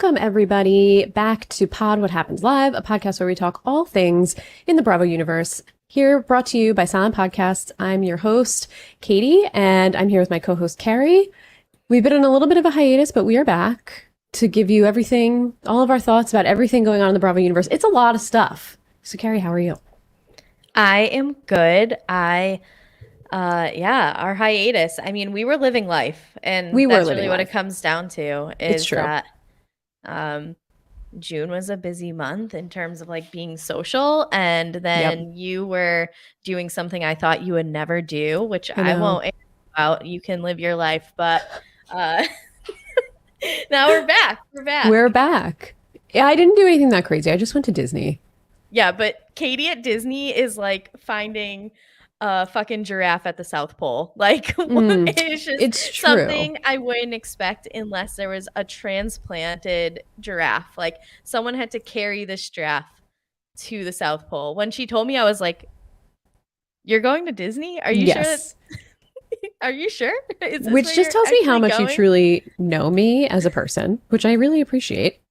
Welcome, everybody, back to Pod What Happens Live, a podcast where we talk all things in the Bravo universe. Here, brought to you by Silent Podcasts. I'm your host, Katie, and I'm here with my co-host, Kari. We've been on a little bit of a hiatus, but we are back to give you everything, all of our thoughts about everything going on in the Bravo universe. It's a lot of stuff. So, Kari, how are you? I am good. Our hiatus. I mean, we were living life, and that's really what it comes down to. Is that June was a busy month in terms of like being social, and then you were doing something I thought you would never do, which I won't air about. You can live your life, but now we're back. We're back. Yeah, I didn't do anything that crazy. I just went to Disney. Yeah, but Katie at Disney is like finding a fucking giraffe at the South Pole. Like, it's something I wouldn't expect unless there was a transplanted giraffe. Like, someone had to carry this giraffe to the South Pole. When she told me, I was like, "You're going to Disney? Are you sure?" Are you sure? Which just tells me how much you truly know me as a person, which I really appreciate.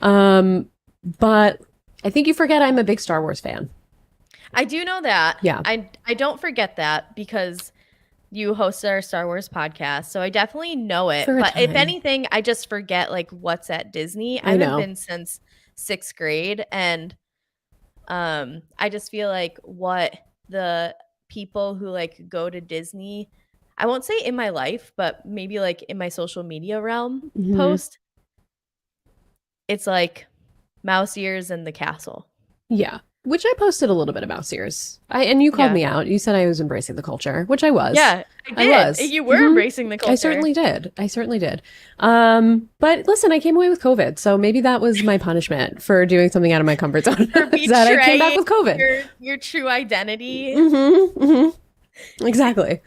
But I think you forget I'm a big Star Wars fan. I do know that. Yeah. I don't forget that because you host our Star Wars podcast. So I definitely know it. But if anything, I just forget like what's at Disney. I haven't been since 6th grade. And I just feel like what the people who like go to Disney, I won't say in my life, but maybe like in my social media realm post, it's like mouse ears and the castle. Yeah. Which I posted a little bit about Sears. And you called me out. You said I was embracing the culture, which I was. Yeah, I was. You were embracing the culture. I certainly did. But listen, I came away with COVID. So maybe that was my punishment for doing something out of my comfort zone. That I came back with COVID. Your true identity. Exactly.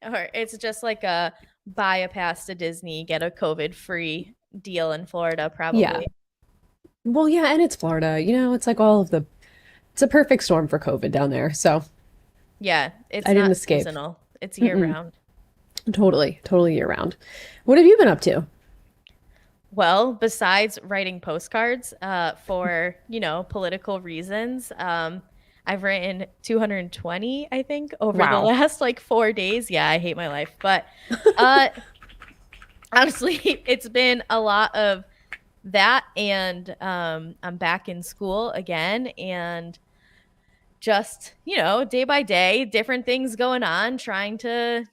Or it's just like a buy a pass to Disney, get a COVID-free deal in Florida, probably. Yeah. Well, yeah, and it's Florida. You know, it's like it's a perfect storm for COVID down there. So, yeah, I didn't escape. Seasonal. It's year round. Totally year round. What have you been up to? Well, besides writing postcards for, political reasons, I've written 220, I think, over the last like 4 days. Yeah, I hate my life. But honestly, it's been a lot of that, and I'm back in school again, and just day by day different things going on, trying to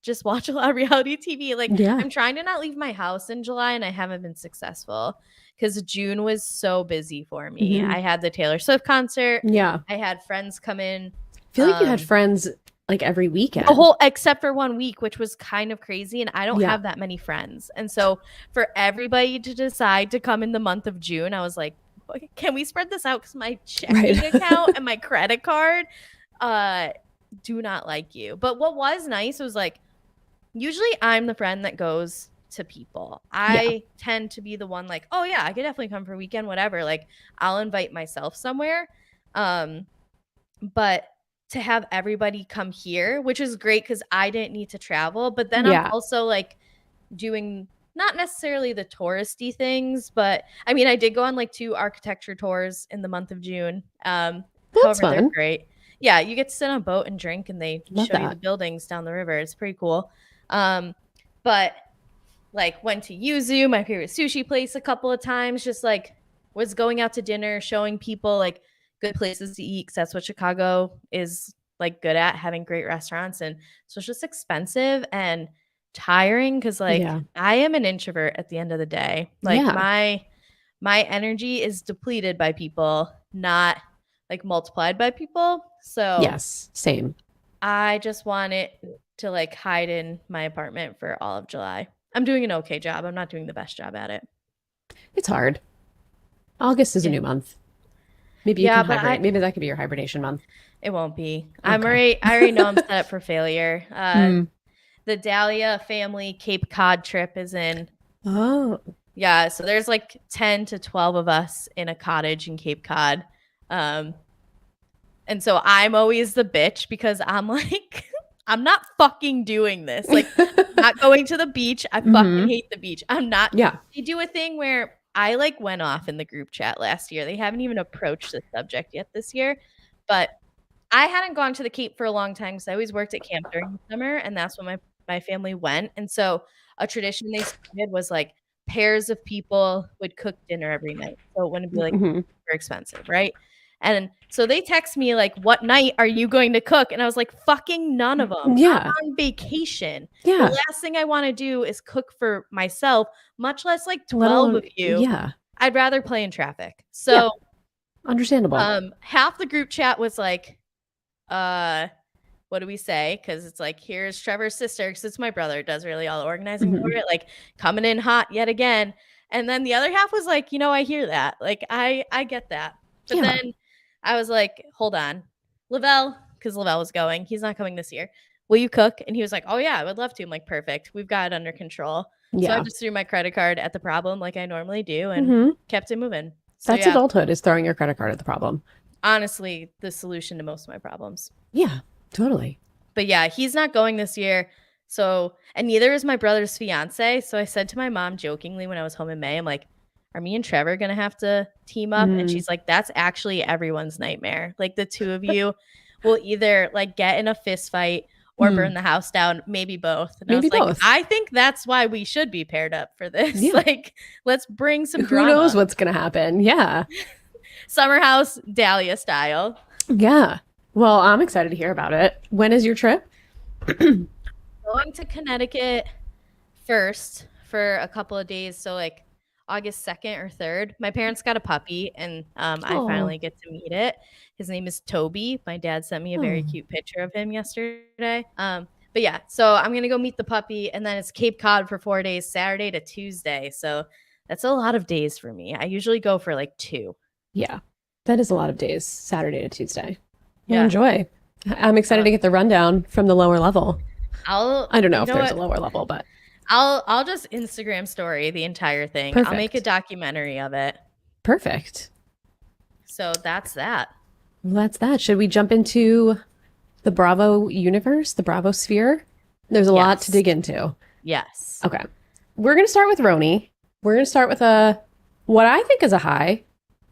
just watch a lot of reality TV. I'm trying to not leave my house in July, and I haven't been successful because June was so busy for me. I had the Taylor Swift concert. I had friends come in. I feel like you had friends like every weekend. Except for 1 week, which was kind of crazy. And I don't have that many friends. And so for everybody to decide to come in the month of June, I was like, can we spread this out? Because my checking account and my credit card do not like you. But what was nice was like, usually I'm the friend that goes to people. I tend to be the one like, oh yeah, I could definitely come for a weekend, whatever. Like I'll invite myself somewhere. But to have everybody come here, which is great because I didn't need to travel. But then I'm also like doing not necessarily the touristy things, but I mean, I did go on like 2 architecture tours in the month of June. That's fun. They're great. Yeah, you get to sit on a boat and drink, and they show you the buildings down the river. It's pretty cool. But like went to Yuzu, my favorite sushi place, a couple of times. Just like was going out to dinner, showing people like good places to eat, because that's what Chicago is like good at, having great restaurants. And so it's just expensive and tiring because like I am an introvert at the end of the day. Like my energy is depleted by people, not like multiplied by people. So yes, same. I just want it to like hide in my apartment for all of July. I'm doing an okay job. I'm not doing the best job at it. It's hard. August is a new month. Maybe you can hibernate. Maybe that could be your hibernation month. It won't be. Okay. I already know I'm set up for failure. The Dahlia family Cape Cod trip is in. Oh. Yeah, so there's like 10 to 12 of us in a cottage in Cape Cod. And so I'm always the bitch because I'm like, I'm not fucking doing this. Like, I'm not going to the beach. I fucking hate the beach. I'm not. Yeah. They do a thing where I like went off in the group chat last year. They haven't even approached the subject yet this year, but I hadn't gone to the Cape for a long time because I always worked at camp during the summer, and that's when my family went. And so a tradition they started was like pairs of people would cook dinner every night, so it wouldn't be like super expensive, right? And so they text me like, "What night are you going to cook?" And I was like, "Fucking none of them. Yeah. I'm on vacation. Yeah. The last thing I want to do is cook for myself, much less like 12 of you. Yeah. I'd rather play in traffic." So understandable. Half the group chat was like, what do we say? Because it's like, here's Trevor's sister, because it's my brother, does really all the organizing for it, like coming in hot yet again. And then the other half was like, I hear that. Like, I get that. But then I was like, hold on. Lavelle, because Lavelle was going, he's not coming this year. Will you cook? And he was like, oh yeah, I would love to. I'm like, perfect. We've got it under control. Yeah. So I just threw my credit card at the problem like I normally do and kept it moving. So, that's adulthood, is throwing your credit card at the problem. Honestly, the solution to most of my problems. Yeah, totally. But yeah, he's not going this year. So, and neither is my brother's fiance. So I said to my mom jokingly when I was home in May, I'm like, are me and Trevor going to have to team up? And she's like, that's actually everyone's nightmare. Like, the two of you will either like get in a fist fight or burn the house down, maybe both. And maybe I was like, I think that's why we should be paired up for this. Yeah. Like, let's bring some drama. Who knows what's going to happen? Yeah. Summer house, Dahlia style. Yeah. Well, I'm excited to hear about it. When is your trip? Going to Connecticut first for a couple of days. So like August 2nd or 3rd. My parents got a puppy and I finally get to meet it. His name is Toby. My dad sent me a very cute picture of him yesterday. But yeah, so I'm going to go meet the puppy, and then it's Cape Cod for 4 days, Saturday to Tuesday. So that's a lot of days for me. I usually go for like 2. Yeah, that is a lot of days, Saturday to Tuesday. Yeah. Enjoy. I'm excited to get the rundown from the lower level. I don't know if there's a lower level, but I'll just Instagram story the entire thing. Perfect. I'll make a documentary of it. Perfect. So that's that. Well, that's that. Should we jump into the Bravo universe, the Bravo sphere? There's a lot to dig into. Yes. Okay. We're going to start with RHONY. We're going to start with what I think is a high.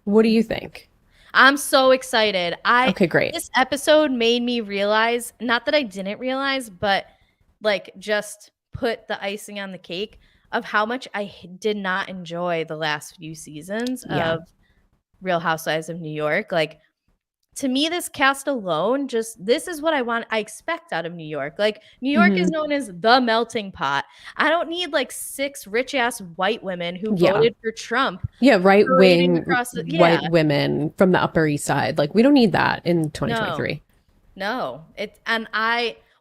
What do you think? I'm so excited. Okay, great. This episode made me realize, not that I didn't realize, but like just put the icing on the cake of how much I did not enjoy the last few seasons of Real Housewives of New York. Like, to me, this cast alone, this is what I expect out of New York. Like, New York is known as the melting pot. I don't need like 6 rich ass white women who voted for Trump. Yeah, right wing white women from the Upper East Side. Like, we don't need that in 2023. No.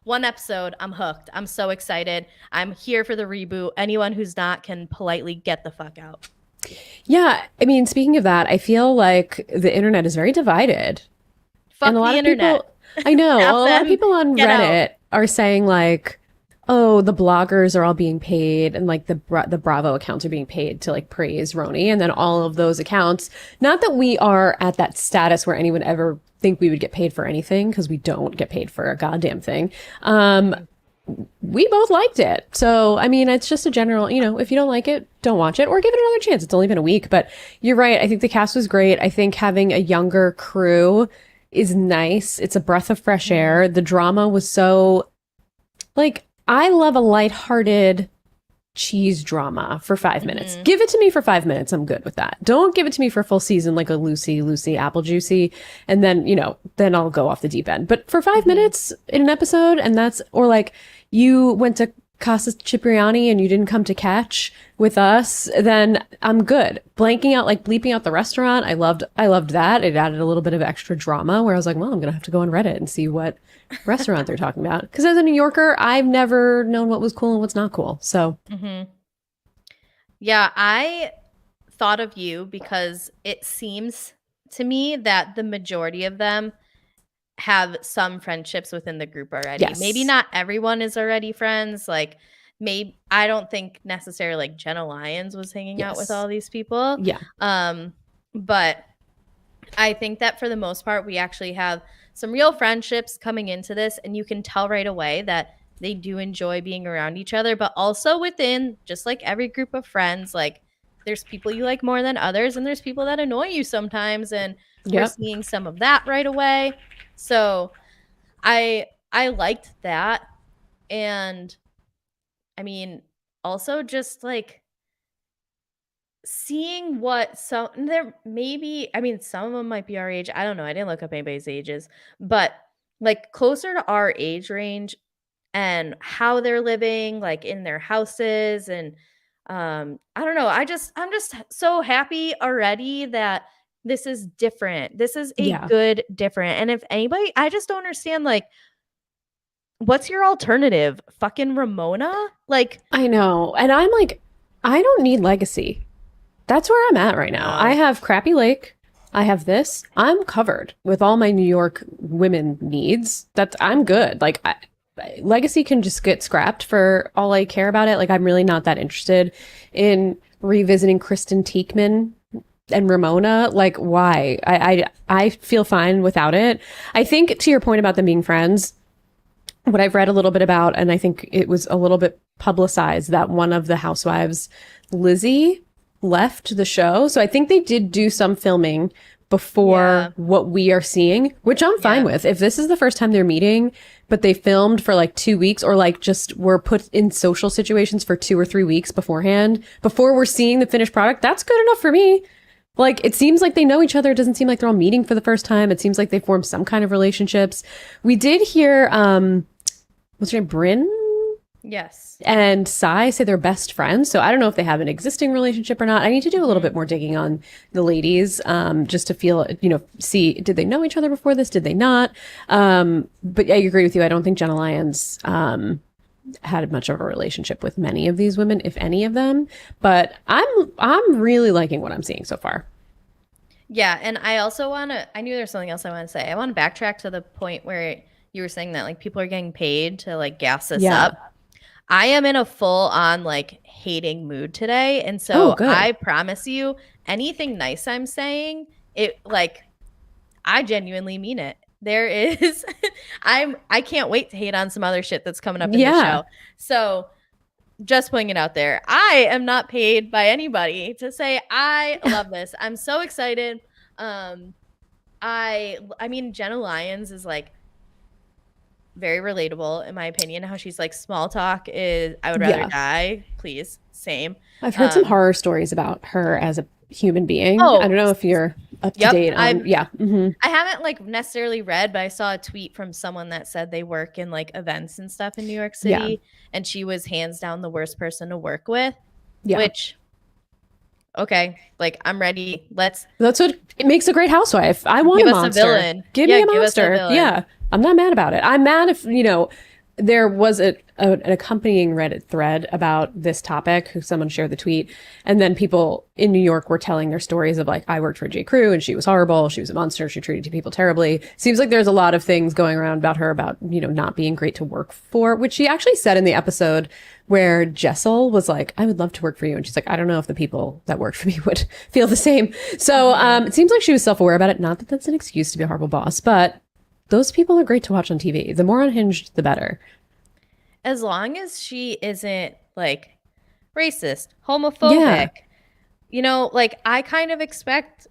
One episode, I'm hooked. I'm so excited. I'm here for the reboot. Anyone who's not can politely get the fuck out. Yeah, I mean, speaking of that, I feel like the internet is very divided. Fuck the internet. I know. A lot of people on Reddit are saying like, oh, the bloggers are all being paid, and like the Bravo accounts are being paid to like praise RHONY, and then all of those accounts. Not that we are at that status where anyone ever think we would get paid for anything, because we don't get paid for a goddamn thing. We both liked it. So, I mean, it's just a general, if you don't like it, don't watch it or give it another chance. It's only been a week, but you're right. I think the cast was great. I think having a younger crew is nice. It's a breath of fresh air. The drama was so, like, I love a lighthearted cheese drama for 5 minutes. Give it to me for 5 minutes. I'm good with that. Don't give it to me for a full season like a Lucy apple juicy. And then, then I'll go off the deep end. But for 5 minutes in an episode, and or like you went to Casa Cipriani and you didn't come to catch with us, then I'm good. Blanking out, like bleeping out the restaurant. I loved that. It added a little bit of extra drama where I was like, well, I'm going to have to go on Reddit and see what restaurant they're talking about. Because as a New Yorker, I've never known what was cool and what's not cool. So, yeah, I thought of you because it seems to me that the majority of them have some friendships within the group already. Yes. Maybe not everyone is already friends. Like, maybe I don't think necessarily like Jenna Lyons was hanging out with all these people. Yeah. But I think that for the most part, we actually have some real friendships coming into this, and you can tell right away that they do enjoy being around each other, but also within just like every group of friends, like there's people you like more than others, and there's people that annoy you sometimes, and we're seeing some of that right away. So I liked that. And I mean, also just like seeing what some there maybe, I mean, some of them might be our age. I don't know. I didn't look up anybody's ages, but like closer to our age range and how they're living, like in their houses. And I don't know. I'm just so happy already that this is different. This is a good different. And if anybody, I just don't understand, like, what's your alternative? Fucking Ramona? Like, I know. And I'm like, I don't need legacy. That's where I'm at right now. I have Crappy Lake. I have this. I'm covered with all my New York women needs. I'm good. Like, legacy can just get scrapped for all I care about it. Like, I'm really not that interested in revisiting Kristen Teichman and Ramona. Like, why? I feel fine without it. I think, to your point about them being friends, what I've read a little bit about, and I think it was a little bit publicized, that one of the housewives, Lizzie, left the show. So I think they did do some filming before what we are seeing, which I'm fine with. If this is the first time they're meeting, but they filmed for like 2 weeks, or like just were put in social situations for 2 or 3 weeks beforehand, before we're seeing the finished product, that's good enough for me. Like, it seems like they know each other. It doesn't seem like they're all meeting for the first time. It seems like they formed some kind of relationships. We did hear, what's her name? Bryn? yes. And Sai say they're best friends. So I don't know if they have an existing relationship or not. I need to do a little bit more digging on the ladies, just to feel, see, did they know each other before this? Did they not? But I agree with you. I don't think Jenna Lyons had much of a relationship with many of these women, if any of them. But I'm really liking what I'm seeing so far. Yeah, and I also I knew there's something else I want to say. I want to backtrack to the point where you were saying that like people are getting paid to like gas us up. I am in a full on like hating mood today. And so I promise you, anything nice I'm saying, it like, I genuinely mean it. There is, I can't wait to hate on some other shit that's coming up in the show. So just putting it out there, I am not paid by anybody to say I love this. I'm so excited. I mean, Jenna Lyons is like very relatable in my opinion. How she's like, small talk is, I would rather die, please. Same. I've heard some horror stories about her as a human being. I don't know if you're up to date on. I haven't like necessarily read, but I saw a tweet from someone that said they work in like events and stuff in New York City, and she was hands down the worst person to work with. Which, okay, like, I'm ready. That's what it makes a great housewife. I want a monster. Villain. Give me a monster. Yeah, I'm not mad about it. I'm mad if there was an accompanying Reddit thread about this topic. Someone shared the tweet, and then people in New York were telling their stories of like, I worked for J. Crew and she was horrible. She was a monster. She treated people terribly. Seems like there's a lot of things going around about her about, not being great to work for, which she actually said in the episode where Jessel was like, I would love to work for you. And she's like, I don't know if the people that worked for me would feel the same. So it seems like she was self-aware about it. Not that that's an excuse to be a horrible boss, but those people are great to watch on TV. The more unhinged, the better. As long as she isn't like racist, homophobic, like, I kind of expect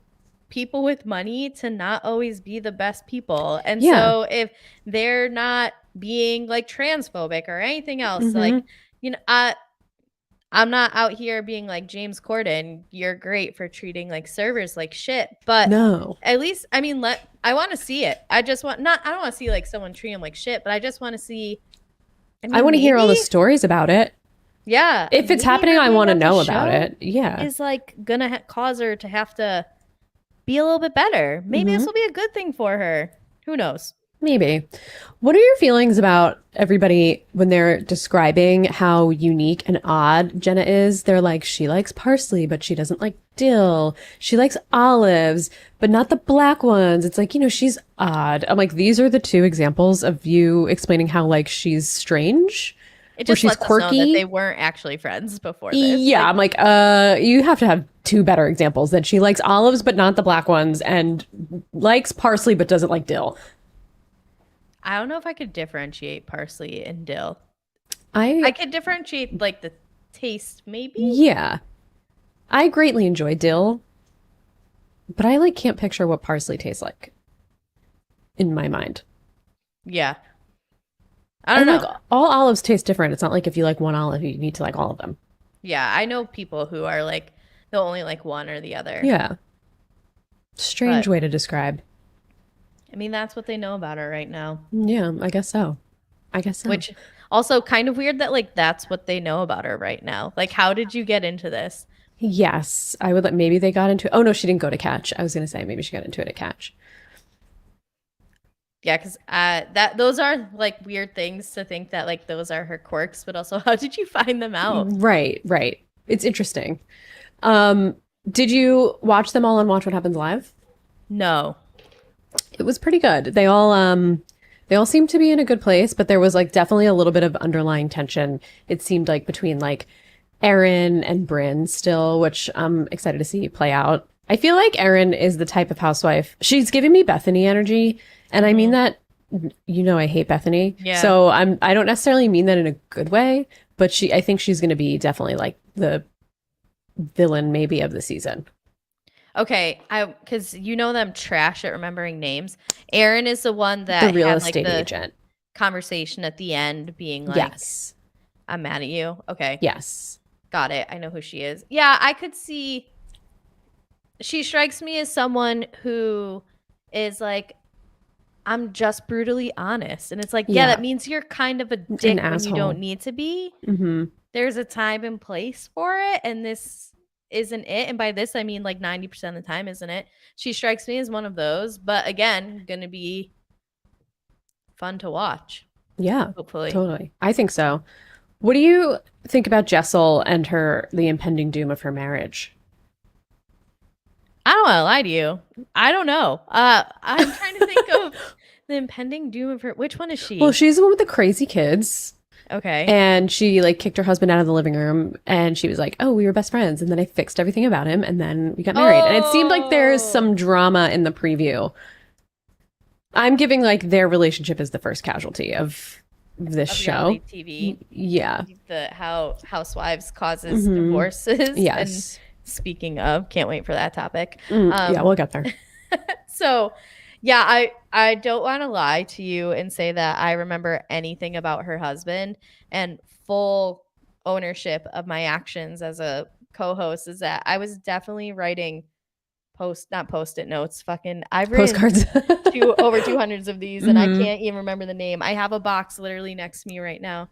people with money to not always be the best people. And so if they're not being like transphobic or anything else, like, I'm not out here being like, James Corden, you're great for treating like servers like shit. But at least, I mean, I want to see it. I don't want to see like someone treat him like shit, but I just want to see. I want to hear all the stories about it. Yeah. If it's happening, I want to know about it. Yeah. Is like gonna cause her to have to be a little bit better. Maybe this will be a good thing for her. Who knows? Maybe. What are your feelings about everybody when they're describing how unique and odd Jenna is? They're like, she likes parsley, but she doesn't like dill. She likes olives, but not the black ones. It's like, she's odd. I'm like, these are the two examples of you explaining how like she's strange. It just lets us know that they weren't actually friends before this. Yeah, I'm like, you have to have two better examples. That she likes olives, but not the black ones, and likes parsley, but doesn't like dill. I don't know if I could differentiate parsley and dill. I I could differentiate like the taste, maybe. Yeah, I greatly enjoy dill, but I like can't picture what parsley tastes like in my mind. Yeah, I don't And know. like all olives taste different. It's not like if you like one olive, you need to like all of them. Yeah, I know people who are like they'll only like one or the other. Yeah. Strange But way to describe. I mean, that's what they know about her right now. Yeah, I guess so. I guess so. Which also kind of weird that like that's what they know about her right now. Like, how did you get into this? Yes, I would let maybe they got into. Oh no, she didn't go to Catch. I was gonna say maybe she got into it at Catch. Yeah, because that those are like weird things to think that like those are her quirks, but also how did you find them out? Right, right. It's interesting. Um, did you watch them all on Watch What Happens Live? No. It was pretty good. They all seemed to be in a good place, but there was like definitely a little bit of underlying tension. It seemed like between like Erin and Bryn still, which I'm excited to see play out. I feel like Erin is the type of housewife. She's giving me Bethany energy, and I mean that I hate Bethany. Yeah. So I don't necessarily mean that in a good way, but I think she's going to be definitely like the villain maybe of the season. Okay, because you know them trash at remembering names. Erin is the one that The real had estate like the agent. conversation at the end being like, Yes. I'm mad at you. Okay. Yes. Got it. I know who she is. Yeah, I could see. She strikes me as someone who is like, I'm just brutally honest. And it's like, yeah, that means you're kind of a dick when asshole. you don't need to be. Mm-hmm. There's a time and place for it. And this isn't it. And by this, I mean like 90% of the time, isn't it? She strikes me as one of those. But again, going to be fun to watch. Yeah, hopefully. Totally. I think so. What do you think about Jessel and the impending doom of her marriage? I don't want to lie to you. I don't know. I'm trying to think of the impending doom of her. Which one is she? Well, she's the one with the crazy kids. Okay. And she like kicked her husband out of the living room and she was like, oh, we were best friends. And then I fixed everything about him and then we got married. And it seemed like there's some drama in the preview. I'm giving like their relationship as the first casualty of this show. TV. Yeah. How housewives causes divorces. Yes. And speaking of, can't wait for that topic. Yeah, we'll get there. So, yeah, I don't want to lie to you and say that I remember anything about her husband, and full ownership of my actions as a co-host is that I was definitely writing not post-it notes. I've written Postcards. over 200 of these, and I can't even remember the name. I have a box literally next to me right now.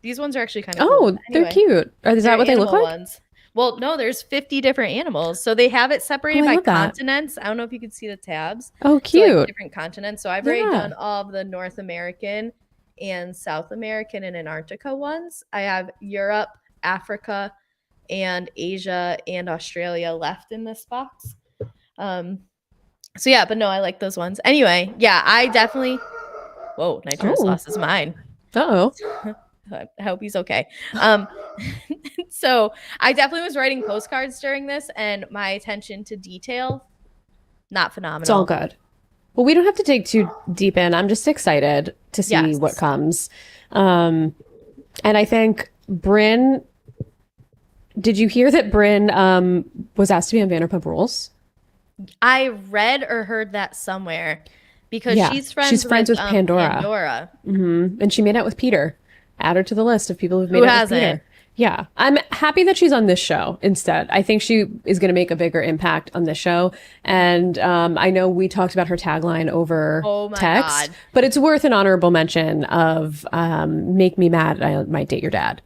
These ones are actually kind of cool. Anyway, they're cute. Is that what they look like? Ones. Well, no, there's 50 different animals. So they have it separated by continents. I don't know if you could see the tabs. Oh, cute. So, like, different continents. So I've already done all of the North American and South American and Antarctica ones. I have Europe, Africa, and Asia and Australia left in this box. So yeah, but no, I like those ones. Anyway, yeah, I definitely. Whoa, Nitro's lost his mind. Uh-oh. I hope he's okay. So I definitely was writing postcards during this, and my attention to detail, not phenomenal. It's all good. Well, we don't have to dig too deep in. I'm just excited to see what comes. And I think Bryn, did you hear that Bryn was asked to be on Vanderpump Rules? I read or heard that somewhere because she's friends with Pandora. Mm-hmm. And she made out with Peter. Add her to the list of people who've made out with Peter. Yeah. I'm happy that she's on this show instead. I think she is going to make a bigger impact on this show. And I know we talked about her tagline over text, but it's worth an honorable mention of make me mad, I might date your dad.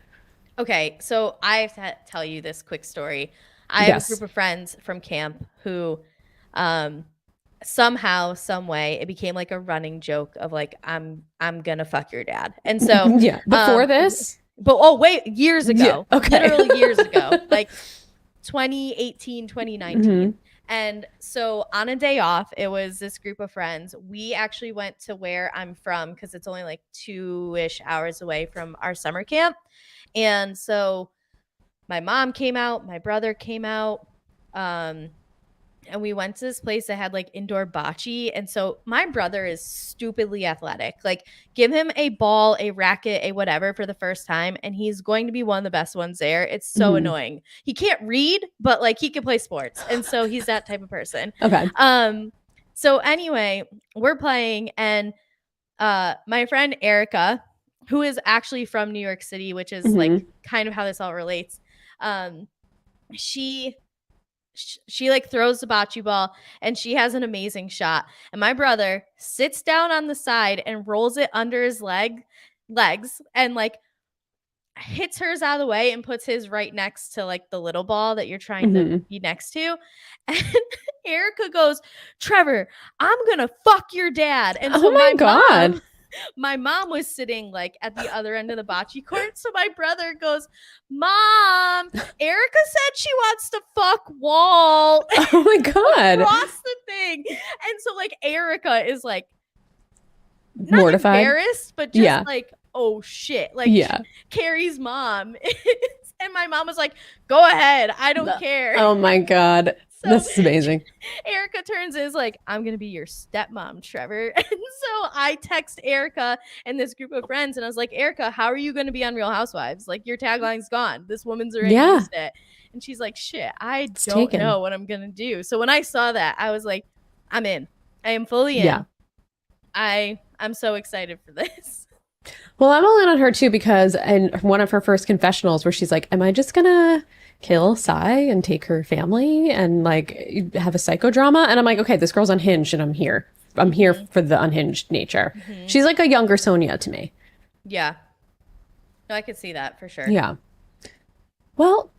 Okay. So I have to tell you this quick story. I have a group of friends from camp who somehow, some way, it became like a running joke of like, I'm gonna fuck your dad. And so before this? But years ago. Yeah, okay. Literally years ago. Like 2018, 2019. Mm-hmm. And so on a day off, it was this group of friends. We actually went to where I'm from because it's only like 2-ish hours away from our summer camp. And so my mom came out, my brother came out, and we went to this place that had like indoor bocce. And so my brother is stupidly athletic. Like, give him a ball, a racket, a whatever for the first time, and he's going to be one of the best ones there. It's so annoying. He can't read, but like he can play sports. And so he's that type of person. Okay. So anyway, we're playing, and my friend Erica, who is actually from New York City, which is like kind of how this all relates. She like throws the bocce ball, and she has an amazing shot. And my brother sits down on the side and rolls it under his legs and like hits hers out of the way and puts his right next to like the little ball that you're trying to be next to. And Erica goes, "Trevor, I'm gonna fuck your dad." And so my God. my mom was sitting like at the other end of the bocce court. So my brother goes, "Mom, Erica said she wants to fuck Walt." Oh my God. Across the thing. And so like Erica is like not mortified, embarrassed, but just like, oh shit. Like Kari's mom. And my mom was like, "Go ahead. I don't care." Oh my God. So this is amazing. Erica turns and is like, "I'm going to be your stepmom, Trevor." And so I text Erica and this group of friends, and I was like, "Erica, how are you going to be on Real Housewives? Like, your tagline's gone. This woman's already used it." And she's like, "Shit, I don't know what I'm going to do." So when I saw that, I was like, I'm in. I am fully in. Yeah. I'm so excited for this. Well, I'm all in on her too, because in one of her first confessionals where she's like, "Am I just gonna kill Sai and take her family and like have a psychodrama?" And I'm like, okay, this girl's unhinged, and I'm here. I'm here for the unhinged nature. She's like a younger Sonia to me. Yeah. No, I could see that for sure. Yeah. Well,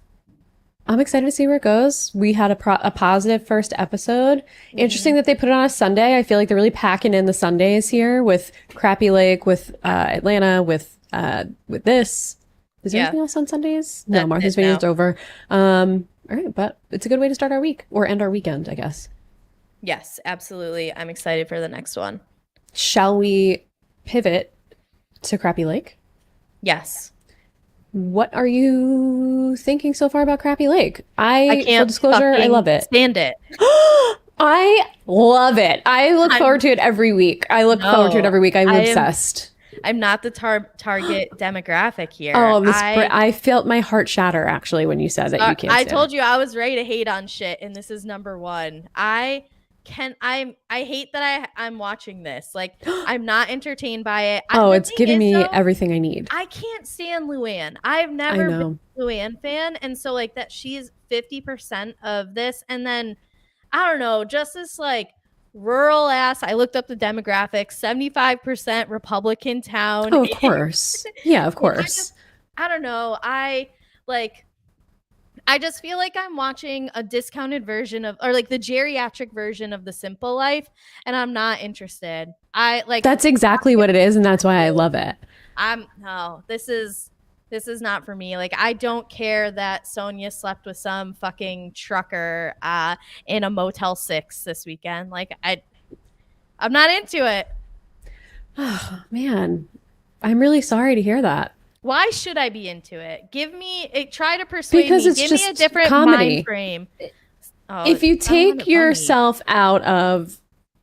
I'm excited to see where it goes. We had a positive first episode. Interesting that they put it on a Sunday. I feel like they're really packing in the Sundays here with Crappy Lake, with Atlanta, with this. Is there anything else on Sundays? No, Martha's Vineyard's over. All right, but it's a good way to start our week or end our weekend, I guess. Yes, absolutely. I'm excited for the next one. Shall we pivot to Crappy Lake? Yes. What are you thinking so far about Crappy Lake? I can't. Full disclosure, I love it. Stand it. I love it. I look forward to it every week. I'm obsessed. I'm not the target demographic here. Oh, I felt my heart shatter actually when you said that you can't. I told you I was ready to hate on shit, and this is number one. I hate that I'm watching this. Like, I'm not entertained by it. It's giving me everything I need. I can't stand Luann. I've never been a Luann fan, and so like that she's 50% of this, and then I don't know, just this like rural ass. I looked up the demographics. 75% Republican town. Oh, of course. Yeah, of course. I don't know. I just feel like I'm watching a discounted version of, or like the geriatric version of The Simple Life, and I'm not interested. That's exactly what it is, and that's why I love it. This is not for me. Like, I don't care that Sonia slept with some fucking trucker in a Motel 6 this weekend. Like, I'm not into it. Oh, man. I'm really sorry to hear that. Why should I be into it? Try to persuade me. Give me a different comedy. mind frame. If you take yourself out of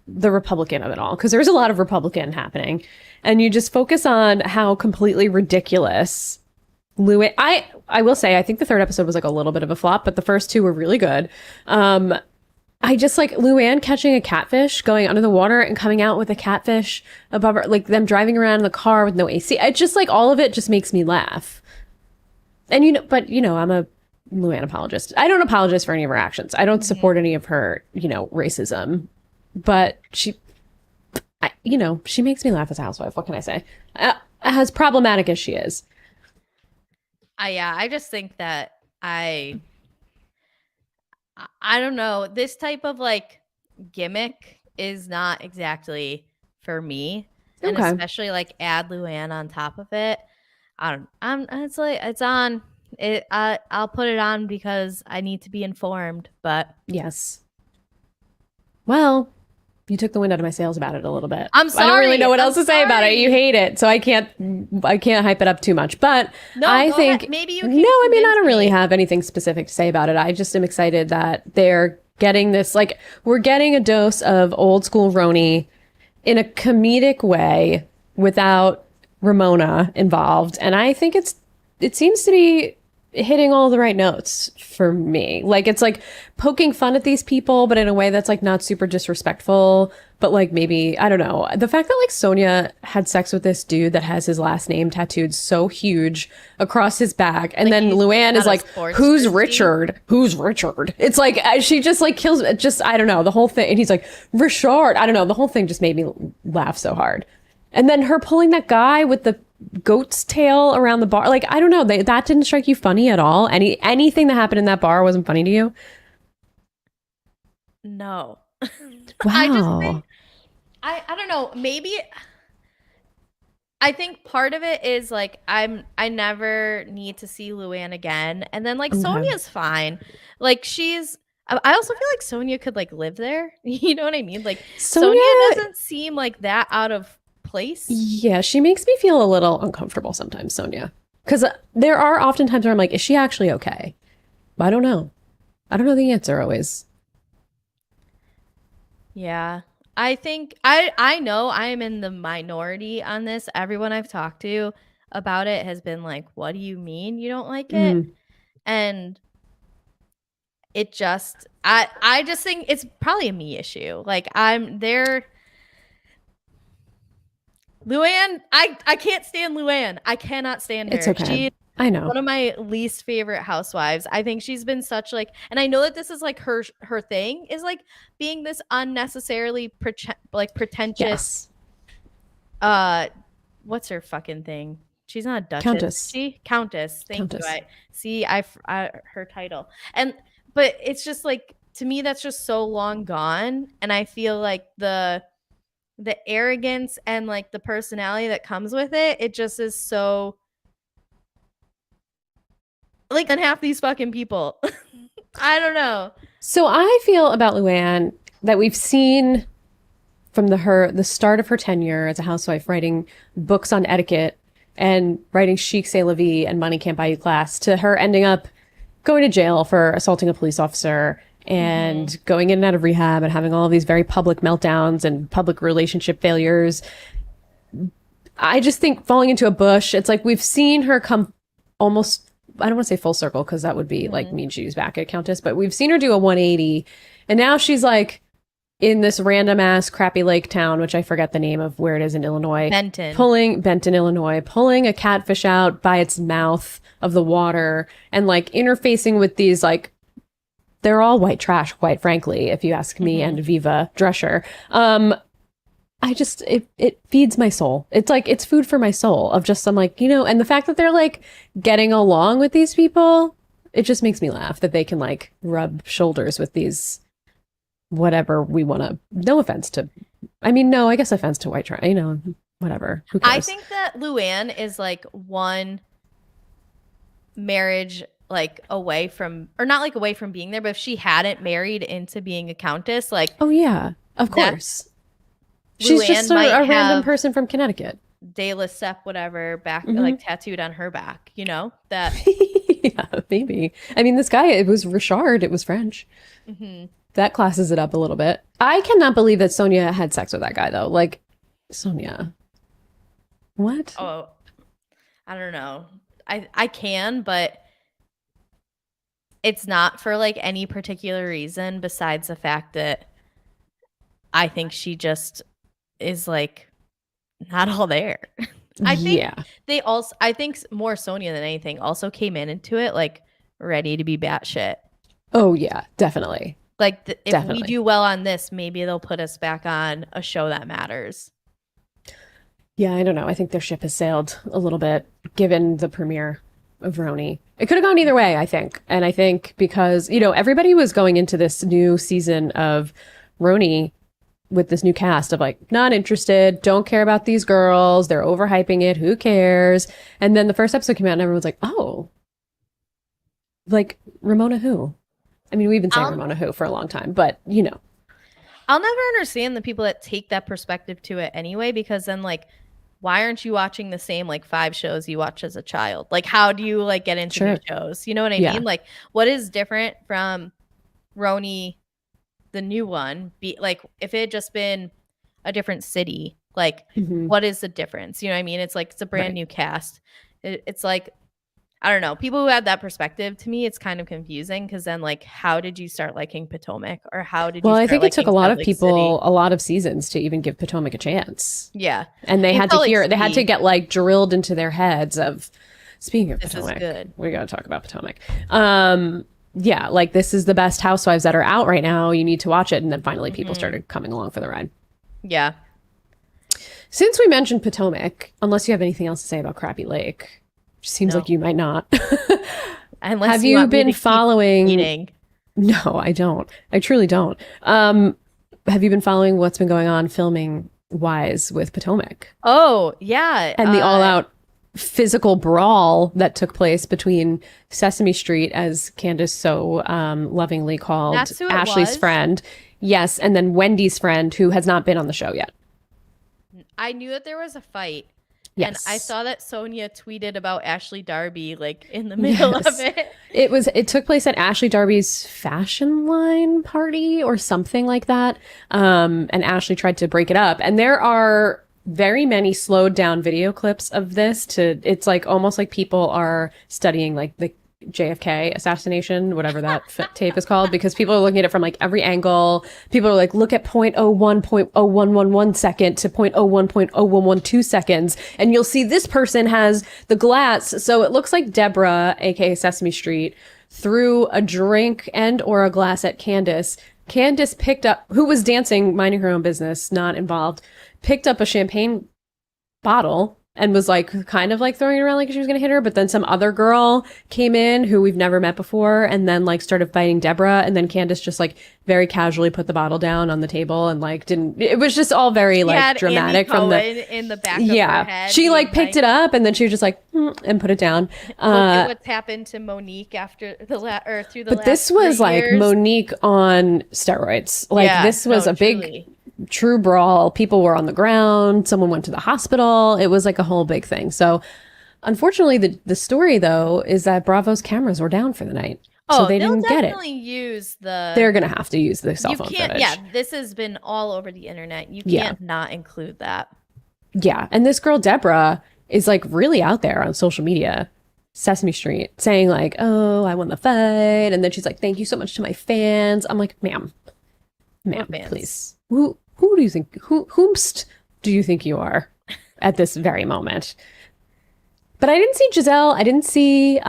the Republican of it all, because there's a lot of Republican happening, and you just focus on how completely ridiculous Luann. I will say, I think the third episode was like a little bit of a flop, but the first two were really good. I just like Luann catching a catfish, going under the water and coming out with a catfish above her, like them driving around in the car with no AC. I just like all of it just makes me laugh. And I'm a Luann apologist. I don't apologize for any of her actions. I don't support any of her, racism. But she makes me laugh as a housewife. What can I say? As problematic as she is. I just think that I don't know. This type of like gimmick is not exactly for me, and especially like add Luann on top of it. It's like it's on. I'll put it on because I need to be informed. But yes. Well, you took the wind out of my sails about it a little bit. I'm sorry. I don't really know what else to say about it. You hate it, so I can't hype it up too much. But I think maybe you can. No, I mean I don't really have anything specific to say about it. I just am excited that they're getting this, like, we're getting a dose of old school RHONY in a comedic way without Ramona involved. And I think it seems to be hitting all the right notes for me. Like, it's like poking fun at these people, but in a way that's like not super disrespectful. But like, maybe, I don't know. The fact that like Sonia had sex with this dude that has his last name tattooed so huge across his back. And Like, then Luann is like, who's Richard? Who's Richard? It's like, she just like kills, just, I don't know, the whole thing. And he's like, Richard. I don't know. The whole thing just made me laugh so hard. And then her pulling that guy with the goat's tail around the bar. Like, I don't know. That didn't strike you funny at all? Anything that happened in that bar wasn't funny to you? No. Wow. I just think, I don't know. Maybe I think part of it is like I never need to see Luann again. And then like Sonia's fine. Like I also feel like Sonia could like live there. You know what I mean? Like Sonia doesn't seem like that out of place. Yeah, she makes me feel a little uncomfortable sometimes, Sonia. Because there are often times where I'm like, is she actually okay? I don't know. I don't know the answer always. Yeah. I think I know I am in the minority on this. Everyone I've talked to about it has been like, what do you mean you don't like it? And it just I just think it's probably a me issue. Like I'm there. Luann, I can't stand Luann. I cannot stand her. It's okay. I know. One of my least favorite housewives. I think she's been such like, and I know that this is like her thing is like being this unnecessarily pretentious. Yes. What's her fucking thing? She's not a duchess. Countess. She Countess. Thank you. Her title. But it's just like, to me, that's just so long gone. And I feel like the arrogance and like the personality that comes with it just is so like on half these fucking people. I don't know. So I feel about Luann that we've seen from the start of her tenure as a housewife, writing books on etiquette and writing Chic C'est La Vie and Money Can't Buy You Class, to her ending up going to jail for assaulting a police officer and going in and out of rehab and having all of these very public meltdowns and public relationship failures. I just think falling into a bush, it's like we've seen her come almost, I don't want to say full circle because that would be like mean she's back at Countess, but we've seen her do a 180 and now she's like in this random ass crappy lake town, which I forget the name of where it is in Illinois. Benton, Illinois, pulling a catfish out by its mouth of the water and like interfacing with these like, they're all white trash, quite frankly, if you ask me and Viva Drescher. I just, it feeds my soul. It's like, it's food for my soul of just, I'm like, and the fact that they're like getting along with these people, it just makes me laugh that they can like rub shoulders with these, whatever we want to, no offense to, I guess offense to white trash, whatever. Who cares? I think that Luann is like one marriage like away from, or not like away from being there, but if she hadn't married into being a countess, like, oh yeah, of course, she's Luann just a random person from Connecticut, De Lesseps, whatever, back like tattooed on her back, that. Yeah, maybe. This guy, it was Richard, it was French. That classes it up a little bit. I cannot believe that Sonia had sex with that guy though. Like, Sonia, what? Oh, I don't know. I can, but it's not for like any particular reason besides the fact that I think she just is like not all there. I think more Sonia than anything also came into it like ready to be batshit. Oh yeah, definitely. Like if we do well on this, maybe they'll put us back on a show that matters. Yeah, I don't know. I think their ship has sailed a little bit given the premiere of RHONY. It could have gone either way, I think. And I think because, everybody was going into this new season of RHONY with this new cast of like, not interested, don't care about these girls, they're overhyping it, who cares? And then the first episode came out and everyone's like, oh, like Ramona who? We've been saying Ramona who for a long time, but I'll never understand the people that take that perspective to it anyway, because then like, why aren't you watching the same like 5 shows you watched as a child? Like, how do you like get into new shows? You know what I mean? Like, what is different from RHONY the new one be like, if it had just been a different city, like Mhm. what is the difference? You know what I mean? It's like, it's a brand new cast. It's like, I don't know. People who have that perspective, to me, it's kind of confusing, because then, like, how did you start liking Potomac, or how did you Well, I start think it took a liking lot Salt of Lake people City? a lot of seasons to even give Potomac a chance. Yeah. And they I mean, had Salt to Lake hear, they had to City, get like drilled into their heads of, speaking of this is Potomac, good. we got to talk about Potomac. Yeah, like this is the best housewives that are out right now. You need to watch it. And then finally people started coming along for the ride. Yeah. Since we mentioned Potomac, unless you have anything else to say about Crappy Lake, which seems No. like you might not. Unless Have you you want me been to keep following? eating. No, I don't. I truly don't. Have you been following what's been going on filming wise with Potomac Oh, yeah. and the all-out physical brawl that took place between Sesame Street, as Candace so lovingly called That's who it Ashley's was? friend, yes, and then Wendy's friend, who has not been on the show yet. I knew that there was a fight. Yes. And I saw that Sonia tweeted about Ashley Darby, like, in the middle of it. It took place at Ashley Darby's fashion line party or something like that. And Ashley tried to break it up. And there are very many slowed down video clips of this it's like almost like people are studying like the JFK assassination, whatever that tape is called, because people are looking at it from like every angle. People are like, look at 0.01.0111 second to 0.01.0112 seconds. And you'll see this person has the glass. So it looks like Deborah, aka Sesame Street, threw a drink and or a glass at Candace. Candace picked up, who was dancing, minding her own business, not involved, picked up a champagne bottle and was like kind of like throwing it around like she was gonna hit her, but then some other girl came in who we've never met before and then like started fighting Deborah, and then Candace just like very casually put the bottle down on the table and like didn't, it was just all very like dramatic from the in the back of her head. She like picked it up and then she was just like and put it down. Look at what's happened to Monique after through the last this was 3 like years. Monique on steroids. Like this was a big truly. True brawl. People were on the ground. Someone went to the hospital. It was like a whole big thing. So unfortunately, the story though is that Bravo's cameras were down for the night. So they didn't get it. They're going to have to use the cell phone footage. Yeah, this has been all over the internet. You can't not include that. Yeah. And this girl, Deborah, is like really out there on social media, Sesame Street, saying like, oh, I won the fight. And then she's like, thank you so much to my fans. I'm like, ma'am, please. Who do you think, whomst do you think you are at this very moment? But I didn't see Giselle. I didn't see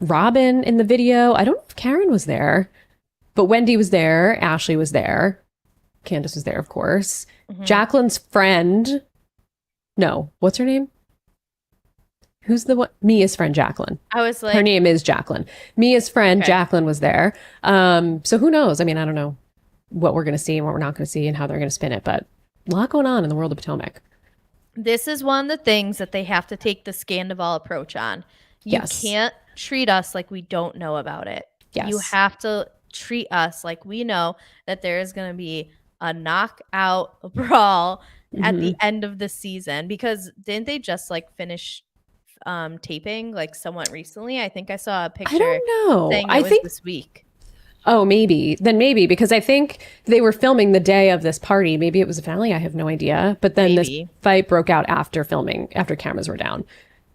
Robin in the video. I don't know if Karen was there, but Wendy was there. Ashley was there. Candace was there, of course. Mm-hmm. Jacqueline's friend. No, what's her name? Who's the one? Mia's friend, Jacqueline. I was like, her name is Jacqueline. Mia's friend, Jacqueline, was there. So who knows? I mean, I don't know what we're going to see and what we're not going to see and how they're going to spin it, but a lot going on in the world of Potomac. This is one of the things that they have to take the Scandival approach on. You can't treat us like we don't know about it. Yes. You have to treat us like we know that there is going to be a knockout brawl at the end of the season, because didn't they just like finish taping like somewhat recently? I think I saw a picture. I don't know. Saying it was this week. Oh, maybe. Then maybe, because I think they were filming the day of this party. Maybe it was a finale. I have no idea. But then this fight broke out after filming, after cameras were down.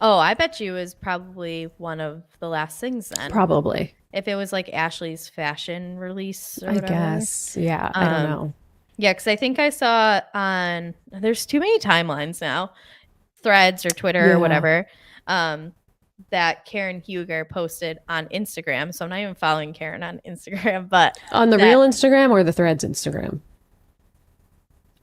Oh, I bet you it was probably one of the last things then. Probably. If it was like Ashley's fashion release or whatever. I guess. Yeah, I don't know. Yeah, because I think I saw on, there's too many timelines now, Threads or Twitter or whatever, that Karen Huger posted on Instagram. So I'm not even following Karen on Instagram, but on the real Instagram or the Threads Instagram?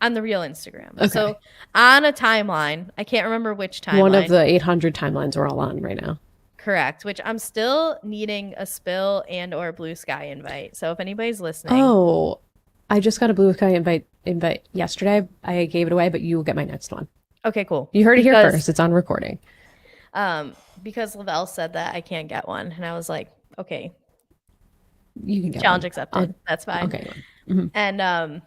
On the real Instagram. Okay. So on a timeline, I can't remember which timeline. One of the 800 timelines we're all on right now. Correct. Which I'm still needing a Spill and or Blue Sky invite. So if anybody's listening. Oh, I just got a Blue Sky invite yesterday. I gave it away, but you will get my next one. Okay, cool. You heard it here first. It's on recording. Because Lavelle said that I can't get one, and I was like, okay, you can get challenge one. accepted. That's fine. Okay. Mm-hmm. And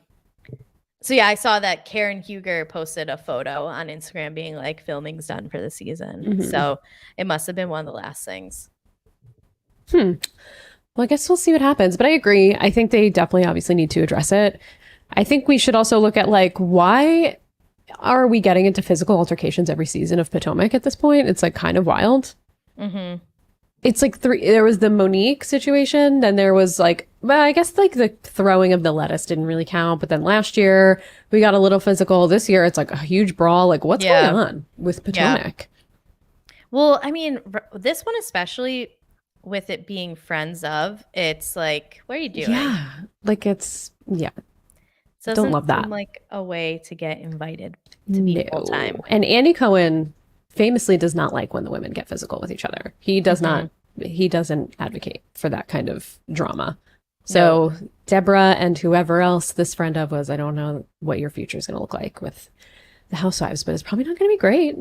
so yeah, I saw that Karen Huger posted a photo on Instagram being like, filming's done for the season. Mm-hmm. So it must have been one of the last things. Well, I guess we'll see what happens. But I agree. I think they definitely obviously need to address it. I think we should also look at like why are we getting into physical altercations every season of Potomac at this point? It's like kind of wild. Mm-hmm. It's like there was the Monique situation, then there was like, well, I guess like the throwing of the lettuce didn't really count, but then last year we got a little physical. This year it's like a huge brawl. Like what's going on with Potomac? Well, I mean, this one especially with it being friends of, it's like, what are you doing? Yeah, like it's So don't love that. seem like a way to get invited to be full time. And Andy Cohen famously does not like when the women get physical with each other. He does not. He doesn't advocate for that kind of drama. So Deborah and whoever else this friend of was, I don't know what your future is going to look like with the housewives, but it's probably not going to be great.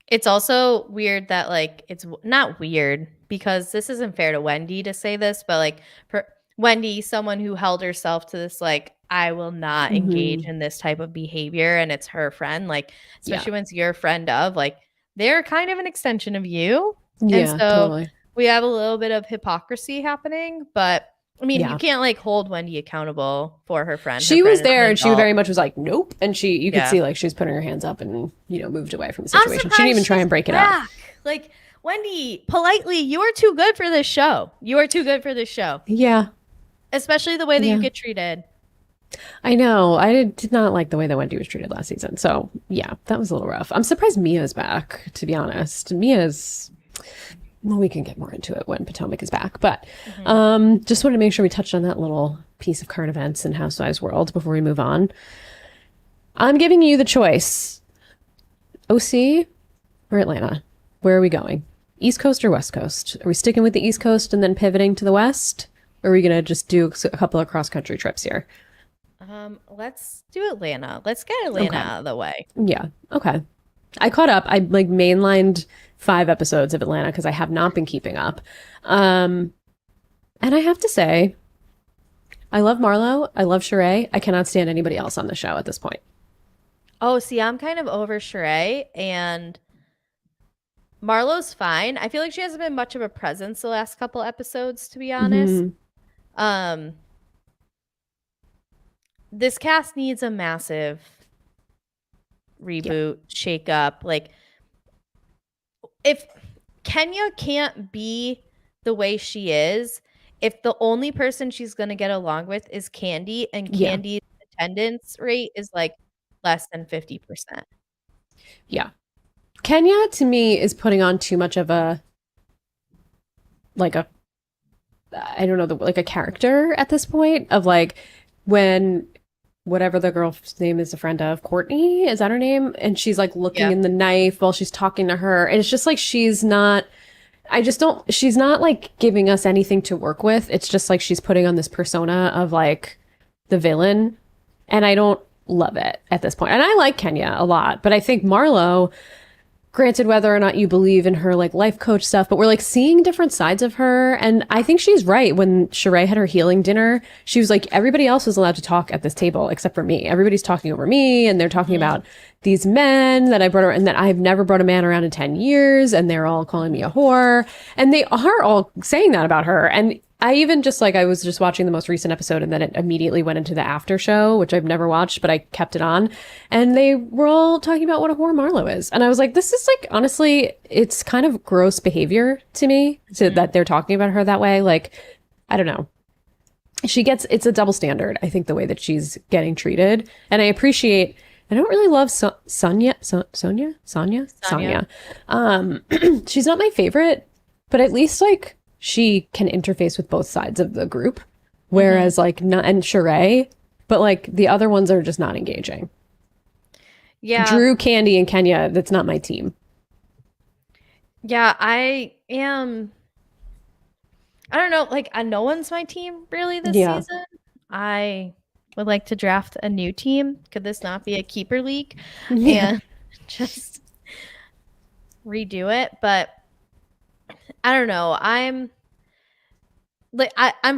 It's also weird that like it's not weird because this isn't fair to Wendy to say this, but like for Wendy, someone who held herself to this like I will not engage in this type of behavior, and it's her friend, like especially when it's your friend of, like they're kind of an extension of you. Yeah, and so totally. we have a little bit of hypocrisy happening, but I mean, you can't like hold Wendy accountable for her friend. She was there and she very much was like, nope. And you could see like she was putting her hands up and, moved away from the situation. She didn't even try and break it up. Like, Wendy, politely, you are too good for this show. You are too good for this show. Yeah. Especially the way that you get treated. I know. I did not like the way that Wendy was treated last season. So, yeah, that was a little rough. I'm surprised Mia's back, to be honest. Well, we can get more into it when Potomac is back. But just wanted to make sure we touched on that little piece of current events in Housewives world before we move on. I'm giving you the choice. OC or Atlanta? Where are we going? East Coast or West Coast? Are we sticking with the East Coast and then pivoting to the West? Or are we going to just do a couple of cross-country trips here? Let's do Atlanta. Let's get Atlanta out of the way. Yeah. Okay. I caught up. I like mainlined 5 episodes of Atlanta because I have not been keeping up. And I have to say, I love Marlo. I love Sheree. I cannot stand anybody else on the show at this point. Oh, see, I'm kind of over Sheree, and Marlo's fine. I feel like she hasn't been much of a presence the last couple episodes, to be honest. This cast needs a massive reboot, shake up. Like, if Kenya can't be the way she is, if the only person she's going to get along with is Candy, and Candy's attendance rate is like less than 50%. Yeah. Kenya, to me, is putting on too much of a character at this point of like when whatever the girl's name is a friend of, Courtney, is that her name? And she's like looking in the knife while she's talking to her. And it's just like she's not like giving us anything to work with. It's just like she's putting on this persona of like the villain. And I don't love it at this point. And I like Kenya a lot, but I think Marlo, granted, whether or not you believe in her like life coach stuff, but we're like seeing different sides of her. And I think she's right. When Sheree had her healing dinner, she was like, everybody else was allowed to talk at this table except for me. Everybody's talking over me, and they're talking about these men that I brought around, and that I've never brought a man around in 10 years. And they're all calling me a whore. And they are all saying that about her. And I even just like, I was just watching the most recent episode, and then it immediately went into the after show, which I've never watched, but I kept it on. And they were all talking about what a whore Marlo is. And I was like, this is like, honestly, it's kind of gross behavior to me that they're talking about her that way. Like, I don't know. It's a double standard, I think, the way that she's getting treated. And I don't really love Sonia. She's not my favorite, but at least like, she can interface with both sides of the group, whereas like and Sheree, but like the other ones are just not engaging. Yeah. Drew, Candy, and Kenya, that's not my team. Yeah, I don't know, like no one's my team really this season. I would like to draft a new team. Could this not be a keeper league? And just redo it? But I don't know. I'm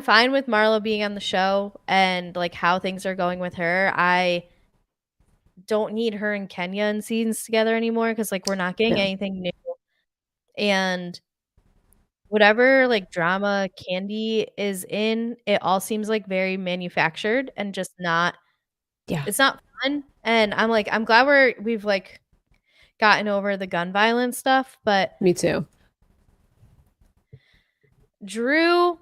fine with Marlo being on the show and like how things are going with her. I don't need her and Kenya in scenes together anymore because like we're not getting anything new. And whatever like drama Candy is in, it all seems like very manufactured and just not. Yeah. It's not fun. And I'm glad we've like gotten over the gun violence stuff, but Me too. Drew,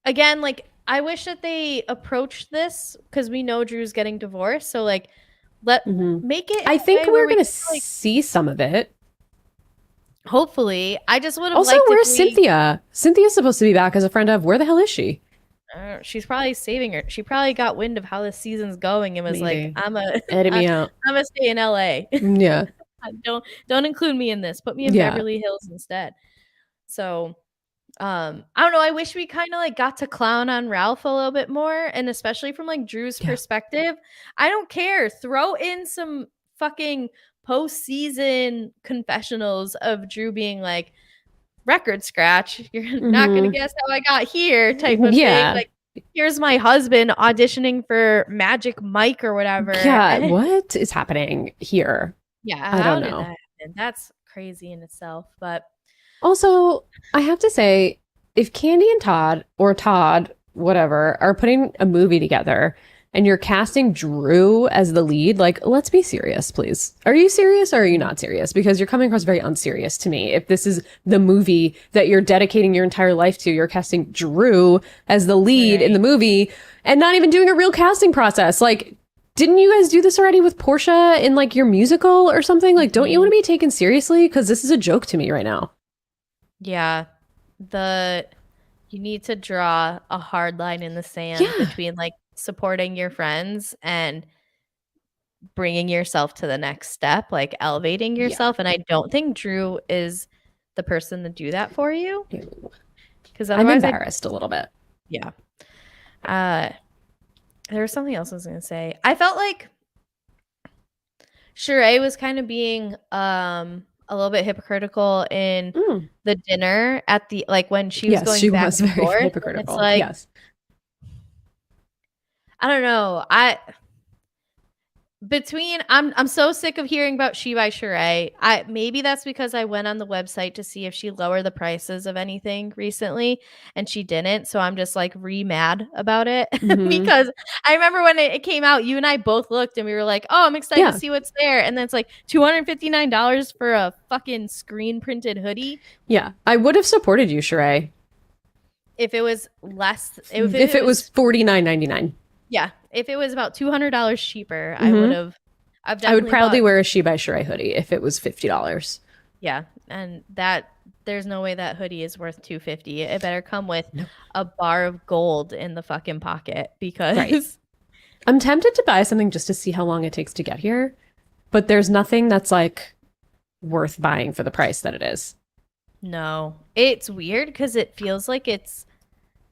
again, like I wish that they approached this because we know Drew's getting divorced. So like, make it. I think we're gonna like, see some of it. Hopefully, I just would have Also, liked. where's Cynthia? Cynthia's supposed to be back as a friend of. Where the hell is she? She's probably saving her. She probably got wind of how this season's going and was Maybe. like, edit me out. I'm gonna stay in LA. Yeah. Don't include me in this. Put me in Beverly Hills instead. So I don't know. I wish we kind of like got to clown on Ralph a little bit more, and especially from like Drew's perspective. I don't care. Throw in some fucking postseason confessionals of Drew being like, record scratch. You're not gonna guess how I got here, type of thing. Like, here's my husband auditioning for Magic Mike or whatever. Yeah, what is happening here? Yeah, I don't know. That's crazy in itself. But also, I have to say, if Candy and Todd, or Todd, whatever, are putting a movie together and you're casting Drew as the lead, like, let's be serious, please. Are you serious or are you not serious? Because you're coming across very unserious to me. If this is the movie that you're dedicating your entire life to, you're casting Drew as the lead in the movie and not even doing a real casting process. Like, didn't you guys do this already with Portia in like your musical or something? Like, don't you want to be taken seriously? Because this is a joke to me right now. Yeah. You need to draw a hard line in the sand between like supporting your friends and bringing yourself to the next step, like elevating yourself. And I don't think Drew is the person to do that for you. Because I'm embarrassed a little bit. Yeah. There was something else I was going to say. I felt like Sheree was kind of being a little bit hypocritical in the dinner at the like when she was going back and forth. Hypocritical. It's like, yes. I don't know. I'm so sick of hearing about She by Sheree. Maybe that's because I went on the website to see if she lowered the prices of anything recently and she didn't. So I'm just like mad about it because I remember when it came out, you and I both looked and we were like, oh, I'm excited to see what's there. And then it's like $259 for a fucking screen printed hoodie. Yeah. I would have supported you, Sheree. If it was less. If it was $49.99. Yeah, if it was about $200 cheaper, I would have. I would proudly wear a She by Sheree hoodie if it was $50. Yeah, and there's no way that hoodie is worth $250. It better come with a bar of gold in the fucking pocket because I'm tempted to buy something just to see how long it takes to get here, but there's nothing that's like worth buying for the price that it is. No, it's weird because it feels like it's.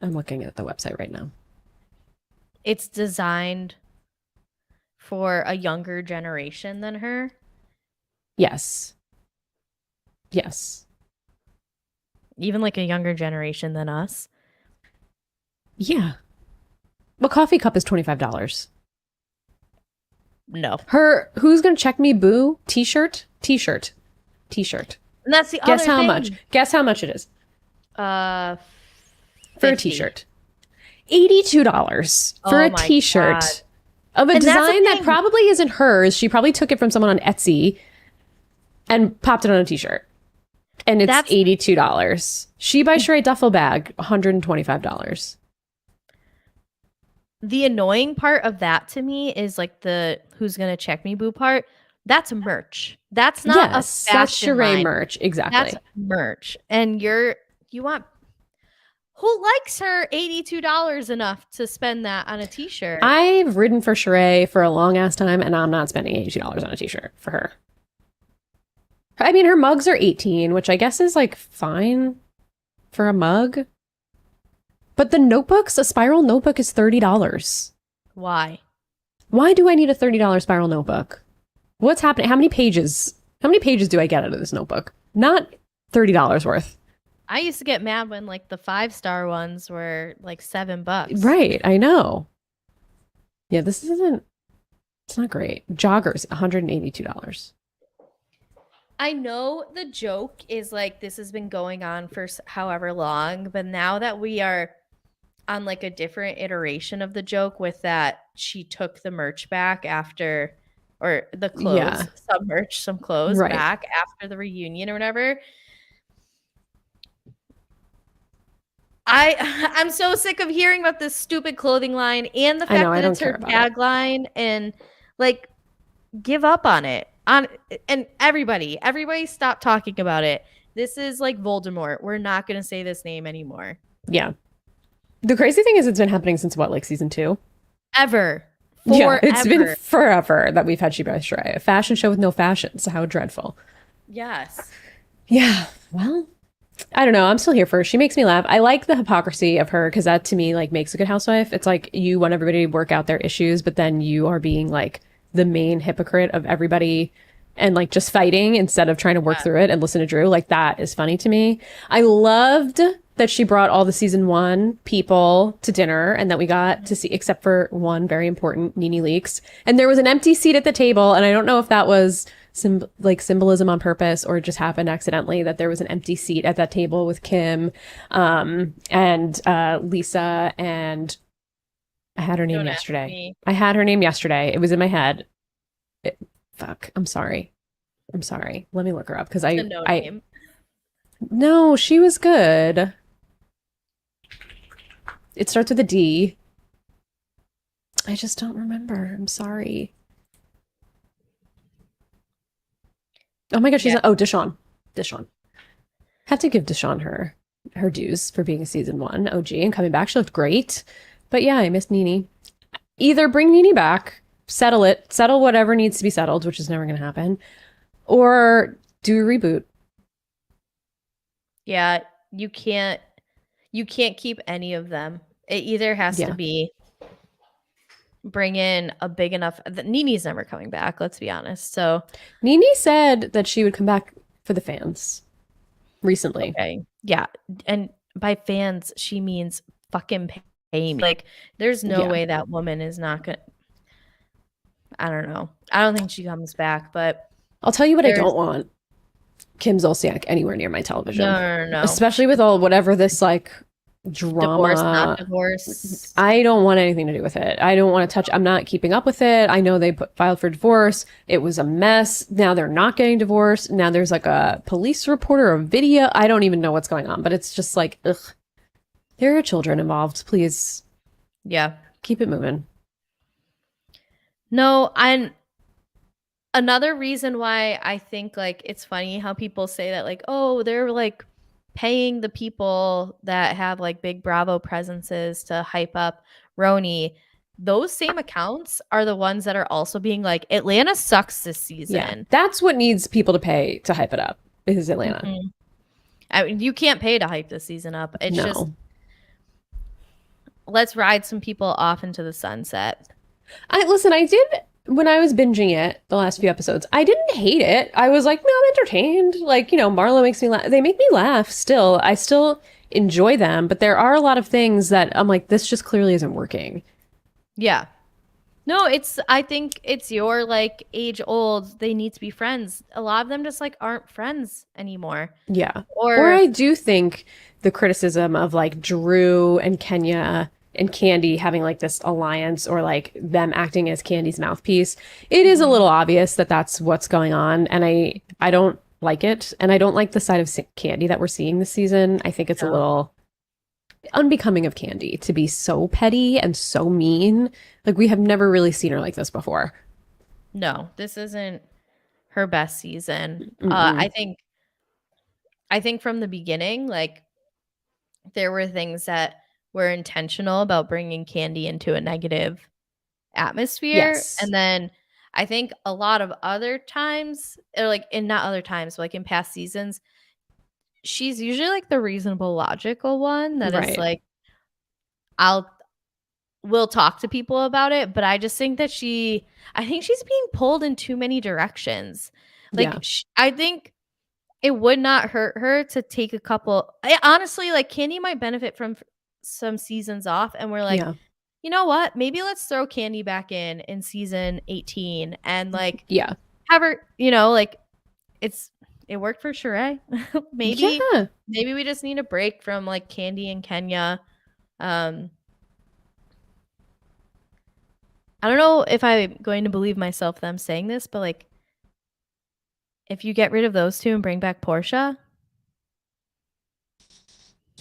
I'm looking at the website right now. It's designed for a younger generation than her. Yes. Yes. Even like a younger generation than us. Yeah. A coffee cup is $25. No. Her Who's Gonna Check Me Boo t-shirt. And that's the Guess other how thing. much. Guess how much it is. For a t-shirt. $82 for a t-shirt of a design that probably isn't hers. She probably took it from someone on Etsy and popped it on a t-shirt. And it's $82. She by Sheree duffel bag, $125. The annoying part of that to me is like the who's gonna check me boo part. That's merch. That's not a fashion that's Sheree line. merch. Exactly. That's merch. And you want. Who likes her $82 enough to spend that on a t-shirt? I've ridden for Sheree for a long ass time, and I'm not spending $82 on a t-shirt for her. I mean, her mugs are $18, which I guess is like fine for a mug. But the notebooks, a spiral notebook is $30. Why? Why do I need a $30 spiral notebook? What's happening? How many pages do I get out of this notebook? Not $30 worth. I used to get mad when like the 5-star ones were like $7. Right, I know. Yeah, it's not great. Joggers, $182. I know the joke is like this has been going on for however long, but now that we are on like a different iteration of the joke with that she took the merch back after, or the clothes, some merch, some clothes back after the reunion or whatever. I'm so sick of hearing about this stupid clothing line and the fact that it's her tagline, and like give up on it. And everybody stop talking about it. This is like Voldemort. We're not going to say this name anymore. Yeah. The crazy thing is it's been happening since what, like season 2? Ever. Yeah, it's been forever that we've had She by Stray, a fashion show with no fashion. So how dreadful. Yes. Yeah. Well, I don't know. I'm still here for her. She makes me laugh. I like the hypocrisy of her because that to me like makes a good housewife. It's like you want everybody to work out their issues, but then you are being like the main hypocrite of everybody and like just fighting instead of trying to work through it and listen to Drew. Like that is funny to me. I loved that she brought all the season 1 people to dinner and that we got to see, except for one very important, Nene Leakes. And there was an empty seat at the table. And I don't know if that was symbolism on purpose or it just happened accidentally that there was an empty seat at that table with Kim and Lisa, and I had her name yesterday. I had her name yesterday. It was in my head. Fuck. I'm sorry. Let me look her up because no, she was good. It starts with a D. I just don't remember. I'm sorry. Oh my god, she's Deshawn. Have to give Deshawn her dues for being a season 1 OG and coming back. She looked great. But yeah, I missed Nene. Either bring Nene back, settle whatever needs to be settled, which is never going to happen, or do a reboot. Yeah, you can't keep any of them. It either has to be bring in a big enough. Nene's never coming back, let's be honest. So Nene said that she would come back for the fans recently. Okay. Yeah, and by fans she means fucking pay me. Like there's no way that woman is not gonna. I don't know. I don't think she comes back, but I'll tell you what I don't want. Kim Zolciak anywhere near my television. No. Especially with all whatever this like drama. Divorce, not divorce. I don't want anything to do with it. I don't want to touch. I'm not keeping up with it. I know they filed for divorce. It was a mess. Now they're not getting divorced. Now there's like a police report or a video. I don't even know what's going on, but it's just like, ugh. There are children involved. Please. Yeah. Keep it moving. No, another reason why I think like it's funny how people say that like, oh, they're like paying the people that have like big Bravo presences to hype up RHONY. Those same accounts are the ones that are also being like, Atlanta sucks this season. Yeah, that's what needs people to pay to hype it up is Atlanta. Mm-hmm. I mean, you can't pay to hype this season up. It's just let's ride some people off into the sunset. I did when I was binging it the last few episodes. I didn't hate it. I was like, no, I'm entertained. Like, you know, Marlo makes me laugh. They make me laugh still. I still enjoy them, but there are a lot of things that I'm like, this just clearly isn't working. Yeah. No, I think it's your like age old. They need to be friends. A lot of them just like aren't friends anymore. Yeah. Or I do think the criticism of like Drew and Kenya and Candy having like this alliance or like them acting as Candy's mouthpiece, it is a little obvious that that's what's going on. And I don't like it. And I don't like the side of Candy that we're seeing this season. I think it's a little unbecoming of Candy to be so petty and so mean. Like we have never really seen her like this before. No, this isn't her best season. I think from the beginning, like there were things that were intentional about bringing Candy into a negative atmosphere. Yes. And then I think a lot of other times, or like not other times, but like in past seasons, she's usually like the reasonable, logical one that is like, we'll talk to people about it. But I just think that I think she's being pulled in too many directions. Like, I think it would not hurt her to take a couple. Honestly, like Candy might benefit from some seasons off, and we're like, you know what? Maybe let's throw Candy back in season 18 and like, have her, you know, like It worked for Sheree. maybe Yeah. maybe we just need a break from like Candy and Kenya. I don't know if I'm going to believe myself that I'm saying this, but like if you get rid of those two and bring back Portia.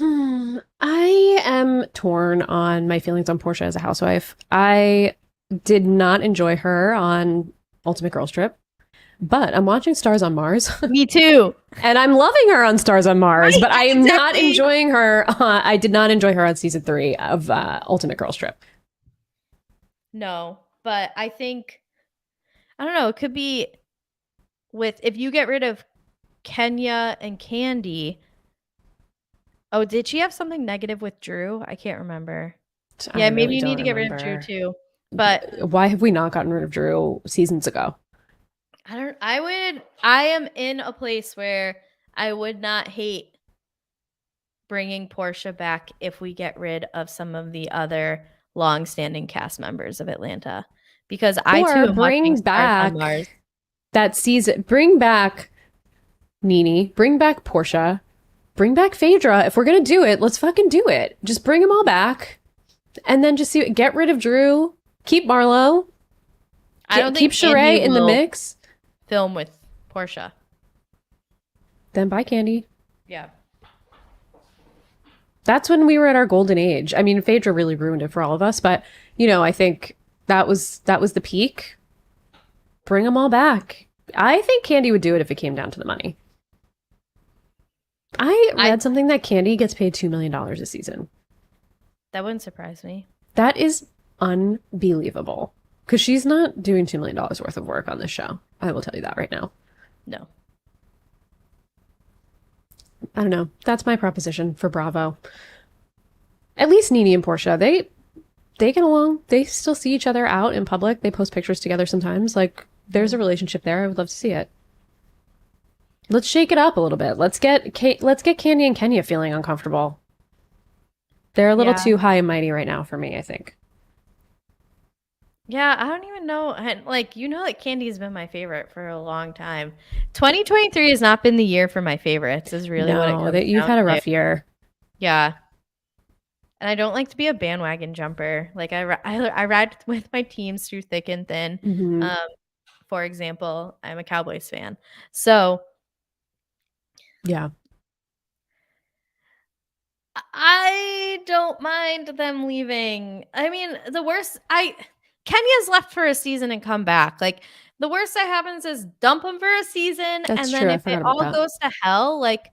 I am torn on my feelings on Portia as a housewife. I did not enjoy her on Ultimate Girls Trip, but I'm watching Stars on Mars. Me too. And I'm loving her on Stars on Mars, Right, but I am not exactly. enjoying her. I did not enjoy her on season 3 of Ultimate Girls Trip. No, but I think, I don't know, it could be with, if you get rid of Kenya and Candy. Oh, did she have something negative with Drew? I can't remember. Yeah, maybe really you need don't to get rid of remember. Drew too. But why have we not gotten rid of Drew seasons ago? I am in a place where I would not hate bringing Portia back if we get rid of some of the other long-standing cast members of Atlanta, because I too am watching Stars on Mars. That season. Bring back Nene. Bring back Portia. Bring back Phaedra. If we're gonna do it, let's fucking do it. Just bring them all back, and then just get rid of Drew. Keep Marlo. I don't keep think Sheree in the mix. Film with Portia. Then bye, Candy. Yeah. That's when we were at our golden age. I mean, Phaedra really ruined it for all of us, but I think that was the peak. Bring them all back. I think Candy would do it if it came down to the money. I read something that Candy gets paid $2 million a season. That wouldn't surprise me. That is unbelievable. Because she's not doing $2 million worth of work on this show. I will tell you that right now. No. I don't know. That's my proposition for Bravo. At least Nene and Portia, they get along. They still see each other out in public. They post pictures together sometimes. Like, there's a relationship there. I would love to see it. Let's shake it up a little bit. Let's get Candy and Kenya feeling uncomfortable. They're a little too high and mighty right now for me, I think. Yeah, I don't even know. Like, Candy's been my favorite for a long time. 2023 has not been the year for my favorites, is really what it comes down you've had a rough year. Yeah. And I don't like to be a bandwagon jumper. Like, I ride with my teams through thick and thin. Mm-hmm. For example, I'm a Cowboys fan. So, yeah. I don't mind them leaving. I mean, Kenya's left for a season and come back. Like, the worst that happens is dump them for a season. That's and true. then if it all goes to hell, like,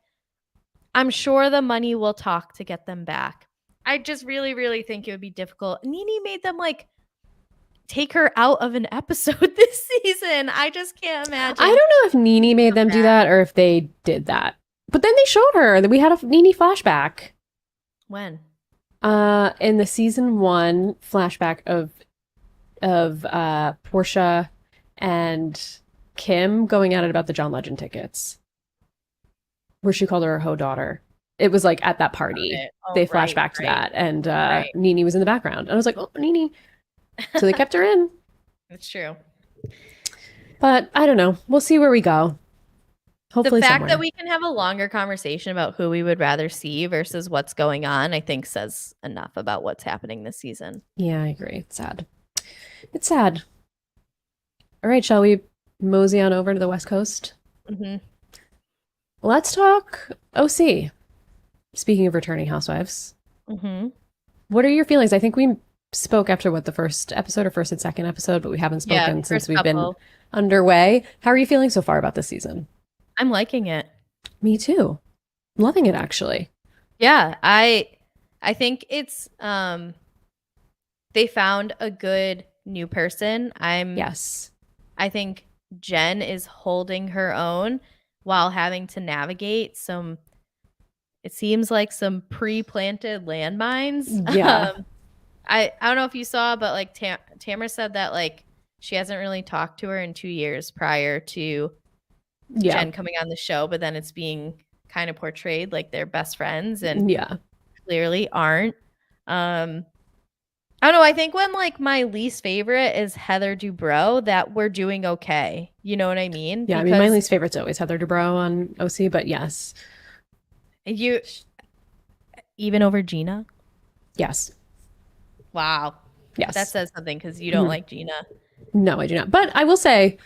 I'm sure the money will talk to get them back. I just really, really think it would be difficult. Nene made them like take her out of an episode this season. I just can't imagine. I don't know if Nene made them do that or if they did that. But then they showed her that we had a Nene flashback. When? In the season 1 flashback of Portia and Kim going at it about the John Legend tickets, where she called her a hoe daughter. It was like at that party. They flashed back to that, and Nene was in the background. And I was like, oh, Nene. So they kept her in. That's true. But I don't know. We'll see where we go. Hopefully the fact that we can have a longer conversation about who we would rather see versus what's going on, I think says enough about what's happening this season. Yeah, I agree. It's sad. It's sad. All right, shall we mosey on over to the West Coast? Mm-hmm. Let's talk OC. Speaking of returning housewives. Mm-hmm. What are your feelings? I think we spoke after the first episode or first and second episode, but we haven't spoken since we've been underway. How are you feeling so far about this season? I'm liking it. Me too. Loving it, actually. Yeah, I think it's they found a good new person. Yes. I think Jen is holding her own while having to navigate it seems like some pre-planted landmines. Yeah. I don't know if you saw, but like Tamara said that like she hasn't really talked to her in 2 years prior to Jen coming on the show, but then it's being kind of portrayed like they're best friends and clearly aren't. I don't know. I think when like my least favorite is Heather Dubrow, that we're doing okay. You know what I mean? Yeah, I mean, my least favorite's always Heather Dubrow on OC, but yes. You even over Gina? Yes. Wow. Yes. That says something because you don't like Gina. No, I do not. But I will say,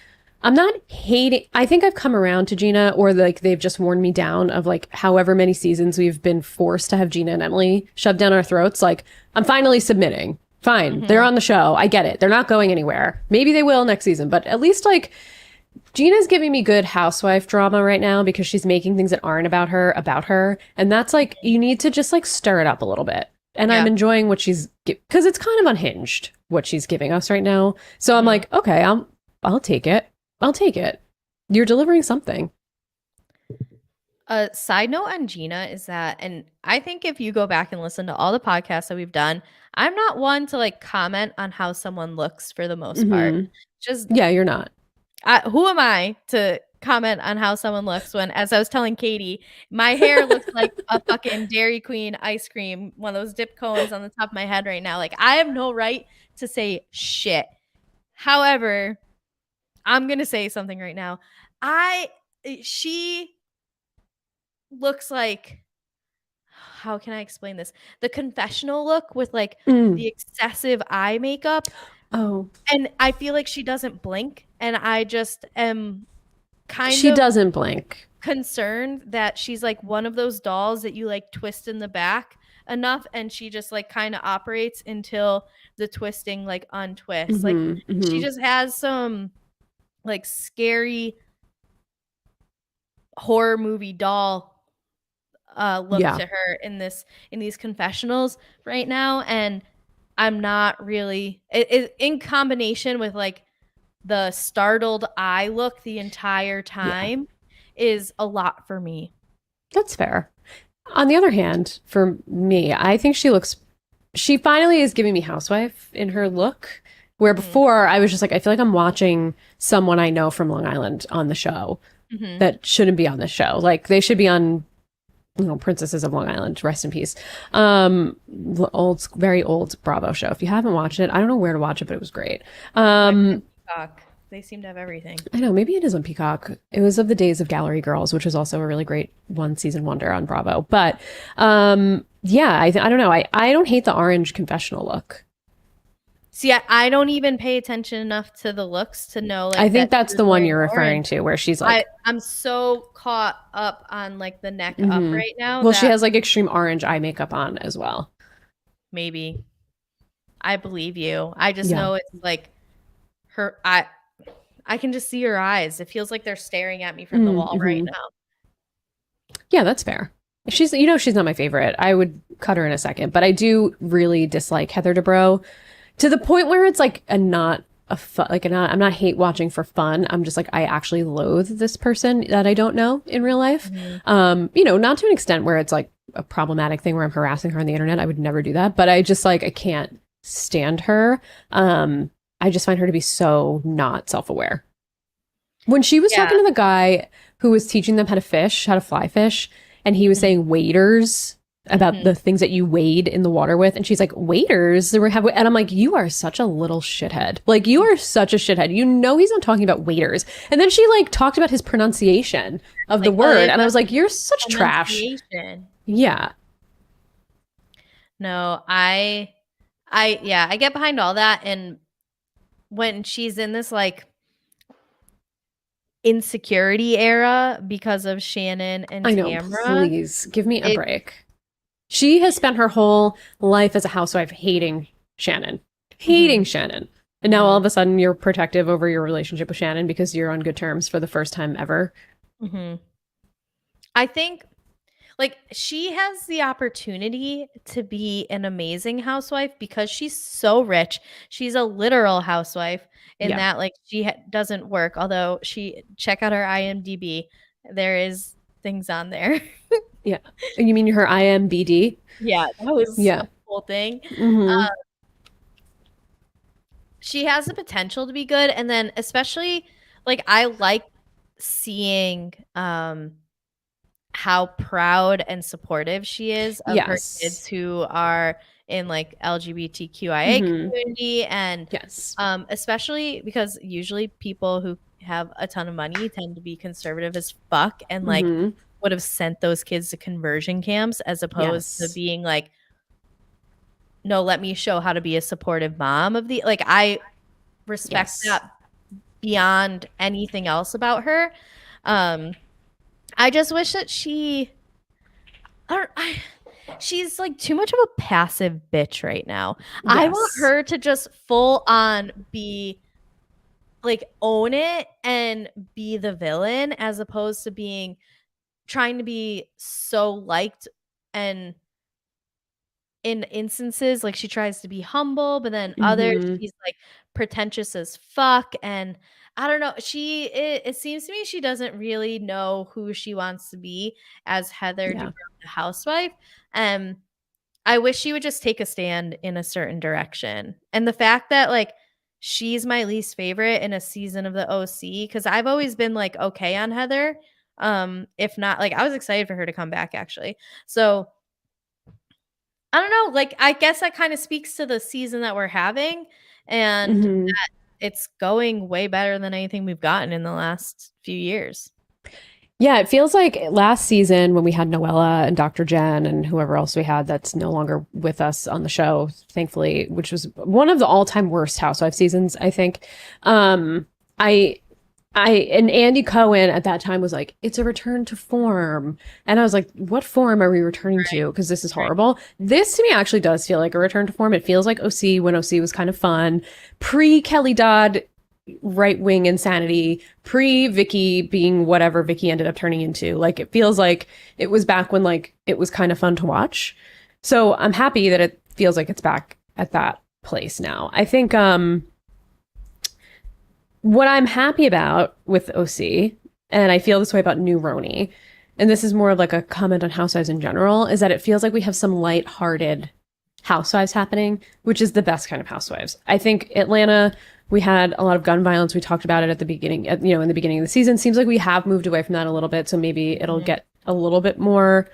I'm not hating. I think I've come around to Gina, or like they've just worn me down of like however many seasons we've been forced to have Gina and Emily shoved down our throats. Like, I'm finally submitting. Fine. They're on the show. I get it. They're not going anywhere. Maybe they will next season, but at least like Gina's giving me good housewife drama right now because she's making things that aren't about her. And that's like, you need to just like stir it up a little bit. And I'm enjoying what she's, because it's kind of unhinged what she's giving us right now. So I'm like, okay, I'll take it. I'll take it. You're delivering something. A side note on Gina is that, and I think if you go back and listen to all the podcasts that we've done, I'm not one to like comment on how someone looks for the most part. Just yeah, you're not. Who am I to comment on how someone looks when, as I was telling Katie, my hair looks like a fucking Dairy Queen ice cream, one of those dip cones on the top of my head right now. Like, I have no right to say shit. However, I'm gonna say something right now. She looks like, how can I explain this? The confessional look with like the excessive eye makeup. Oh. And I feel like she doesn't blink. And I just am she doesn't blink. Concerned that she's like one of those dolls that you like twist in the back enough and she just like kind of operates until the twisting like untwists. She just has some like scary horror movie doll look to her in these confessionals right now, and I'm not really in combination with like the startled eye look the entire time is a lot for me. That's fair. On the other hand, for me, I think she finally is giving me housewife in her look, where before I was just like, I feel like I'm watching someone I know from Long Island on the show that shouldn't be on this show. Like, they should be on, Princesses of Long Island, rest in peace. Very old Bravo show. If you haven't watched it, I don't know where to watch it, but it was great. Peacock. They seem to have everything. I know, maybe it is on Peacock. It was of the days of Gallery Girls, which was also a really great one season wonder on Bravo. But yeah, I don't know. I don't hate the orange confessional look. See, I don't even pay attention enough to the looks to know. Like, I think that's the one you're referring to, where she's like, I'm so caught up on like the neck up right now. Well, she has like extreme orange eye makeup on as well. Maybe. I believe you. I just know it's like her. I can just see her eyes. It feels like they're staring at me from the wall right now. Yeah, that's fair. She's not my favorite. I would cut her in a second, but I do really dislike Heather Dubrow to the point where it's like I'm not hate watching for fun. I'm just like, I actually loathe this person that I don't know in real life. Not to an extent where it's like a problematic thing where I'm harassing her on the internet. I would never do that, but I just like, I can't stand her. I just find her to be so not self-aware. When she was talking to the guy who was teaching them how to fly fish, and he was saying waders about the things that you wade in the water with, and she's like, waders? And I'm like, you are such a little shithead. Like, you are such a shithead. He's not talking about waders. And then she like talked about his pronunciation of the word, and I was like, you're such trash. Yeah. No, I get behind all that, and when she's in this like insecurity era because of Shannon and Tamra, please give me a break. She has spent her whole life as a housewife hating Shannon. And now all of a sudden you're protective over your relationship with Shannon because you're on good terms for the first time ever. I think like she has the opportunity to be an amazing housewife because she's so rich. She's a literal housewife in that like she doesn't work. Although check out her IMDb. There is things on there. Yeah. You mean her IMBD? Yeah, that was the whole thing. She has the potential to be good. And then especially like I like seeing how proud and supportive she is of her kids who are in like LGBTQIA Mm-hmm. community, and Yes. especially because usually people who have a ton of money tend to be conservative as fuck and like Mm-hmm. would have sent those kids to conversion camps as opposed to Yes. being like, no, let me show how to be a supportive mom of the like I respect Yes. that beyond anything else about her. I just wish that she's like too much of a passive bitch right now. I want Yes. her to just full on be like own it and be the villain as opposed to being trying to be so liked, and in instances like she tries to be humble but then others Mm-hmm. she's like pretentious as fuck, and I don't know, it seems to me she doesn't really know who she wants to be as Heather Yeah. DeGrasse, the housewife. um I wish she would just take a stand in a certain direction. And the fact that like she's my least favorite in a season of the OC, because I've always been like okay on Heather. If not, like I was excited for her to come back actually. So I don't know, like I guess that kind of speaks to the season that we're having, and Mm-hmm. that it's going way better than anything we've gotten in the last few years. Yeah, it feels like last season when we had Noella and Dr. Jen and whoever else we had that's no longer with us on the show, thankfully, which was one of the all-time worst Housewife seasons, I think. Um, I and Andy Cohen at that time was like, it's a return to form. And I was like, what form are we returning to? Because this is Right. horrible. This to me actually does feel like a return to form. It feels like OC when OC was kind of fun. Pre Kelly Dodd right wing insanity, pre Vicky being whatever Vicky ended up turning into. Like it feels like it was back when like it was kind of fun to watch. So I'm happy that it feels like it's back at that place now. I think what I'm happy about with OC, and I feel this way about New RHONY, and this is more of like a comment on Housewives in general, is that it feels like we have some lighthearted Housewives happening, which is the best kind of Housewives. I think Atlanta, we had a lot of gun violence. We talked about it at the beginning, in the beginning of the season. Seems like we have moved away from that a little bit, so maybe it'll get a little bit more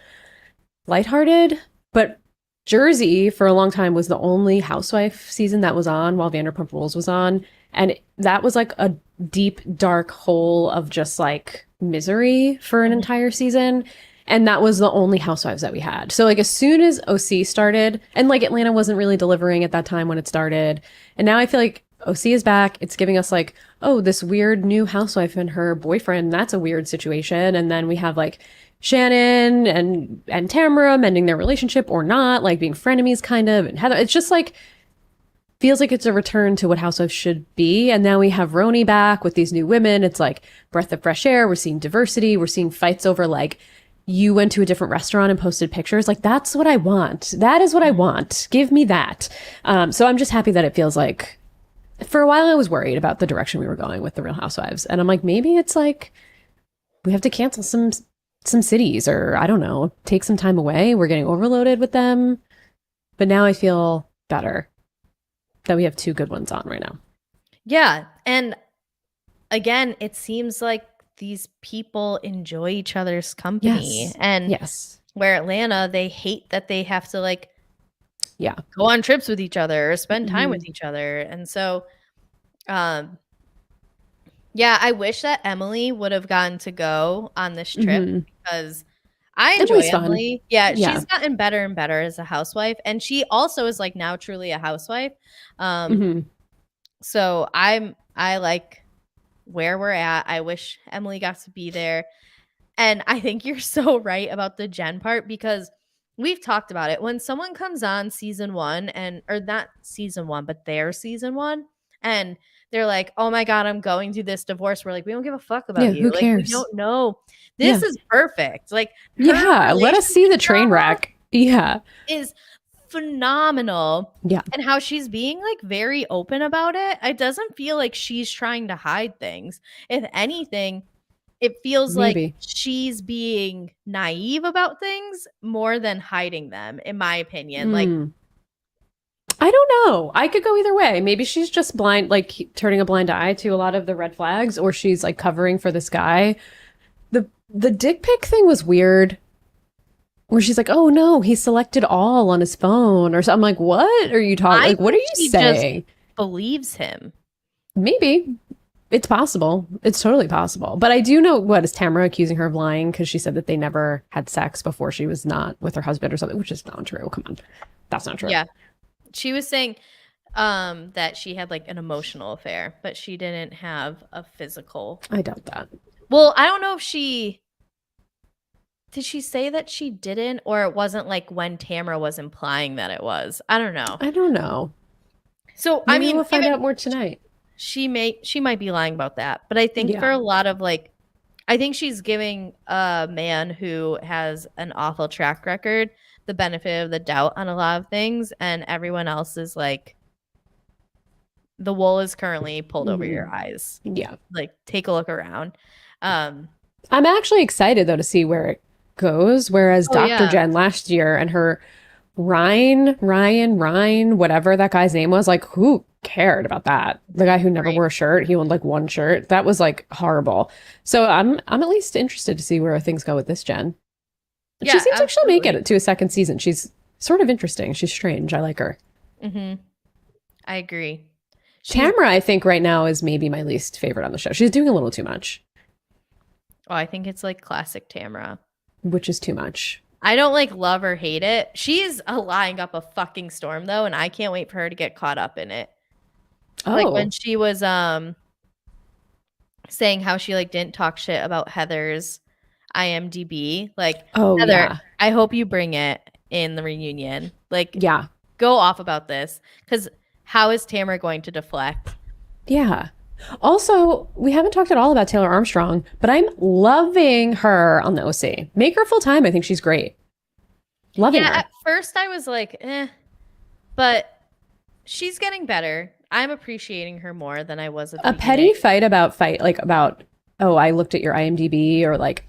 lighthearted. But Jersey, for a long time, was the only Housewife season that was on while Vanderpump Rules was on. And that was like a deep, dark hole of just like misery for an entire season. And that was the only Housewives that we had. So like as soon as OC started, and like Atlanta wasn't really delivering at that time when it started. And now I feel like OC is back. It's giving us like, oh, this weird new housewife and her boyfriend. That's a weird situation. And then we have like Shannon and Tamara mending their relationship or not, like being frenemies kind of. And Heather, it's just like, feels like it's a return to what Housewives should be. And now we have RHONY back with these new women. It's like breath of fresh air. We're seeing diversity. We're seeing fights over like, you went to a different restaurant and posted pictures. Like, that's what I want. That is what I want. Give me that. So I'm just happy that it feels like, for a while I was worried about the direction we were going with the Real Housewives. And I'm like, maybe it's like, we have to cancel some cities, or I don't know, take some time away. We're getting overloaded with them. But now I feel better that we have two good ones on right now. Yeah. And again, it seems like these people enjoy each other's company. Yes. And yes, where Atlanta, they hate that they have to like yeah, go on trips with each other or spend time with each other. And so yeah, I wish that Emily would have gotten to go on this trip because I enjoy Emily's Emily. fun. Yeah, Yeah. she's gotten better and better as a housewife. And she also is like now truly a housewife. So I like where we're at. I wish Emily got to be there. And I think you're so right about the Jen part, because we've talked about it. When someone comes on season one or not season one, but their season one, and they're like, oh my God, I'm going through this divorce. We're like, we don't give a fuck about you. Who Like, we cares? don't know. This is perfect. Like, yeah, let us see the train wreck. Yeah. Is phenomenal. Yeah. And how she's being like very open about it. It doesn't feel like she's trying to hide things. If anything, it feels like she's being naive about things more than hiding them, in my opinion. Like, I don't know. I could go either way. Maybe she's just blind, like turning a blind eye to a lot of the red flags, or she's like covering for this guy. The dick pic thing was weird. where she's like, oh no, he selected all on his phone or something. I'm like, what are you talking? Like, what are you saying? Just believes him. Maybe. It's possible. It's totally possible. But I do know, what is Tamara accusing her of lying because she said that they never had sex before she was not with her husband or something, which is not true. Come on. That's not true. Yeah. She was saying that she had like an emotional affair, but she didn't have a physical. I doubt that. Well, I don't know if did she say that she didn't, or it wasn't like when Tamara was implying that it was? I don't know. So maybe we'll find out more tonight. She might be lying about that, but I think for a lot of like, I think she's giving a man who has an awful track record the benefit of the doubt on a lot of things, and everyone else is like, the wool is currently pulled over your eyes. Yeah, like take a look around. I'm actually excited though to see where it goes. Whereas Dr. Jen last year and her Ryan, whatever that guy's name was, like, who cared about that? The guy who never wore a shirt, he owned like one shirt. That was like horrible. So I'm at least interested to see where things go with this Jen. Yeah, she seems like she'll make it to a second season. She's sort of interesting. She's strange. I like her. I agree. Tamara, I think right now is maybe my least favorite on the show. She's doing a little too much. Oh, I think it's like classic Tamara. Which is too much. I don't like love or hate it. She's lying up a fucking storm though, and I can't wait for her to get caught up in it. Oh. Like when she was saying how she like didn't talk shit about Heather's IMDb. Like, Heather, I hope you bring it in the reunion. Like, go off about this, because how is Tamara going to deflect? Yeah. Also, we haven't talked at all about Taylor Armstrong, but I'm loving her on the OC. Make her full time. I think she's great. Loving her. At first I was like, but she's getting better. I'm appreciating her more than I was at the beginning. Petty fight about oh, I looked at your IMDb, or like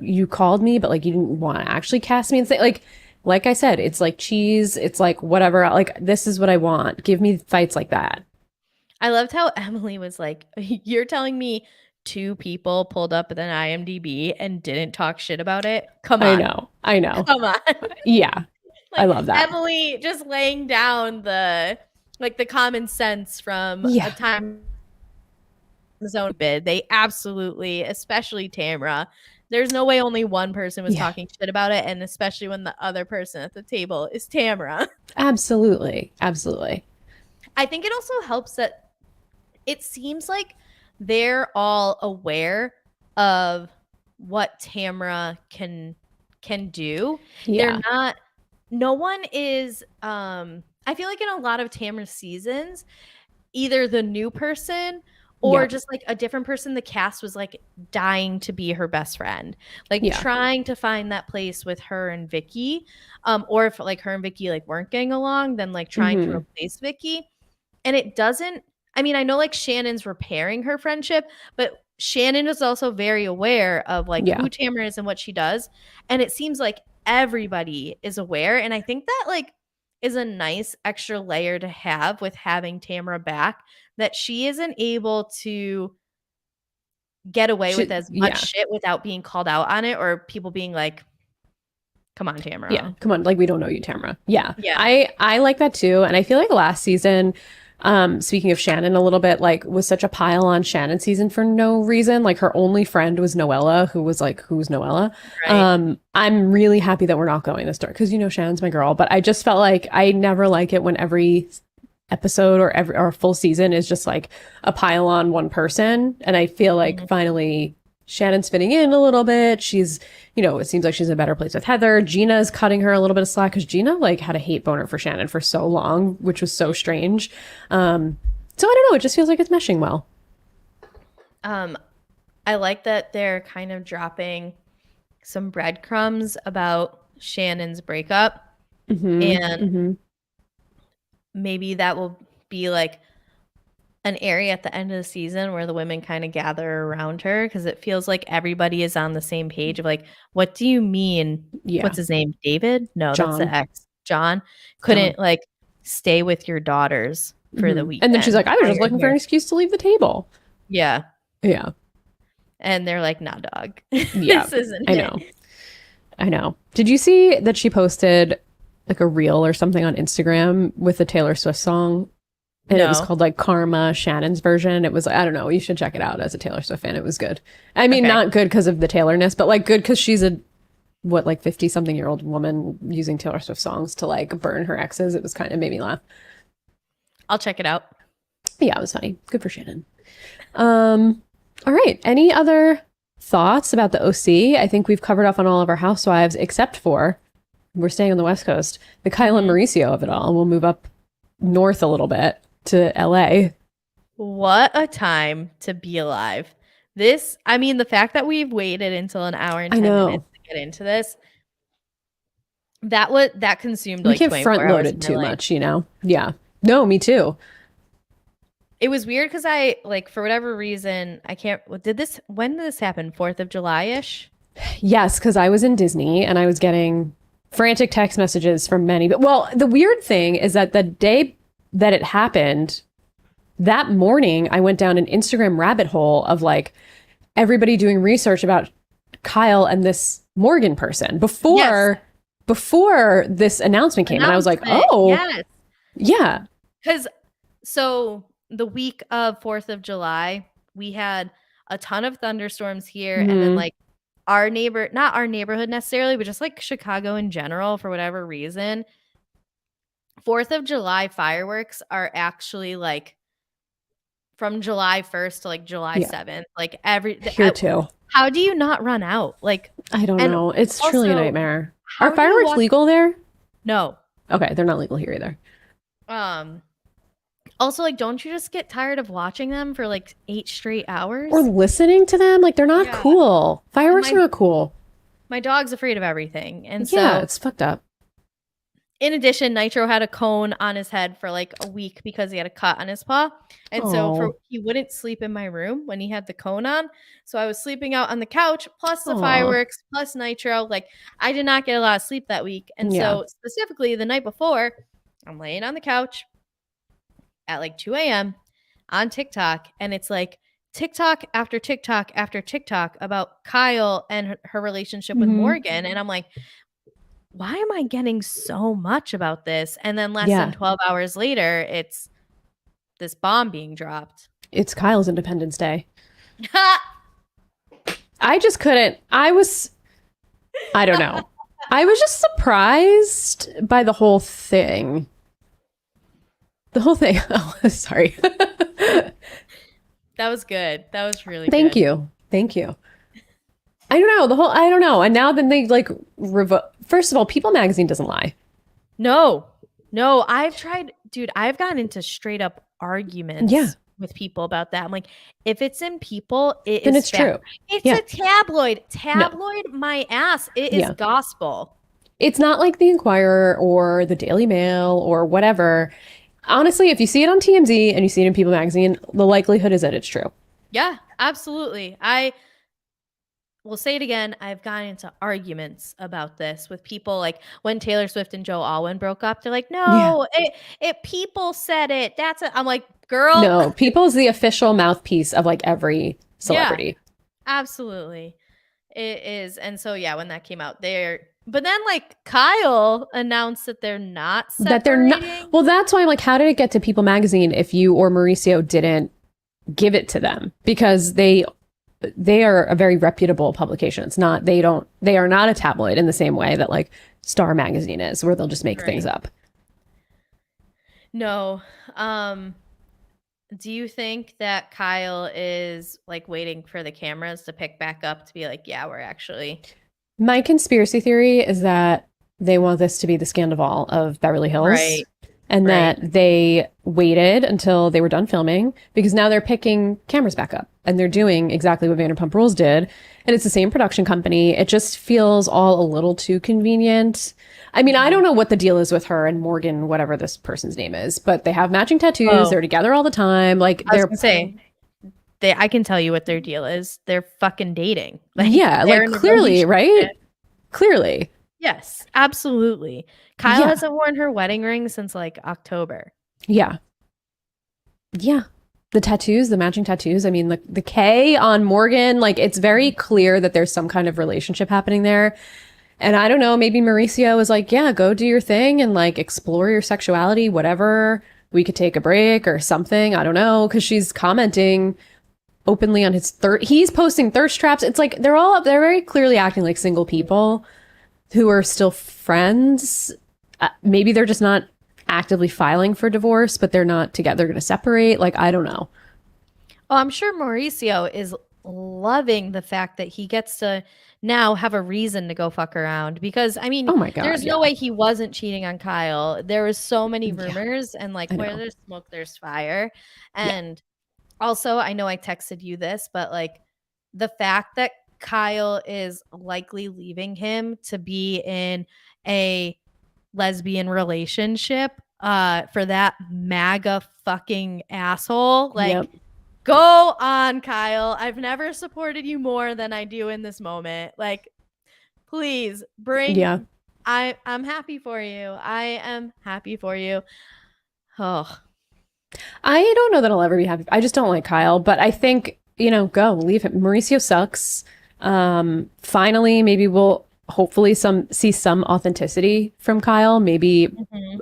you called me, but like you didn't want to actually cast me and say like I said, it's like cheese. It's like whatever. Like, this is what I want. Give me fights like that. I loved how Emily was like, you're telling me 2 people pulled up an IMDb and didn't talk shit about it? Come on. I know. Come on. Yeah. Like, I love that. Emily just laying down the common sense from a time zone bid. They absolutely, especially Tamara, there's no way only one person was talking shit about it, and especially when the other person at the table is Tamara. Absolutely. I think it also helps that it seems like they're all aware of what Tamara can do. They're not, no one is, I feel like in a lot of Tamara's seasons, either the new person or just like a different person, the cast was like dying to be her best friend, like trying to find that place with her and Vicky, or if like her and Vicky like weren't getting along, then like trying to replace Vicky. And it doesn't, I mean, I know like Shannon's repairing her friendship, but Shannon is also very aware of like who Tamara is and what she does. And it seems like everybody is aware. And I think that like is a nice extra layer to have with having Tamara back, that she isn't able to get away with as much shit without being called out on it, or people being like, come on, Tamara. Yeah, come on. Like, we don't know you, Tamara. Yeah. I like that too. And I feel like last season, speaking of Shannon a little bit, like, was such a pile on Shannon season for no reason. Like, her only friend was Noella, who was like, who's Noella? Right. I'm really happy that we're not going this dark, because, you know, Shannon's my girl, but I just felt like I never like it when every episode or full season is just like a pile on one person. And I feel like finally Shannon's fitting in a little bit. She's, you know, it seems like she's in a better place with Heather. Gina's cutting her a little bit of slack, because Gina like had a hate boner for Shannon for so long, which was so strange. So I don't know. It just feels like it's meshing well. I like that they're kind of dropping some breadcrumbs about Shannon's breakup, and maybe that will be like an area at the end of the season where the women kind of gather around her, because it feels like everybody is on the same page of like, what do you mean? What's his name? David? No, John. That's the ex. John couldn't like stay with your daughters for the weekend. And then she's like, I was just looking for an excuse to leave the table. Yeah. Yeah. And they're like, nah, dog. Yeah. This isn't I know. I know. Did you see that she posted like a reel or something on Instagram with the Taylor Swift song? And it was called like Karma, Shannon's version. It was, I don't know, you should check it out as a Taylor Swift fan. It was good. I mean, not good because of the Taylorness, but like good because she's a, what, like 50-something-year-old woman using Taylor Swift songs to like burn her exes. It was kind of made me laugh. I'll check it out. Yeah, it was funny. Good for Shannon. All right. Any other thoughts about the OC? I think we've covered off on all of our housewives except for, we're staying on the West Coast, the Kyle and Mauricio of it all. We'll move up north a little bit to LA. What a time to be alive. This, I mean, the fact that we've waited until an hour and 10 minutes to get into this, that consumed like 24 hours. We can't front load it too much, you know? Yeah. No, me too. It was weird because I, like, for whatever reason, when did this happen? 4th of July-ish? Yes, because I was in Disney and I was getting frantic text messages from many. But, well, the weird thing is that the day that it happened, that morning, I went down an Instagram rabbit hole of, like, everybody doing research about Kyle and this Morgan person before this announcement came. And I was like, oh, yes. Yeah. Because, so the week of 4th of July, we had a ton of thunderstorms here. And then like not our neighborhood necessarily, but just like Chicago in general, for whatever reason, 4th of July fireworks are actually like from July 1st to like July 7th. Like here too. How do you not run out? Like, I don't know. It's also, truly a nightmare. Are fireworks legal there? No. Okay, they're not legal here either. Also, like, don't you just get tired of watching them for like 8 straight hours? Or listening to them? Like, they're not cool. Fireworks are not cool. My dog's afraid of everything. And so it's fucked up. In addition, Nitro had a cone on his head for like a week because he had a cut on his paw. And so he wouldn't sleep in my room when he had the cone on. So I was sleeping out on the couch, plus the fireworks, plus Nitro. Like, I did not get a lot of sleep that week. And so specifically the night before, I'm laying on the couch at like 2 a.m. on TikTok. And it's like TikTok after TikTok after TikTok about Kyle and her relationship with Morgan. And I'm like, why am I getting so much about this? And then less than 12 hours later, it's this bomb being dropped. It's Kyle's Independence Day. I just couldn't. I don't know. I was just surprised by the whole thing. Oh, sorry. That was good. That was really good. Thank you. I don't know. And now then they like first of all, People Magazine doesn't lie. No, I've tried, dude, I've gotten into straight up arguments with people about that. I'm like, if it's in People, then it's true. It's a tabloid. My ass. It is gospel. It's not like the Inquirer or the Daily Mail or whatever. Honestly, if you see it on TMZ and you see it in People Magazine, the likelihood is that it's true. Yeah, absolutely. We'll say it again. I've gotten into arguments about this with people, like when Taylor Swift and Joe Alwyn broke up. They're like, no, it People said it. I'm like, girl. No, People's the official mouthpiece of like every celebrity. Yeah, absolutely. It is. And so, when that came out but then like Kyle announced that they're not separating. That they're not. Well, that's why I'm like, how did it get to People Magazine if you or Mauricio didn't give it to them? Because they are a very reputable publication. They are not a tabloid in the same way that like Star Magazine is, where they'll just make things up. No. Do you think that Kyle is like waiting for the cameras to pick back up to be like, we're actually... My conspiracy theory is that they want this to be the Scandival of Beverly Hills. Right. And that they waited until they were done filming because now they're picking cameras back up and they're doing exactly what Vanderpump Rules did. And it's the same production company. It just feels all a little too convenient. I mean, I don't know what the deal is with her and Morgan, whatever this person's name is, but they have matching tattoos. They're together all the time. Like I can tell you what their deal is. They're fucking dating. Like, like clearly, right? Clearly. Yes, absolutely. Kyle hasn't worn her wedding ring since like October. Yeah. The tattoos, the matching tattoos. I mean, the K on Morgan, like it's very clear that there's some kind of relationship happening there. And I don't know, maybe Mauricio is like, yeah, go do your thing and like explore your sexuality, whatever. We could take a break or something. I don't know. Cause she's commenting openly on his he's posting thirst traps. It's like they're very clearly acting like single people who are still friends. Maybe they're just not actively filing for divorce, but they're not together. They're going to separate. Like, I don't know. Oh, I'm sure Mauricio is loving the fact that he gets to now have a reason to go fuck around, because I mean, Oh my God, there's no way he wasn't cheating on Kyle. There was so many rumors, and like where there's smoke, there's fire. And also, I know I texted you this, but like the fact that Kyle is likely leaving him to be in a lesbian relationship for that MAGA fucking asshole, like go on, Kyle. I've never supported you more than I do in this moment. Like, please bring. Yeah. I'm happy for you. I am happy for you. Oh, I don't know that I'll ever be happy. I just don't like Kyle, but I think, go leave him. Mauricio sucks. Finally, maybe we'll hopefully see some authenticity from Kyle. Maybe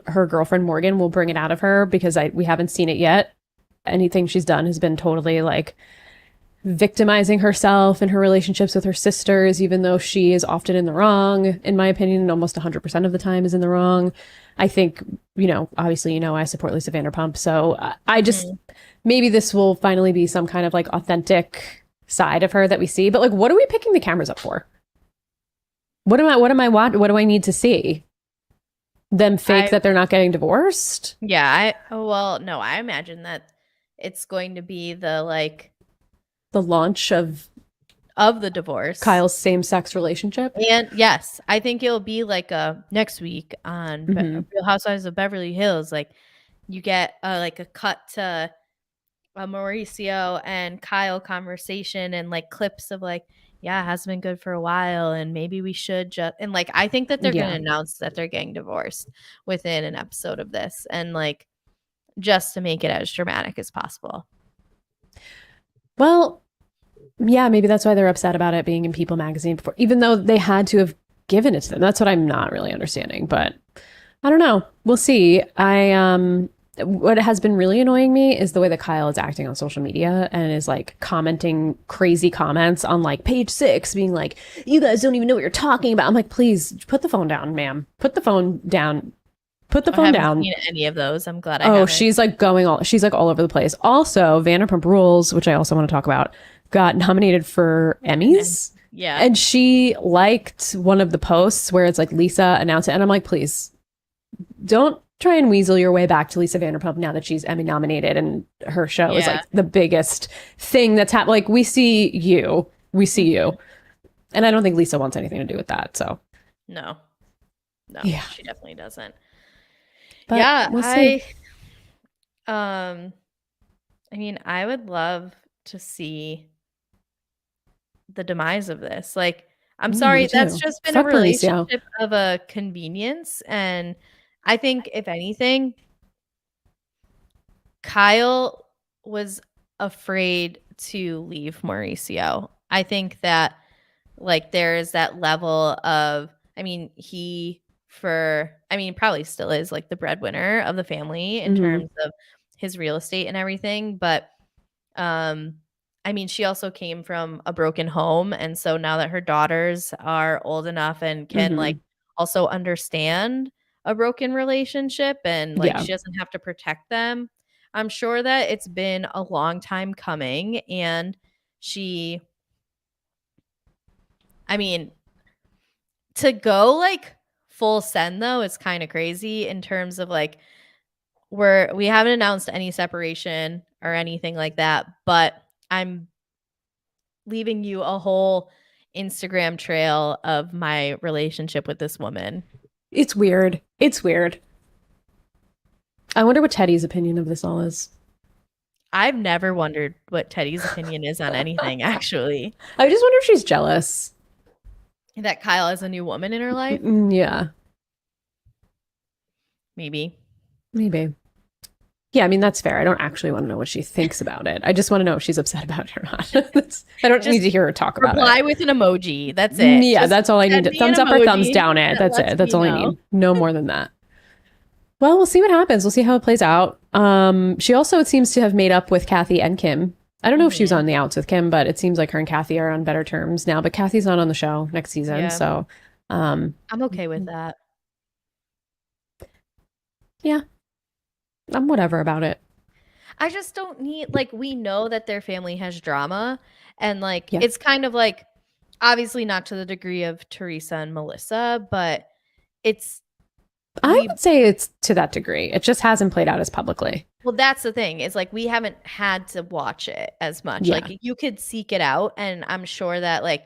her girlfriend Morgan will bring it out of her, because we haven't seen it yet. Anything she's done has been totally like victimizing herself and her relationships with her sisters, even though she is often in the wrong, in my opinion, and almost 100% of the time is in the wrong. I think, obviously, I support Lisa Vanderpump. So I just, maybe this will finally be some kind of like authentic side of her that we see. But like, what are we picking the cameras up for? What do I need to see? Them fake that they're not getting divorced? Yeah. No, I imagine that it's going to be the launch of the divorce, Kyle's same-sex relationship. And yes, I think it'll be like next week on Real Housewives of Beverly Hills. Like you get like a cut to a Mauricio and Kyle conversation, and like clips of like, yeah, it hasn't been good for a while, and maybe we should just, and like I think that they're going to announce that they're getting divorced within an episode of this, and like just to make it as dramatic as possible. Well, yeah, maybe that's why they're upset about it being in People magazine before, even though they had to have given it to them. That's what I'm not really understanding, but I don't know. We'll see. What has been really annoying me is the way that Kyle is acting on social media and is like commenting crazy comments on like page 6, being like, you guys don't even know what you're talking about. I'm like, please put the phone down, ma'am. Put the phone down. Put the phone down. I haven't seen any of those. I'm glad I haven't. She's like she's like all over the place. Also, Vanderpump Rules, which I also want to talk about, got nominated for Emmys. Yeah. And she liked one of the posts where it's like Lisa announced it. And I'm like, please don't try and weasel your way back to Lisa Vanderpump now that she's Emmy nominated and her show is like the biggest thing that's happened. Like we see you. And I don't think Lisa wants anything to do with that. So no, she definitely doesn't. But we'll see. I mean, I would love to see the demise of this. Like, I'm sorry, that's just been a relationship of a convenience. And I think, if anything, Kyle was afraid to leave Mauricio. I think that, like, there is that level of, probably still is like the breadwinner of the family in terms of his real estate and everything. But, she also came from a broken home. And so now that her daughters are old enough and can like also understand a broken relationship and like she doesn't have to protect them, I'm sure that it's been a long time coming. And to go like full send though is kind of crazy in terms of like we haven't announced any separation or anything like that, but I'm leaving you a whole Instagram trail of my relationship with this woman. It's weird. I wonder what Teddy's opinion of this all is. I've never wondered what Teddy's opinion is on anything, actually. I just wonder if she's jealous that Kyle has a new woman in her life. Yeah. Maybe. Yeah, I mean, that's fair. I don't actually want to know what she thinks about it. I just want to know if she's upset about it or not. I don't need to hear her talk about it. Reply with an emoji. That's it. Yeah, Just that's all I need. Thumbs up or thumbs down it. That's it. That's all I need. No more than that. Well, we'll see what happens. We'll see how it plays out. She also, it seems to have made up with Kathy and Kim. I don't know if she was on the outs with Kim, but it seems like her and Kathy are on better terms now. But Kathy's not on the show next season. Yeah. So I'm okay with that. Yeah. I'm whatever about it. I just don't need, like, we know that their family has drama, and like it's kind of like, obviously not to the degree of Teresa and Melissa, but I would say it's to that degree. It just hasn't played out as publicly. Well, that's the thing, is like we haven't had to watch it as much. Yeah. Like you could seek it out, and I'm sure that like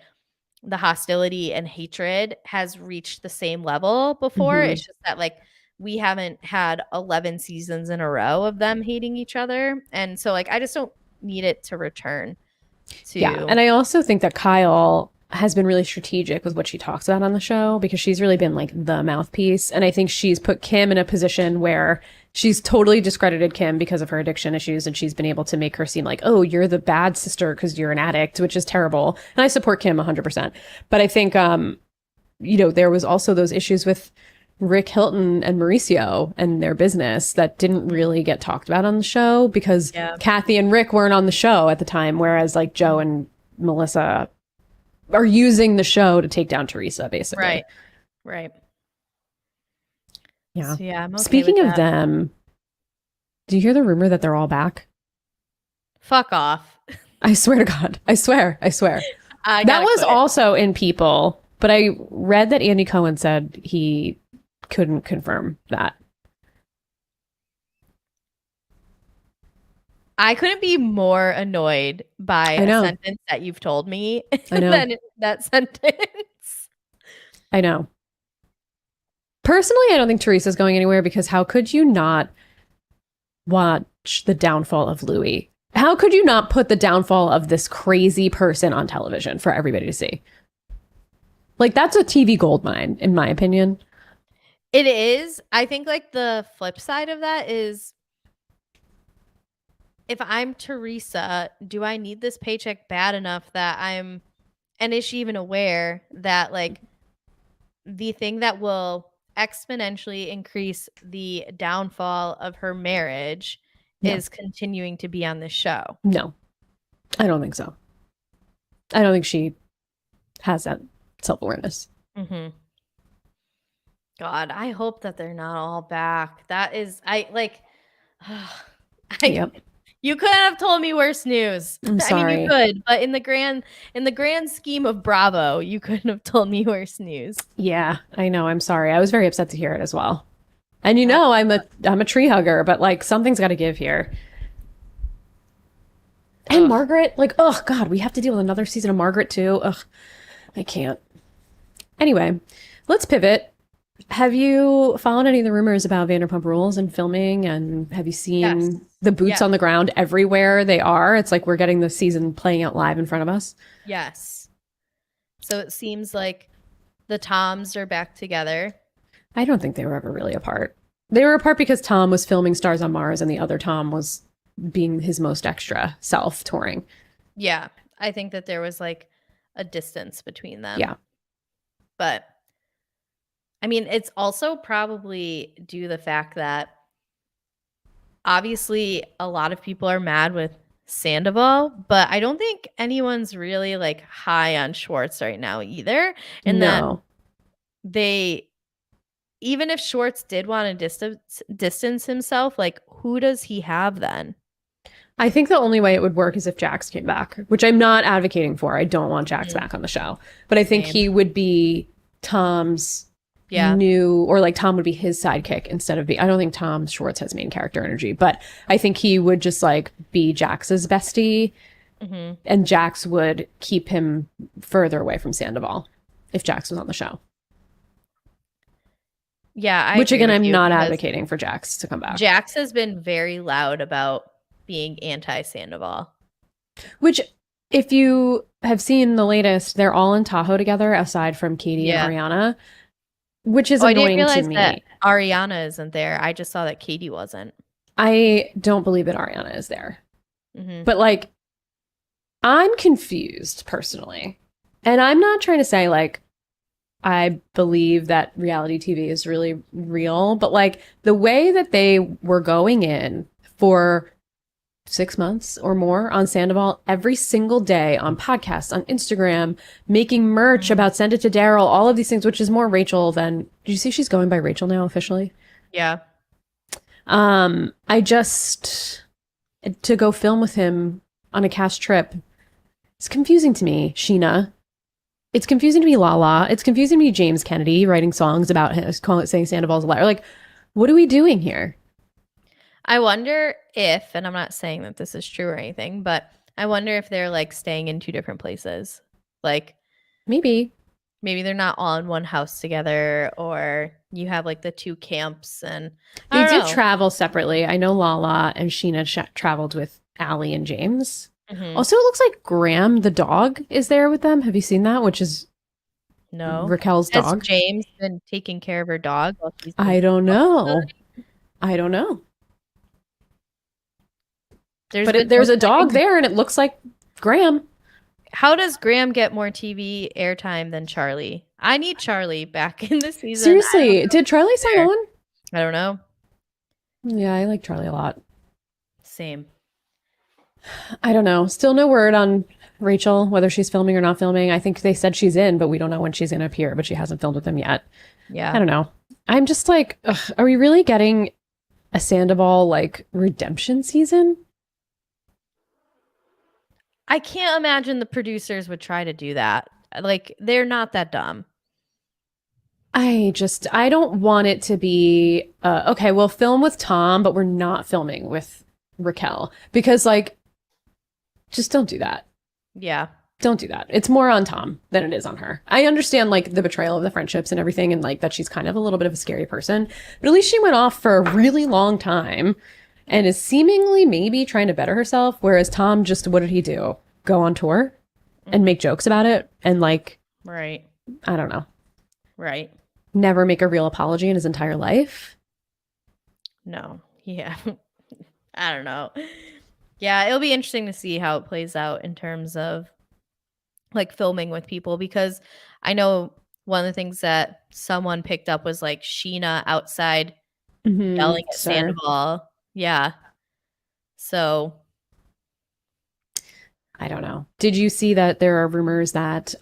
the hostility and hatred has reached the same level before. It's just that like we haven't had 11 seasons in a row of them hating each other. And so like I just don't need it to return to. Yeah. And I also think that Kyle has been really strategic with what she talks about on the show, because she's really been like the mouthpiece. And I think she's put Kim in a position where she's totally discredited Kim because of her addiction issues. And she's been able to make her seem like, oh, you're the bad sister because you're an addict, which is terrible. And I support Kim 100%. But I think, there was also those issues with Rick Hilton and Mauricio and their business that didn't really get talked about on the show because Kathy and Rick weren't on the show at the time. Whereas like Joe and Melissa are using the show to take down Teresa, basically. Right. Yeah. So, yeah. I'm okay Speaking with of them, do you hear the rumor that they're all back? Fuck off. I swear to God. I swear. That was also in People, but I read that Andy Cohen said he couldn't confirm that. I couldn't be more annoyed by a sentence that you've told me than that sentence. I know. Personally, I don't think Teresa's going anywhere, because how could you not watch the downfall of Louis? How could you not put the downfall of this crazy person on television for everybody to see? Like, that's a TV goldmine, in my opinion. It is. I think like the flip side of that is, if I'm Teresa, do I need this paycheck bad enough that and is she even aware that like the thing that will exponentially increase the downfall of her marriage is continuing to be on this show? No, I don't think so. I don't think she has that self-awareness. God, I hope that they're not all back. That is, you couldn't have told me worse news. I'm sorry. I mean, you could, but in the grand scheme of Bravo, you couldn't have told me worse news. Yeah, I know. I'm sorry. I was very upset to hear it as well. And I'm a tree hugger, but like something's got to give here. And Margaret, like, oh God, we have to deal with another season of Margaret too. Ugh, I can't. Anyway, let's pivot. Have you followed any of the rumors about Vanderpump Rules and filming? And have you seen the boots on the ground everywhere they are? It's like we're getting the season playing out live in front of us. Yes. So it seems like the Toms are back together. I don't think they were ever really apart. They were apart because Tom was filming Stars on Mars and the other Tom was being his most extra self touring. Yeah. I think that there was like a distance between them. Yeah. But I mean, it's also probably due to the fact that obviously a lot of people are mad with Sandoval, but I don't think anyone's really like high on Schwartz right now either. And that even if Schwartz did want to distance himself, like who does he have then? I think the only way it would work is if Jax came back, which I'm not advocating for. I don't want Jax back on the show, but I think he would be Tom's new, or like Tom would be his sidekick instead of I don't think Tom Schwartz has main character energy, but I think he would just like be Jax's bestie, and Jax would keep him further away from Sandoval if Jax was on the show. Yeah, which again, I'm not advocating for Jax to come back. Jax has been very loud about being anti-Sandoval. Which, if you have seen the latest, they're all in Tahoe together, aside from Katie and Ariana, which is annoying to me. That Ariana isn't there. I just saw that Katie wasn't. I don't believe that Ariana is there. Mm-hmm. But like, I'm confused personally. And I'm not trying to say like, I believe that reality TV is really real, but like the way that they were going in for 6 months or more on Sandoval every single day on podcasts, on Instagram, making merch about Send It to Daryl, all of these things, which is more Rachel than, did you see she's going by Rachel now officially? Yeah. I just, to go film with him on a cast trip, it's confusing to me, Sheena. It's confusing to me, Lala. It's confusing to me, James Kennedy writing songs about him, saying Sandoval's a liar. Like, what are we doing here? I wonder if, and I'm not saying that this is true or anything, but I wonder if they're like staying in two different places. Like, maybe they're not all in one house together, or you have like the two camps, and they do travel separately. I know Lala and Sheena traveled with Allie and James. Mm-hmm. Also, it looks like Graham the dog is there with them. Have you seen that? Which is Raquel's dog. Has James been taking care of her dog while she's I don't know. I don't know. There's a dog there, and it looks like Graham. How does Graham get more TV airtime than Charlie? I need Charlie back in the season. Seriously, did Charlie sign on? I don't know. Yeah, I like Charlie a lot. Same. I don't know. Still no word on Rachel, whether she's filming or not filming. I think they said she's in, but we don't know when she's going to appear, but she hasn't filmed with them yet. Yeah. I don't know. I'm just like, are we really getting a Sandoval like redemption season? I can't imagine the producers would try to do that. Like, they're not that dumb. I don't want it to be, okay, we'll film with Tom, but we're not filming with Raquel. Because, like, just don't do that. Yeah. Don't do that. It's more on Tom than it is on her. I understand, like, the betrayal of the friendships and everything, and, like, that she's kind of a little bit of a scary person. But at least she went off for a really long time and is seemingly maybe trying to better herself, whereas Tom just, what did he do? Go on tour and make jokes about it and, like... Right. I don't know. Right. Never make a real apology in his entire life? No. Yeah. I don't know. Yeah, it'll be interesting to see how it plays out in terms of like filming with people, because I know one of the things that someone picked up was like Sheena outside yelling at Sandoval. Yeah. So I don't know. Did you see that there are rumors that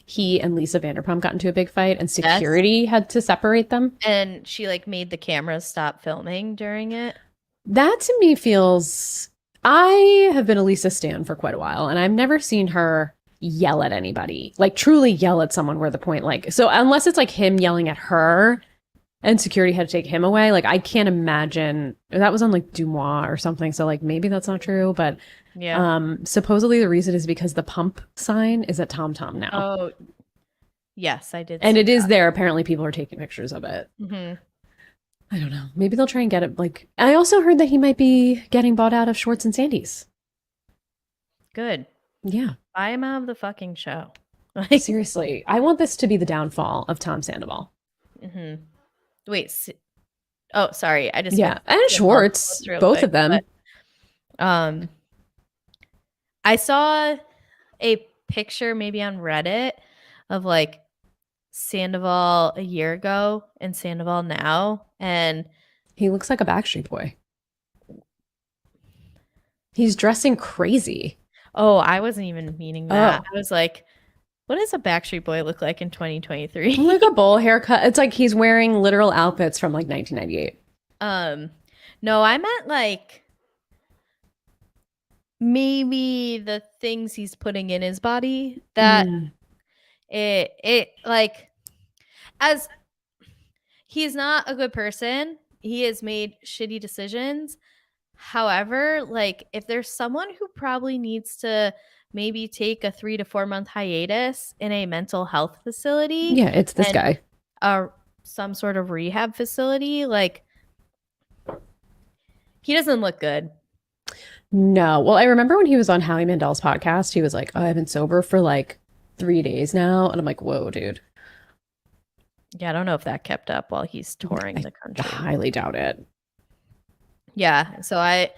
he and Lisa Vanderpump got into a big fight and security had to separate them? And she like made the cameras stop filming during it. That to me feels... I have been a Lisa stan for quite a while, and I've never seen her yell at anybody. Like, truly yell at someone where the point, like... So unless it's like him yelling at her and security had to take him away, like, I can't imagine... That was on like Dumois or something, so like maybe that's not true, but... Yeah. Supposedly the reason is because the pump sign is at Tom Tom now. Oh, yes, I did. And it is there. Apparently people are taking pictures of it. Mm-hmm. I don't know. Maybe they'll try and get it. Like, I also heard that he might be getting bought out of Schwartz and Sandy's. Good. Yeah. Buy him out of the fucking show. Seriously. I want this to be the downfall of Tom Sandoval. Mm-hmm. Wait. Oh, sorry. I just... Yeah. And Schwartz. Both of them. But, I saw a picture maybe on Reddit of like Sandoval a year ago and Sandoval now, and he looks like a Backstreet Boy. He's dressing crazy. Oh, I wasn't even meaning that. I was like, what does a Backstreet Boy look like in 2023? Like a bowl haircut. It's like he's wearing literal outfits from like 1998. No, I meant like maybe the things he's putting in his body that it like, as he's not a good person, he has made shitty decisions. However, like, if there's someone who probably needs to maybe take a 3 to 4 month hiatus in a mental health facility, yeah, it's this guy. Some sort of rehab facility, like, he doesn't look good. No. Well, I remember when he was on Howie Mandel's podcast, he was like, oh, I've been sober for like 3 days now. And I'm like, whoa, dude. Yeah, I don't know if that kept up while he's touring the country. I highly doubt it. Yeah. So I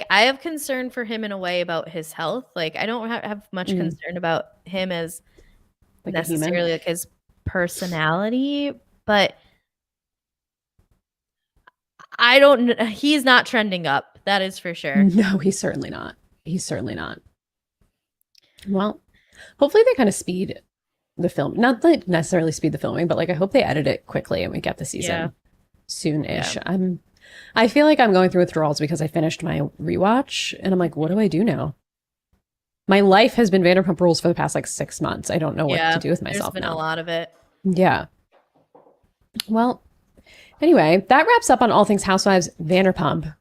have concern for him in a way about his health. Like I don't have much concern about him as like a human. necessarily like his personality, but I don't. He's not trending up. That is for sure. No, he's certainly not. He's certainly not. Well, hopefully they kind of speed the film. Not like necessarily speed the filming, but like I hope they edit it quickly and we get the season soon-ish. Yeah. I feel like I'm going through withdrawals because I finished my rewatch and I'm like, what do I do now? My life has been Vanderpump Rules for the past like 6 months. I don't know what to do with myself there's been now. a lot of it. Yeah. Well, anyway, that wraps up on all things Housewives Vanderpump.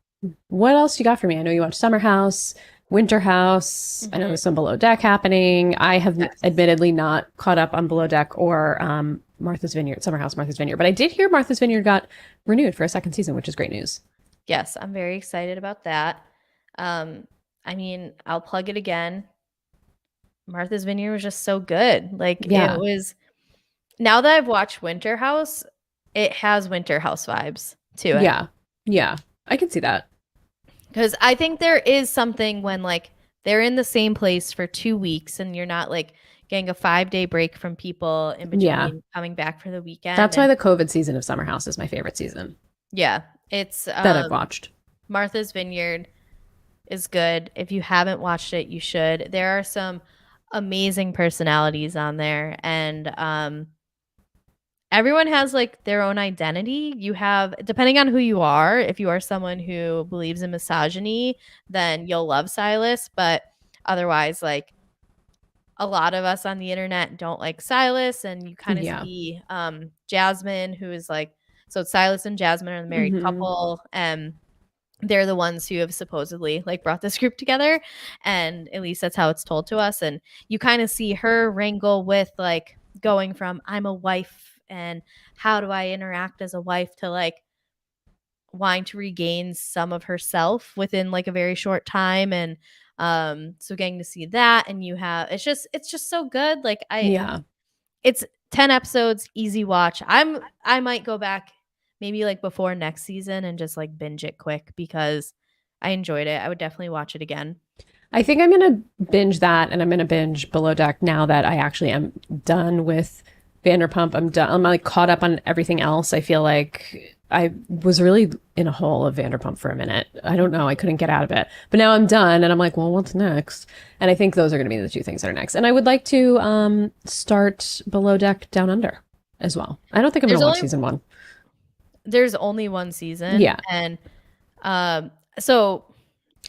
What else you got for me? I know you watched Summer House, Winter House. I know there's some Below Deck happening. I have admittedly not caught up on Below Deck or Martha's Vineyard, Summer House, Martha's Vineyard. But I did hear Martha's Vineyard got renewed for a second season, which is great news. Yes, I'm very excited about that. I mean, I'll plug it again. Martha's Vineyard was just so good. Like it was. Now that I've watched Winter House, it has Winter House vibes to it. Yeah, I can see that. Because I think there is something when like they're in the same place for 2 weeks and you're not like getting a 5-day break from people in between coming back for the weekend. That's why the COVID season of Summer House is my favorite season. Yeah, it's that I've watched. Martha's Vineyard is good. If you haven't watched it, you should. There are some amazing personalities on there, and everyone has like their own identity. You have, depending on who you are, if you are someone who believes in misogyny, then you'll love Silas. But otherwise, like a lot of us on the internet don't like Silas, and you kind of see Jasmine, who is like, so Silas and Jasmine are the married couple, and they're the ones who have supposedly like brought this group together, and at least that's how it's told to us. And you kind of see her wrangle with like going from I'm a wife and how do I interact as a wife to like wanting to regain some of herself within like a very short time. And so getting to see that, and you have it's just so good. Like it's 10 episodes, easy watch. I might go back maybe like before next season and just like binge it quick because I enjoyed it. I would definitely watch it again. I think I'm going to binge that, and I'm going to binge Below Deck now that I actually am done with Vanderpump. I'm done. I'm like caught up on everything else. I feel like I was really in a hole of Vanderpump for a minute. I don't know. I couldn't get out of it. But now I'm done and I'm like, well, what's next? And I think those are going to be the two things that are next. And I would like to start Below Deck Down Under as well. I don't think I'm going to watch season 1. There's only one season. Yeah. And so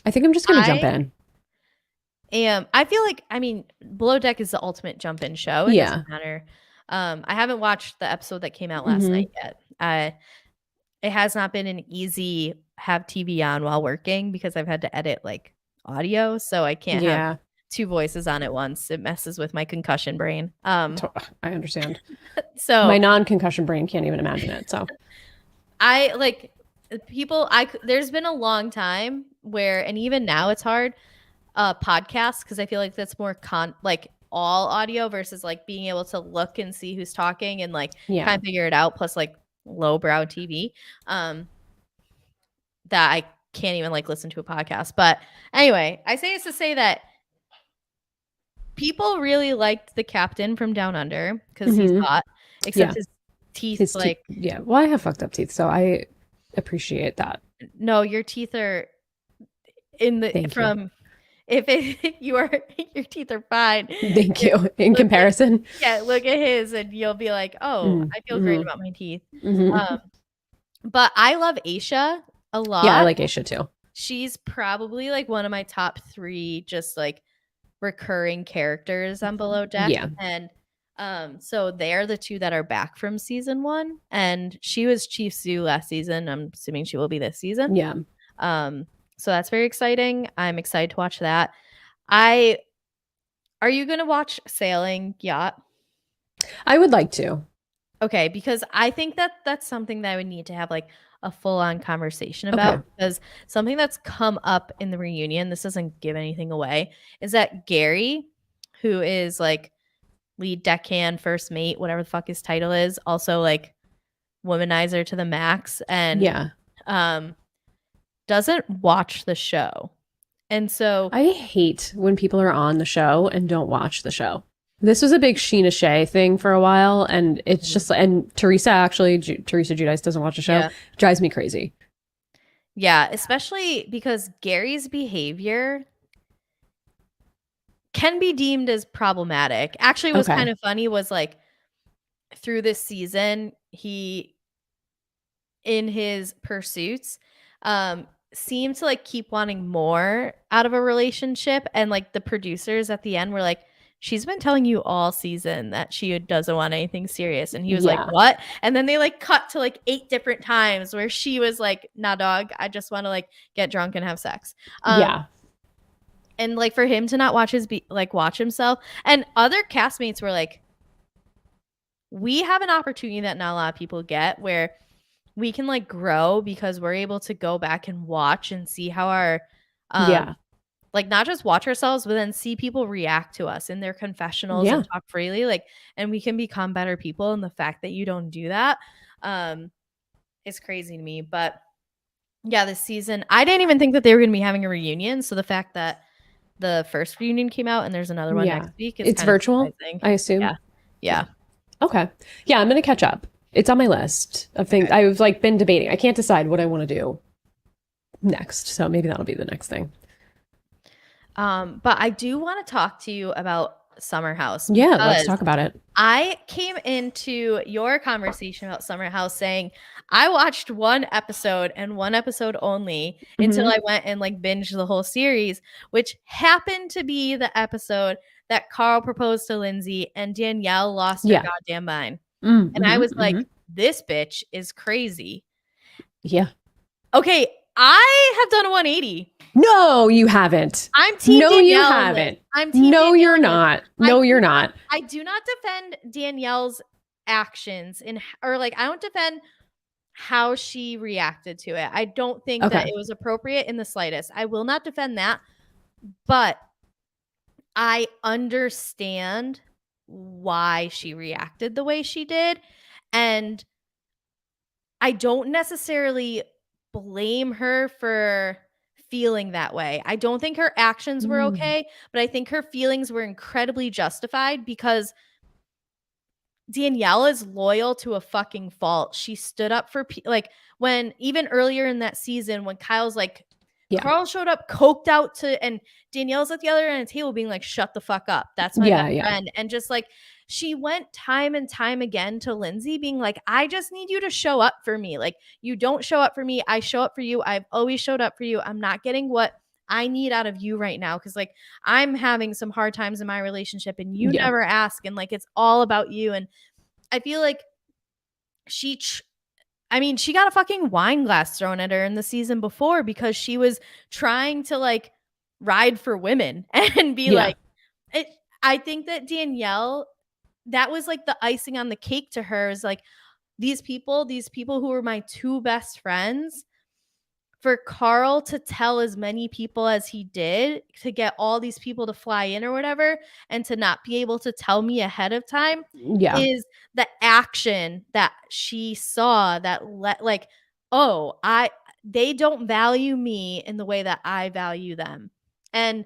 I think I'm just going to jump in. I feel like, I mean, Below Deck is the ultimate jump in show. It doesn't matter. I haven't watched the episode that came out last night yet. It has not been an easy have TV on while working because I've had to edit like audio, so I can't have 2 voices on at once. It messes with my concussion brain. I understand. So my non-concussion brain can't even imagine it. So I like people. There's been a long time where, and even now it's hard. Podcasts, because I feel like that's more like all audio versus like being able to look and see who's talking and like kind of figure it out. Plus like lowbrow TV, that I can't even like listen to a podcast. But anyway, I say this to say that people really liked the captain from Down Under because he's hot, except his teeth. Well, I have fucked up teeth, so I appreciate that. No, your teeth are in the your teeth are fine. Thank you. In comparison. Look at his and you'll be like, oh, I feel great about my teeth. But I love Aisha a lot. Yeah, I like Aisha too. She's probably like one of my top 3 just like recurring characters on Below Deck. Yeah. And so they're the 2 that are back from season 1. And she was Chief Sue last season. I'm assuming she will be this season. Yeah. So that's very exciting. I'm excited to watch that. Are you going to watch Sailing Yacht? I would like to. Okay, because I think that that's something that I would need to have like a full-on conversation about, because something that's come up in the reunion, this doesn't give anything away, is that Gary, who is like lead deckhand, first mate, whatever the fuck his title is, also like womanizer to the max, and doesn't watch the show. And so I hate when people are on the show and don't watch the show. This was a big Sheena Shea thing for a while, and it's just, and Teresa Giudice doesn't watch the show. Yeah. Drives me crazy. Yeah, especially because Gary's behavior can be deemed as problematic. Actually, what's kind of funny was like through this season, he, in his pursuits, seemed to like keep wanting more out of a relationship, and like the producers at the end were like, she's been telling you all season that she doesn't want anything serious. And he was like, what? And then they like cut to like 8 different times where she was like, nah, dog, I just want to like get drunk and have sex. And like for him to not watch watch himself, and other castmates were like, we have an opportunity that not a lot of people get where we can like grow because we're able to go back and watch and see how our like not just watch ourselves, but then see people react to us in their confessionals and talk freely, like, and we can become better people. And the fact that you don't do that is crazy to me. But yeah, this season, I didn't even think that they were going to be having a reunion. So the fact that the first reunion came out and there's another one next week is it's virtual, surprising. I assume. Yeah. Okay. Yeah, I'm going to catch up. It's on my list of things. I've like been debating. I can't decide what I want to do next. So maybe that'll be the next thing. But I do want to talk to you about Summer House. Yeah, let's talk about it. I came into your conversation about Summer House saying I watched one episode and one episode only until I went and like binged the whole series, which happened to be the episode that Carl proposed to Lindsay and Danielle lost her goddamn mind. And I was like, this bitch is crazy. Yeah. Okay, I have done a 180. No, you haven't. I'm team No, Danielle. you haven't. I'm team No, Danielle. you're not. No, you're not. I do not defend Danielle's actions or like I don't defend how she reacted to it. I don't think that it was appropriate in the slightest. I will not defend that, but I understand why she reacted the way she did, and I don't necessarily blame her for feeling that way. I don't think her actions were okay, but I think her feelings were incredibly justified because Danielle is loyal to a fucking fault. She stood up for like when even earlier in that season when Kyle's like Carl showed up coked out and Danielle's at the other end of the table being like, shut the fuck up. That's my best friend. And just like she went time and time again to Lindsay being like, I just need you to show up for me. Like you don't show up for me. I show up for you. I've always showed up for you. I'm not getting what I need out of you right now. Cause like I'm having some hard times in my relationship and you never ask. And like, it's all about you. And I feel like she got a fucking wine glass thrown at her in the season before because she was trying to like ride for women and be like, I think that Danielle, that was like the icing on the cake to her is like these people who were my 2 best friends, for Carl to tell as many people as he did to get all these people to fly in or whatever and to not be able to tell me ahead of time is the action that she saw that they don't value me in the way that I value them. And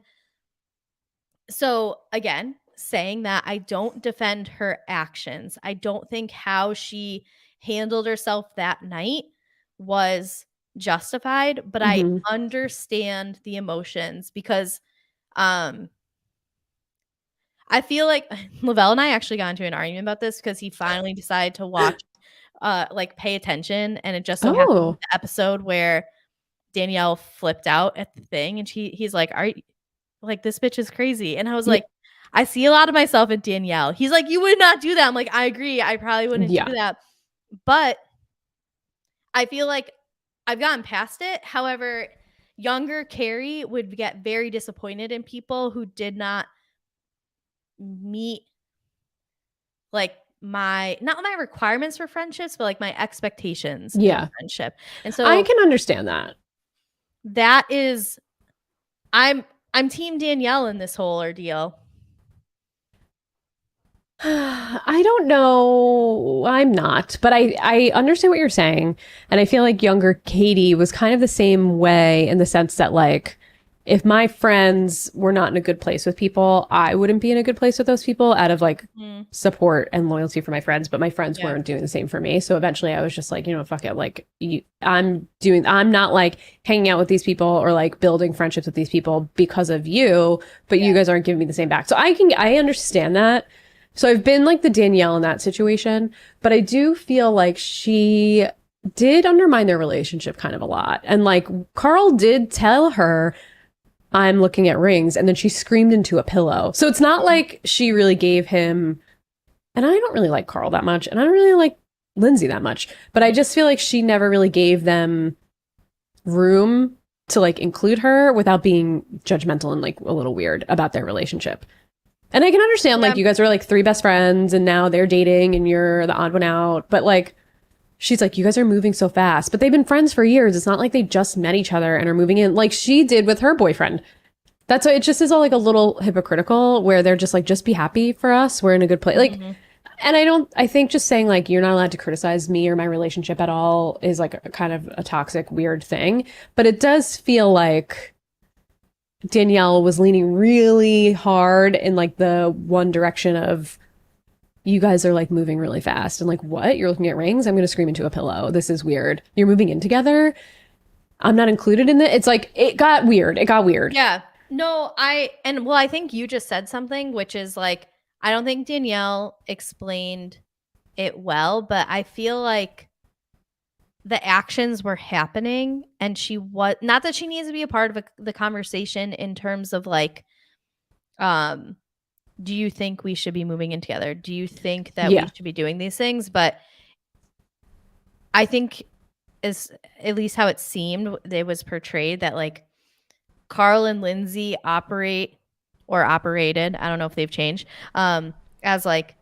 so again, saying that I don't defend her actions. I don't think how she handled herself that night was justified, but I understand the emotions because I feel like Lavelle and I actually got into an argument about this because he finally decided to watch like pay attention, and it just so happened the episode where Danielle flipped out at the thing and he's like, are you like, this bitch is crazy? And I was like, I see a lot of myself in Danielle. He's like, you would not do that. I'm like, I agree, I probably wouldn't do that, but I feel like I've gotten past it. However, younger Kari would get very disappointed in people who did not meet like not my requirements for friendships, but like my expectations for friendship. And so I can understand that. That is, I'm team Danielle in this whole ordeal. I don't know. I'm not, but I understand what you're saying. And I feel like younger Katie was kind of the same way in the sense that, like, if my friends were not in a good place with people, I wouldn't be in a good place with those people out of like support and loyalty for my friends. But my friends weren't doing the same for me. So eventually I was just like, fuck it. Like, I'm not like hanging out with these people or like building friendships with these people because of you, but you guys aren't giving me the same back. So I understand that. So I've been like the Danielle in that situation, but I do feel like she did undermine their relationship kind of a lot. And like Carl did tell her, I'm looking at rings, and then she screamed into a pillow. So it's not like she really gave him, and I don't really like Carl that much, and I don't really like Lindsay that much, but I just feel like she never really gave them room to like include her without being judgmental and like a little weird about their relationship. And I can understand like you guys were like 3 best friends and now they're dating and you're the odd one out, but like she's like, you guys are moving so fast, but they've been friends for years. It's not like they just met each other and are moving in like she did with her boyfriend. That's why it just is all like a little hypocritical where they're just like, just be happy for us. We're in a good place. Like, and I think just saying like, you're not allowed to criticize me or my relationship at all is like a kind of a toxic, weird thing. But it does feel like Danielle was leaning really hard in like the one direction of, you guys are like moving really fast and like, what? You're looking at rings? I'm going to scream into a pillow. This is weird. You're moving in together. I'm not included in it. It's like, it got weird. Yeah. No, I think you just said something, which is like, I don't think Danielle explained it well, but I feel like the actions were happening and she was not that she needs to be a part of the conversation in terms of like, do you think we should be moving in together? Do you think that we should be doing these things? But I think is at least how it seemed, it was portrayed that like Carl and Lindsay operated, I don't know if they've changed, as like,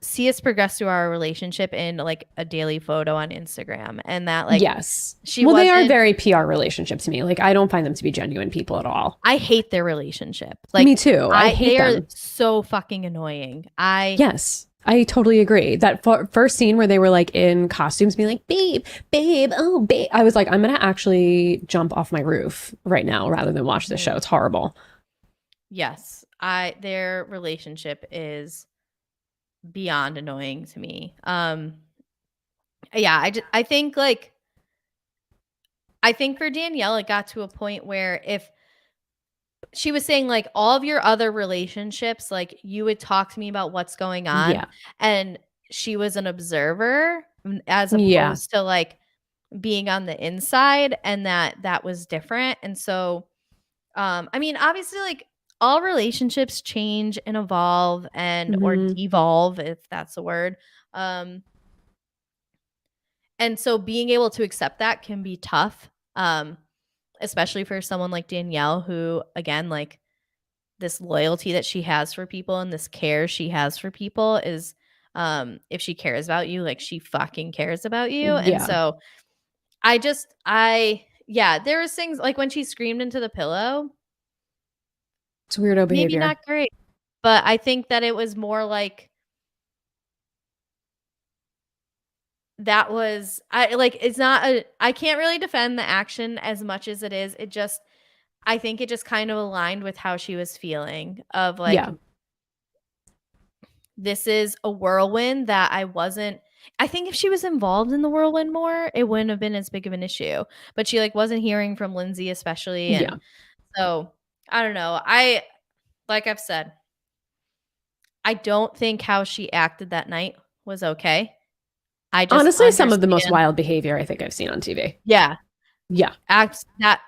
see us progress through our relationship in like a daily photo on Instagram. And that like, they are very PR relationships to me. Like, I don't find them to be genuine people at all. I hate their relationship. Like, me too. I hate them. They are so fucking annoying. Yes, I totally agree. That first scene where they were like in costumes being like, babe, oh, babe. I was like, I'm going to actually jump off my roof right now rather than watch this show. It's horrible. Yes. Their relationship is beyond annoying to me. I think for Danielle, it got to a point where if she was saying like all of your other relationships, like you would talk to me about what's going on, and she was an observer as opposed to like being on the inside, and that was different. And so, I mean, obviously, like all relationships change and evolve and or devolve, if that's a word. And so being able to accept that can be tough. Especially for someone like Danielle, who again, like this loyalty that she has for people and this care she has for people is, if she cares about you, like she fucking cares about you. And so there was things like when she screamed into the pillow. It's weirdo behavior. Maybe not great, but I think that it was more like that was I can't really defend the action as much as it is. I think it just kind of aligned with how she was feeling of like, this is a whirlwind that I think if she was involved in the whirlwind more, it wouldn't have been as big of an issue, but she like wasn't hearing from Lindsay especially. And so I don't know. Like I've said, I don't think how she acted that night was okay. I just honestly, some of the most wild behavior I think I've seen on TV. Yeah.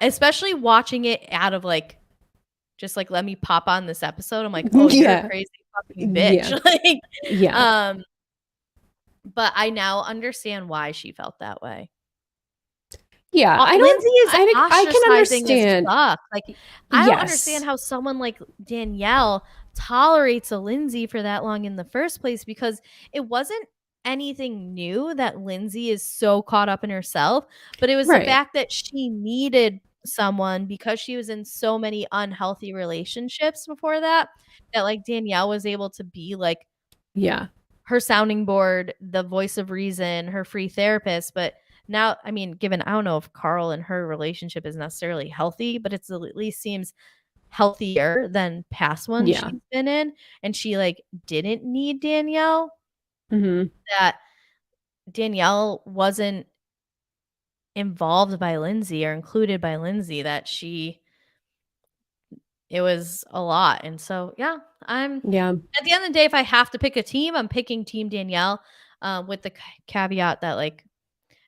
Especially watching it out of like, just like, let me pop on this episode. I'm like, oh, you're a crazy fucking bitch. But I now understand why she felt that way. Yeah, Lindsay is I can understand. Like, I don't understand how someone like Danielle tolerates a Lindsay for that long in the first place, because it wasn't anything new that Lindsay is so caught up in herself, but it was the fact that she needed someone because she was in so many unhealthy relationships before that like Danielle was able to be like her sounding board, the voice of reason, her free therapist. But now, I mean, given I don't know if Carl and her relationship is necessarily healthy, but it's at least seems healthier than past ones she's been in, and she like didn't need Danielle. That Danielle wasn't involved by Lindsay or included by Lindsay, that it was a lot. And so at the end of the day, if I have to pick a team, I'm picking Team Danielle, with the caveat that like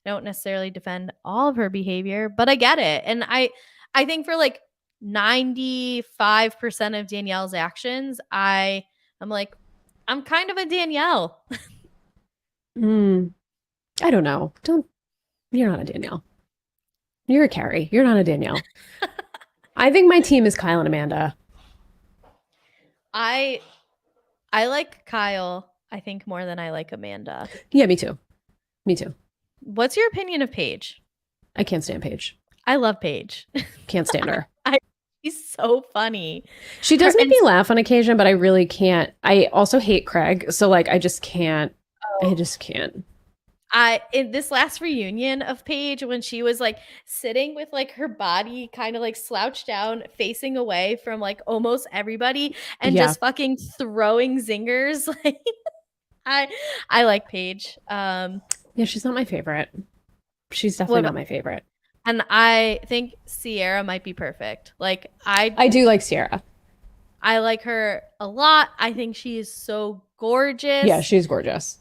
I don't necessarily defend all of her behavior, but I get it. And I think for like 95% of Danielle's actions, I'm like, I'm kind of a Danielle. I don't know. You're not a Danielle. You're a Kari. You're not a Danielle. I think my team is Kyle and Amanda. I like Kyle, I think, more than I like Amanda. Yeah, me too. Me too. What's your opinion of Paige? I can't stand Paige. I love Paige. Can't stand her. She's so funny. She does make me laugh on occasion, but I really can't. I also hate Craig. So like, I just can't. I just can't. In this last reunion of Paige, when she was like sitting with like her body kind of like slouched down, facing away from like almost everybody, and just fucking throwing zingers, like I like Paige. Yeah, she's not my favorite. She's definitely not my favorite. And I think Sierra might be perfect. Like I do like Sierra. I like her a lot. I think she is so gorgeous. Yeah, she's gorgeous.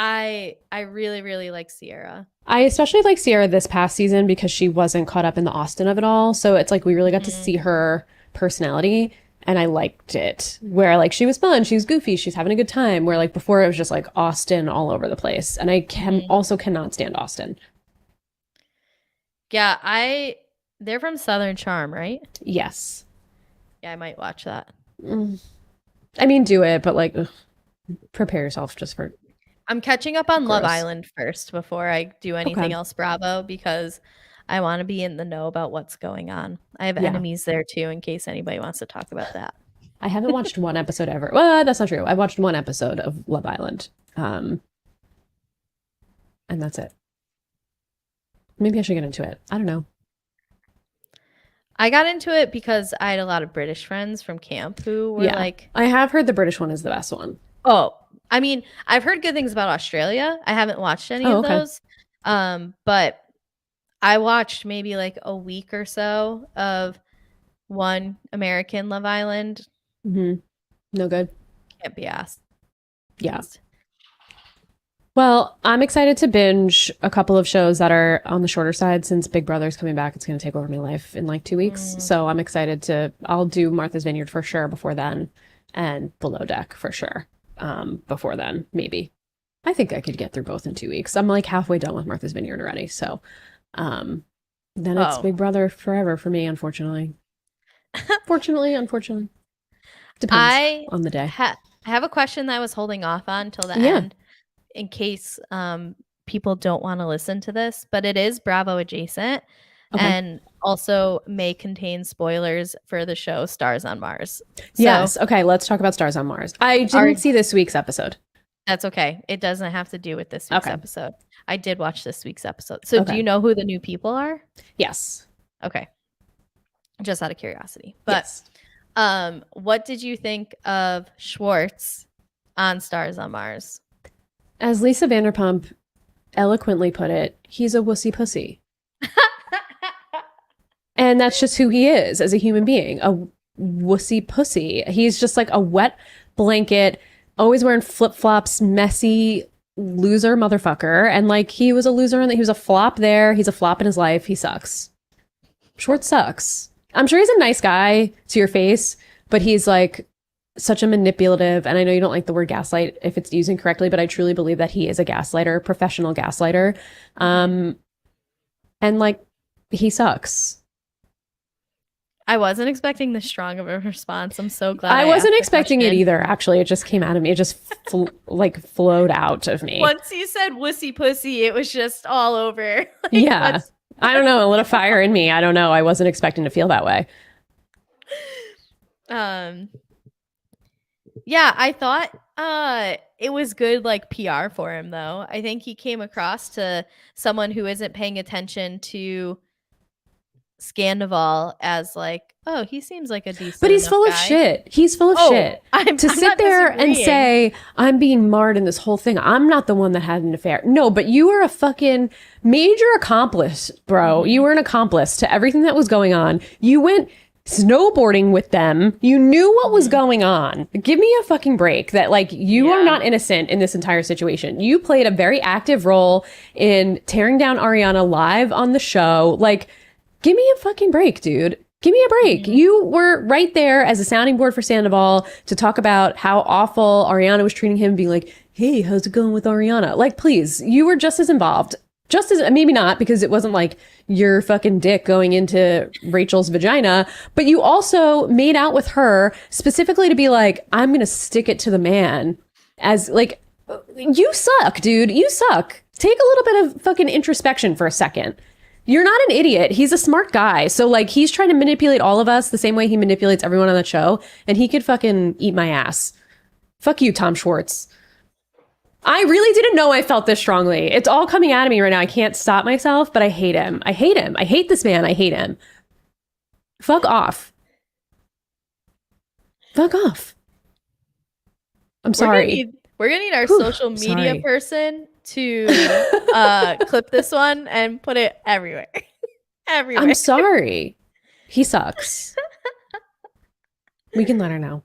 I really, really like Sierra. I especially like Sierra this past season because she wasn't caught up in the Austin of it all. So it's like we really got to see her personality, and I liked it. Where like she was fun, she was goofy, she's having a good time. Where like before it was just like Austin all over the place. And I also cannot stand Austin. Yeah, they're from Southern Charm, right? Yes. Yeah, I might watch that. I mean, do it, but like prepare yourself just for... I'm catching up on Love Island first before I do anything else Bravo, because I want to be in the know about what's going on. I have enemies there too, in case anybody wants to talk about that. I haven't watched one episode ever. Well, that's not true. I watched one episode of Love Island. And that's it. Maybe I should get into it. I don't know. I got into it because I had a lot of British friends from camp who were like... I have heard the British one is the best one. Oh, I mean, I've heard good things about Australia. I haven't watched any of those. But I watched maybe like a week or so of one American Love Island. No good. Can't be asked. Yeah. Well, I'm excited to binge a couple of shows that are on the shorter side since Big Brother's coming back. It's going to take over my life in like 2 weeks. So I'm excited I'll do Martha's Vineyard for sure before then, and Below Deck for sure before then, maybe. I think I could get through both in 2 weeks. I'm like halfway done with Martha's Vineyard already. So then it's Big Brother forever for me, unfortunately. Unfortunately. Depends on the day. I have a question that I was holding off on till the end, in case people don't want to listen to this, but it is Bravo adjacent and also may contain spoilers for the show Stars on Mars. Yes. Okay, let's talk about Stars on Mars. I didn't see this week's episode. That's okay. It doesn't have to do with this week's episode. I did watch this week's episode. So do you know who the new people are? Yes. Okay. Just out of curiosity. But what did you think of Schwartz on Stars on Mars? As Lisa Vanderpump eloquently put it, he's a wussy pussy. And that's just who he is as a human being, a wussy pussy. He's just like a wet blanket, always wearing flip-flops, messy loser motherfucker. And like he was a loser and he was a flop there. He's a flop in his life. He sucks. Schwartz sucks. I'm sure he's a nice guy to your face, but he's like such a manipulative, and I know you don't like the word gaslight if it's used incorrectly, but I truly believe that he is a gaslighter, professional gaslighter. And like he sucks. I wasn't expecting this strong of a response. I'm so glad. I wasn't expecting it either, actually. It just came out of me. It just flowed out of me. Once you said wussy pussy, it was just all over. Yeah. I don't know, a little fire in me. I don't know. I wasn't expecting to feel that way. Yeah, I thought it was good like PR for him though. I think he came across to someone who isn't paying attention to Scandival as like, oh, he seems like a decent But he's full guy. of shit. He's full of shit. I'm sit there and say, I'm being marred in this whole thing. I'm not the one that had an affair. No, but you were a fucking major accomplice, bro. You were an accomplice to everything that was going on. You went snowboarding with them. You knew what was going on. Give me a fucking break that like you are not innocent in this entire situation. You played a very active role in tearing down Ariana live on the show. Like, give me a fucking break, dude. Give me a break. You were right there as a sounding board for Sandoval to talk about how awful Ariana was treating him, being like, hey, how's it going with Ariana? Like, please, you were just as involved. Just as, maybe not, because it wasn't like your fucking dick going into Rachel's vagina, but you also made out with her specifically to be like, I'm going to stick it to the man. As like, you suck, dude. You suck. Take a little bit of fucking introspection for a second. You're not an idiot. He's a smart guy. So like he's trying to manipulate all of us the same way he manipulates everyone on the show. And he could fucking eat my ass. Fuck you, Tom Schwartz. I really didn't know I felt this strongly. It's all coming out of me right now. I can't stop myself, but I hate him. I hate him. I hate this man. I hate him. Fuck off. Fuck off. I'm sorry. We're gonna need our social media person to clip this one and put it everywhere. Everywhere. I'm sorry. He sucks. We can let her know.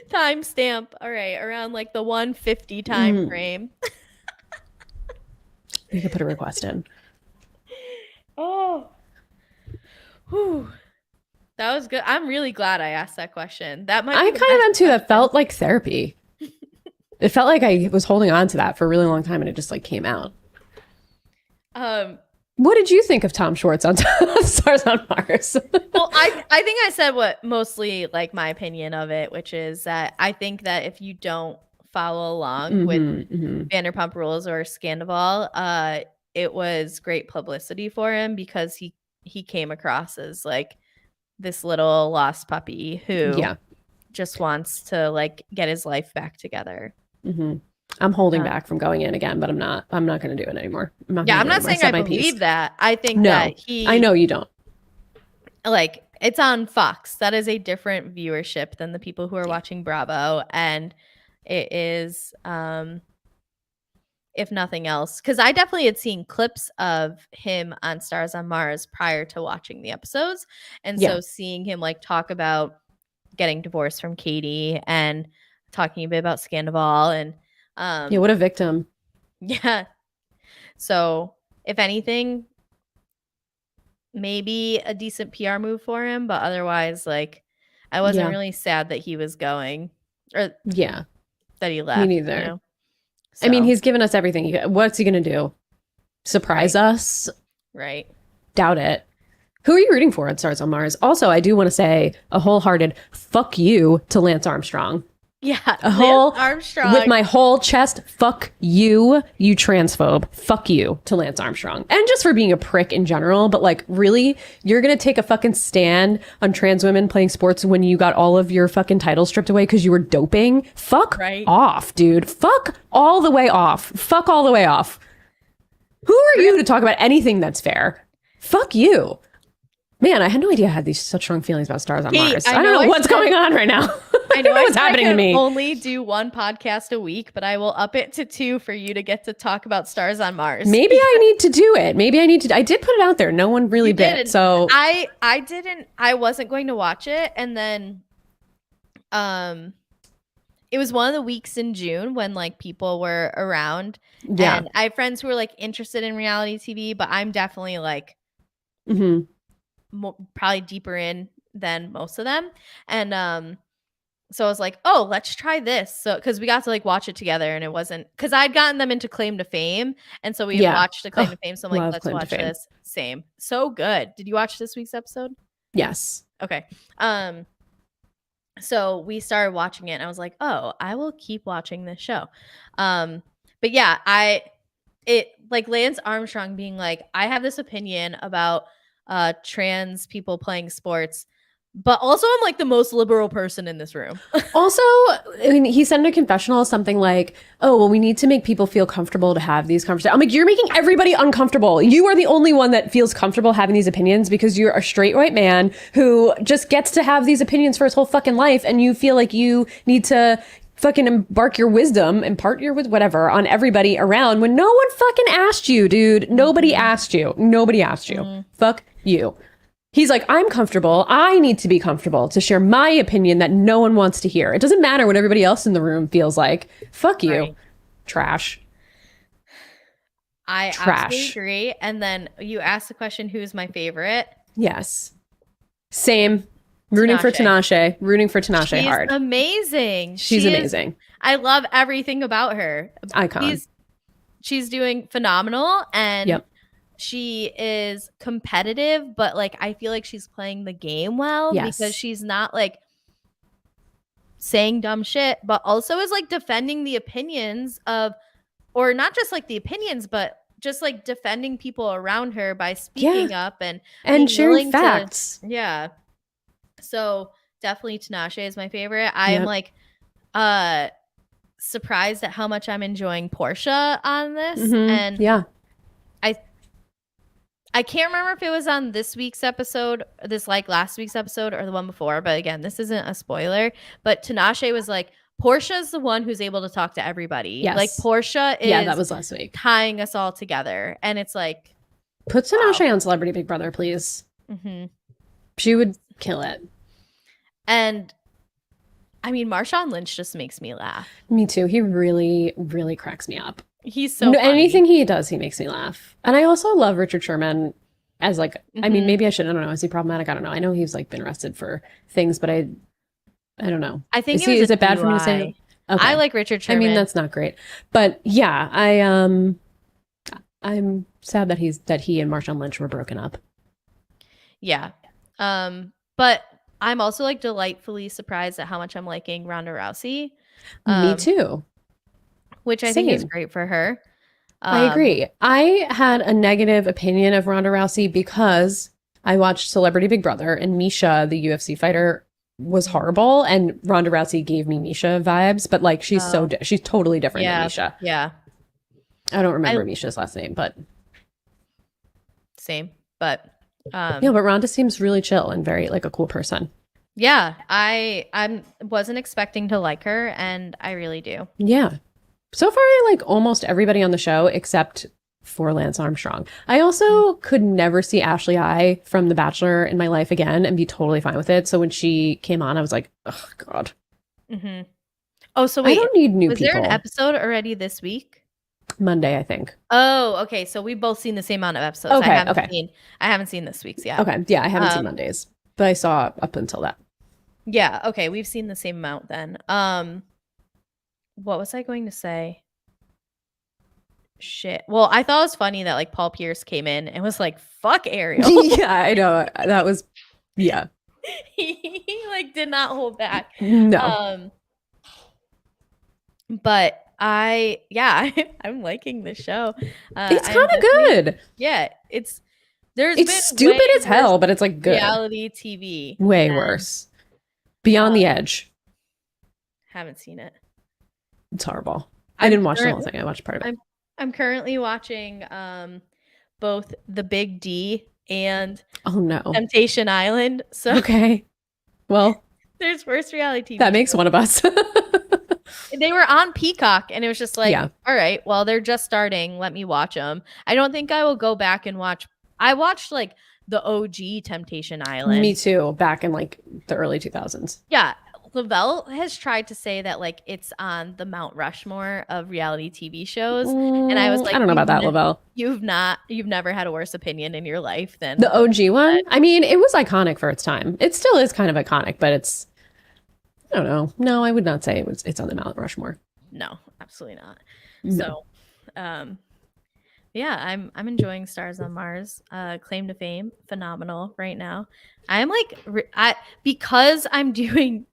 Timestamp. All right, around like the 150 time frame. We could put a request in. Oh. Whew. That was good. I'm really glad I asked that question. That might. I kind of am too. That felt like therapy. It felt like I was holding on to that for a really long time, and it just like came out. What did you think of Tom Schwartz on Stars on Mars? Well, I think I said what mostly like my opinion of it, which is that I think that if you don't follow along with Vanderpump Rules or Scandival, it was great publicity for him because he came across as like this little lost puppy who just wants to like get his life back together. I'm holding back from going in again, but I'm not going to do it anymore. I'm not saying I believe that. I think that I know you don't. Like, it's on Fox. That is a different viewership than the people who are watching Bravo. And it is, if nothing else, because I definitely had seen clips of him on Stars on Mars prior to watching the episodes. And so seeing him like talk about getting divorced from Katie and talking a bit about Scandival and what a victim. Yeah. So if anything, maybe a decent PR move for him, but otherwise, like, I wasn't really sad that he was going or that he left. Me neither. You know? So. I mean, he's given us everything. What's he going to do? Surprise us? Right. Doubt it. Who are you rooting for on Stars on Mars? Also, I do want to say a wholehearted fuck you to Lance Armstrong. Yeah, Lance Armstrong. With my whole chest, fuck you, you transphobe. Fuck you to Lance Armstrong. And just for being a prick in general, but like, really? You're going to take a fucking stand on trans women playing sports when you got all of your fucking titles stripped away because you were doping? Fuck off, dude. Fuck all the way off. Fuck all the way off. Who are you to talk about anything that's fair? Fuck you. Man, I had no idea I had these such strong feelings about Stars on Mars. I don't know what's going on right now. I know what's happening to me. Only do one podcast a week, but I will up it to 2 for you to get to talk about Stars on Mars. Maybe I need to do it. I did put it out there. No one really bit. So I didn't. I wasn't going to watch it, and then, it was one of the weeks in June when like people were around. Yeah, and I have friends who were like interested in reality TV, but I'm definitely like, probably deeper in than most of them, and so I was like, oh, let's try this. So, because we got to like watch it together, and it wasn't because I'd gotten them into Claim to Fame, and so we watched the Claim to Fame. So I'm like, let's watch this. Same, so good. Did you watch this week's episode? Yes. Okay. So we started watching it, and I was like, oh, I will keep watching this show. But yeah, it like Lance Armstrong being like, I have this opinion about trans people playing sports, but also I'm like the most liberal person in this room. Also, I mean, he said in a confessional something like, oh, well, we need to make people feel comfortable to have these conversations. I'm like, you're making everybody uncomfortable. You are the only one that feels comfortable having these opinions because you're a straight white man who just gets to have these opinions for his whole fucking life. And you feel like you need to fucking impart your wisdom whatever on everybody around when no one fucking asked you, dude. Nobody asked you. Nobody asked you. Fuck you. He's like, I'm comfortable. I need to be comfortable to share my opinion that no one wants to hear. It doesn't matter what everybody else in the room feels like. Fuck you. Right. Trash. I absolutely agree. And then you asked the question, who's my favorite? Yes. Same. Rooting for Tinashe. Rooting for Tinashe hard. She's amazing. She's amazing. I love everything about her. Icon. She's doing phenomenal. And she is competitive, but like I feel like she's playing the game well because she's not like saying dumb shit, but also is like defending the opinions of, or not just like the opinions, but just like defending people around her by speaking up and sharing facts. So definitely Tinashe is my favorite. I am like surprised at how much I'm enjoying Portia on this. And I can't remember if it was on this week's episode, last week's episode, or the one before. But again, this isn't a spoiler. But Tinashe was like, Portia's the one who's able to talk to everybody. Yes. Like Portia is that was last week. Tying us all together. And it's like, put Tinashe on Celebrity Big Brother, please. She would kill it. And I mean, Marshawn Lynch just makes me laugh. Me too. He really, really cracks me up. He's so funny. Anything he does, he makes me laugh. And I also love Richard Sherman as like, I mean, maybe I should, I don't know. Is he problematic? I don't know. I know he's like been arrested for things, but I don't know. I think is it bad for me to say? Okay. I like Richard Sherman. I mean, that's not great. But yeah, I'm sad that he and Marshawn Lynch were broken up. Yeah. But I'm also like delightfully surprised at how much I'm liking Ronda Rousey. Me too. Which I think is great for her. I agree. I had a negative opinion of Ronda Rousey because I watched Celebrity Big Brother and Misha, the UFC fighter, was horrible. And Ronda Rousey gave me Misha vibes, but like she's she's totally different than Misha. Yeah. I don't remember Misha's last name, but same. But but Ronda seems really chill and very like a cool person. Yeah, I wasn't expecting to like her, and I really do. Yeah. So far, I like almost everybody on the show except for Lance Armstrong. I also could never see Ashley I from The Bachelor in my life again and be totally fine with it. So when she came on, I was like, oh, God. Oh, so wait. I don't need new people. Was there an episode already this week? Monday, I think. Oh, okay. So we've both seen the same amount of episodes. Okay, I haven't seen this week's yet. Okay. Yeah, I haven't seen Mondays, but I saw up until that. Yeah. Okay. We've seen the same amount then. What was I going to say? Shit. Well, I thought it was funny that like Paul Pierce came in and was like, fuck Ariel. Yeah, I know. That was, yeah. he like did not hold back. No. But I'm liking the show. It's kind of good. Yeah. It's stupid as hell, but it's like good. Reality TV. Way worse. Beyond the Edge. Haven't seen it. It's horrible. I didn't watch the whole thing. I watched part of it. I'm currently watching both The Big D and Temptation Island. So okay. Well, there's worse reality TV. That makes one of us. They were on Peacock and it was just like, all right, well, they're just starting. Let me watch them. I don't think I will go back and watch. I watched like the OG Temptation Island. Me too. Back in like the early 2000s. Yeah. Lavelle has tried to say that like it's on the Mount Rushmore of reality TV shows, and I was like, I don't know about that, Lavelle. You've never had a worse opinion in your life than the OG one. I mean, it was iconic for its time. It still is kind of iconic, but it's, I don't know. No, I would not say it's on the Mount Rushmore. No, absolutely not. No. So, yeah, I'm enjoying Stars on Mars. Claim to Fame, phenomenal right now. I'm like, because I'm doing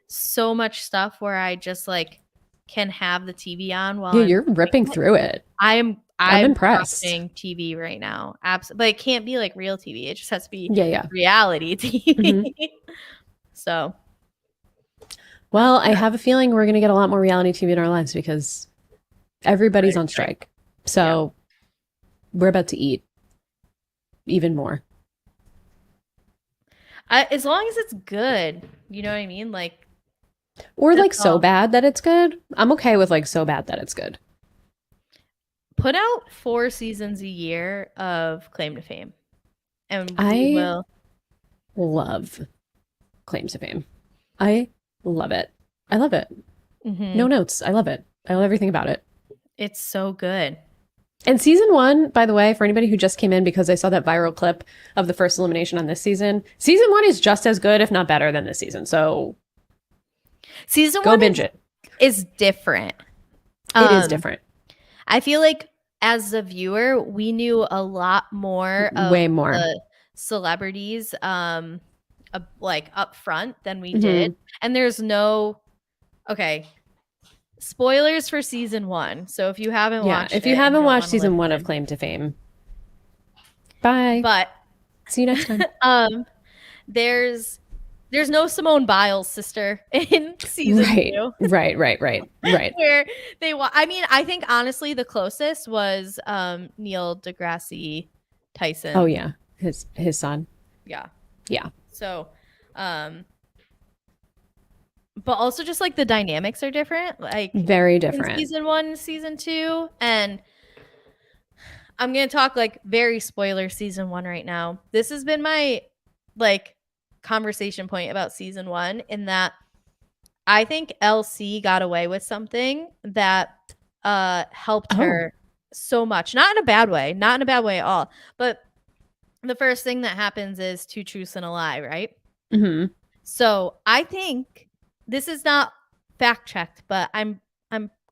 so much stuff where I just like can have the TV on while you're ripping through it. I'm I'm impressed. Watching TV right now. Absolutely. But it can't be like real TV. It just has to be Yeah. reality TV. So. Well, I have a feeling we're going to get a lot more reality TV in our lives because everybody's on strike. So we're about to eat even more. As long as it's good, you know what I mean? Like, or like so bad that it's good. I'm okay with like so bad that it's good. Put out 4 seasons a year of Claim to Fame. And I love Claims to Fame. I love it. I love it. No notes. I love it. I love everything about it. It's so good. And season 1, by the way, for anybody who just came in because I saw that viral clip of the first elimination on this season, season 1 is just as good, if not better, than this season. So season go 1 binge it. Is different. It is different. I feel like as a viewer, we knew a lot more of way more the celebrities like up front than we did. And there's no spoilers for season 1. So if you haven't watched if you haven't watched season 1 of Claim to Fame, bye. But see you next time. There's no Simone Biles' sister in season 2. Right. Where they I think honestly the closest was Neil deGrasse Tyson. Oh yeah, his son. Yeah. So but also just like the dynamics are different, like very different in season 1 and season 2. And I'm gonna talk like very spoiler season 1 right now. This has been my like conversation point about season 1, in that I think LC got away with something that helped her so much. Not in a bad way at all. But the first thing that happens is 2 truths and a lie, right? So I think this is not fact checked, but I'm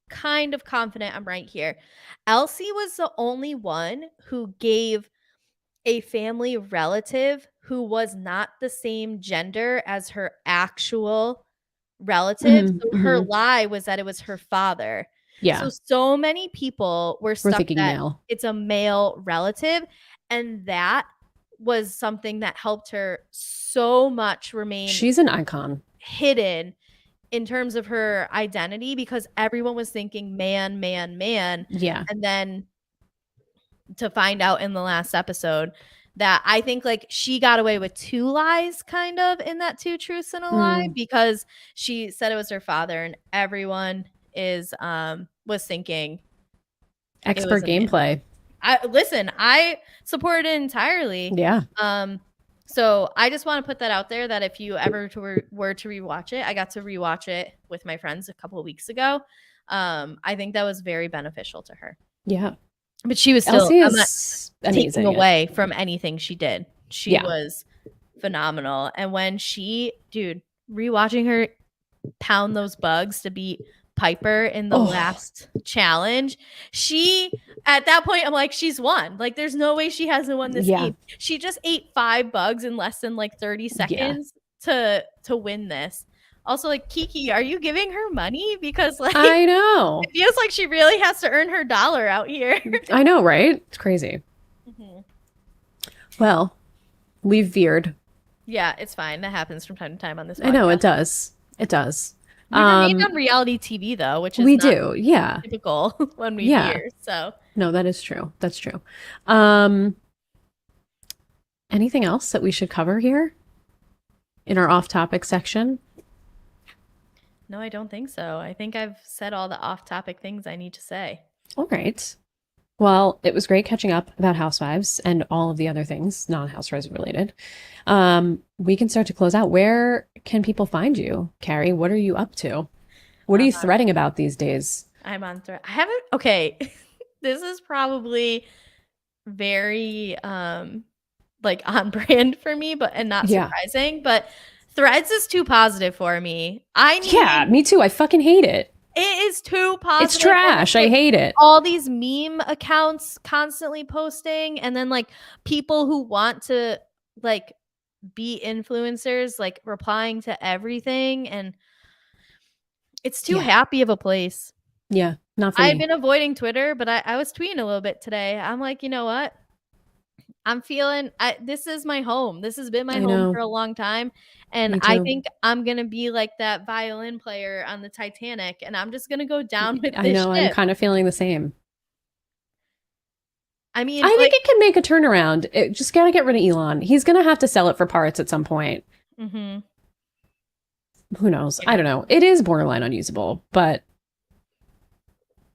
kind of confident I'm right here. Elsie was the only one who gave a family relative who was not the same gender as her actual relative. So her lie was that it was her father. Yeah. So many people were stuck thinking that male. It's a male relative, and that was something that helped her so much remain. She's an icon. Hidden in terms of her identity, because everyone was thinking man. Yeah. And then to find out in the last episode that I think like she got away with 2 lies kind of in that 2 truths and a lie, because she said it was her father, and everyone was thinking expert gameplay. I support it entirely. Yeah. So I just want to put that out there, that if you ever were to rewatch it, I got to rewatch it with my friends a couple of weeks ago. I think that was very beneficial to her. Yeah. But she was still taking away from anything she did. She was phenomenal. And when rewatching her pound those bugs to beat Piper in the last challenge, at that point I'm like, she's won. Like there's no way she hasn't won this game. She just ate 5 bugs in less than like 30 seconds to win this. Also, like, Kiki, are you giving her money? Because like I know it feels like she really has to earn her dollar out here. I know, right? It's crazy. Well, we've veered. Yeah, it's fine. That happens from time to time on this podcast. I know it does. We remain on reality TV though, which is typical when we veer. So no, that is true. That's true. Anything else that we should cover here in our off-topic section? No, I don't think so. I think I've said all the off-topic things I need to say. All right. Well, it was great catching up about Housewives and all of the other things non-Housewives related. We can start to close out. Where can people find you, Kari? What are you up to? What are you threading about these days? I'm on thread. I haven't. Okay, this is probably very like on brand for me, and not surprising. But Threads is too positive for me. Me too. I fucking hate it. It is too positive. It's trash. I hate it. All these meme accounts constantly posting, and then like people who want to like be influencers, like replying to everything, and it's too happy of a place. Yeah. Not for I've me. been avoiding Twitter, but I was tweeting a little bit today. I'm like, you know what? I'm feeling this is my home. This has been my home for a long time. And Me I too. think I'm going to be like that violin player on the Titanic. And I'm just going to go down with I this know. I'm ship. kind of feeling the same. I mean, I like, think it can make a turnaround. It just got to get rid of Elon. He's going to have to sell it for parts at some point. mm-hmm. Who knows? Yeah. I don't know. It is borderline unusable, but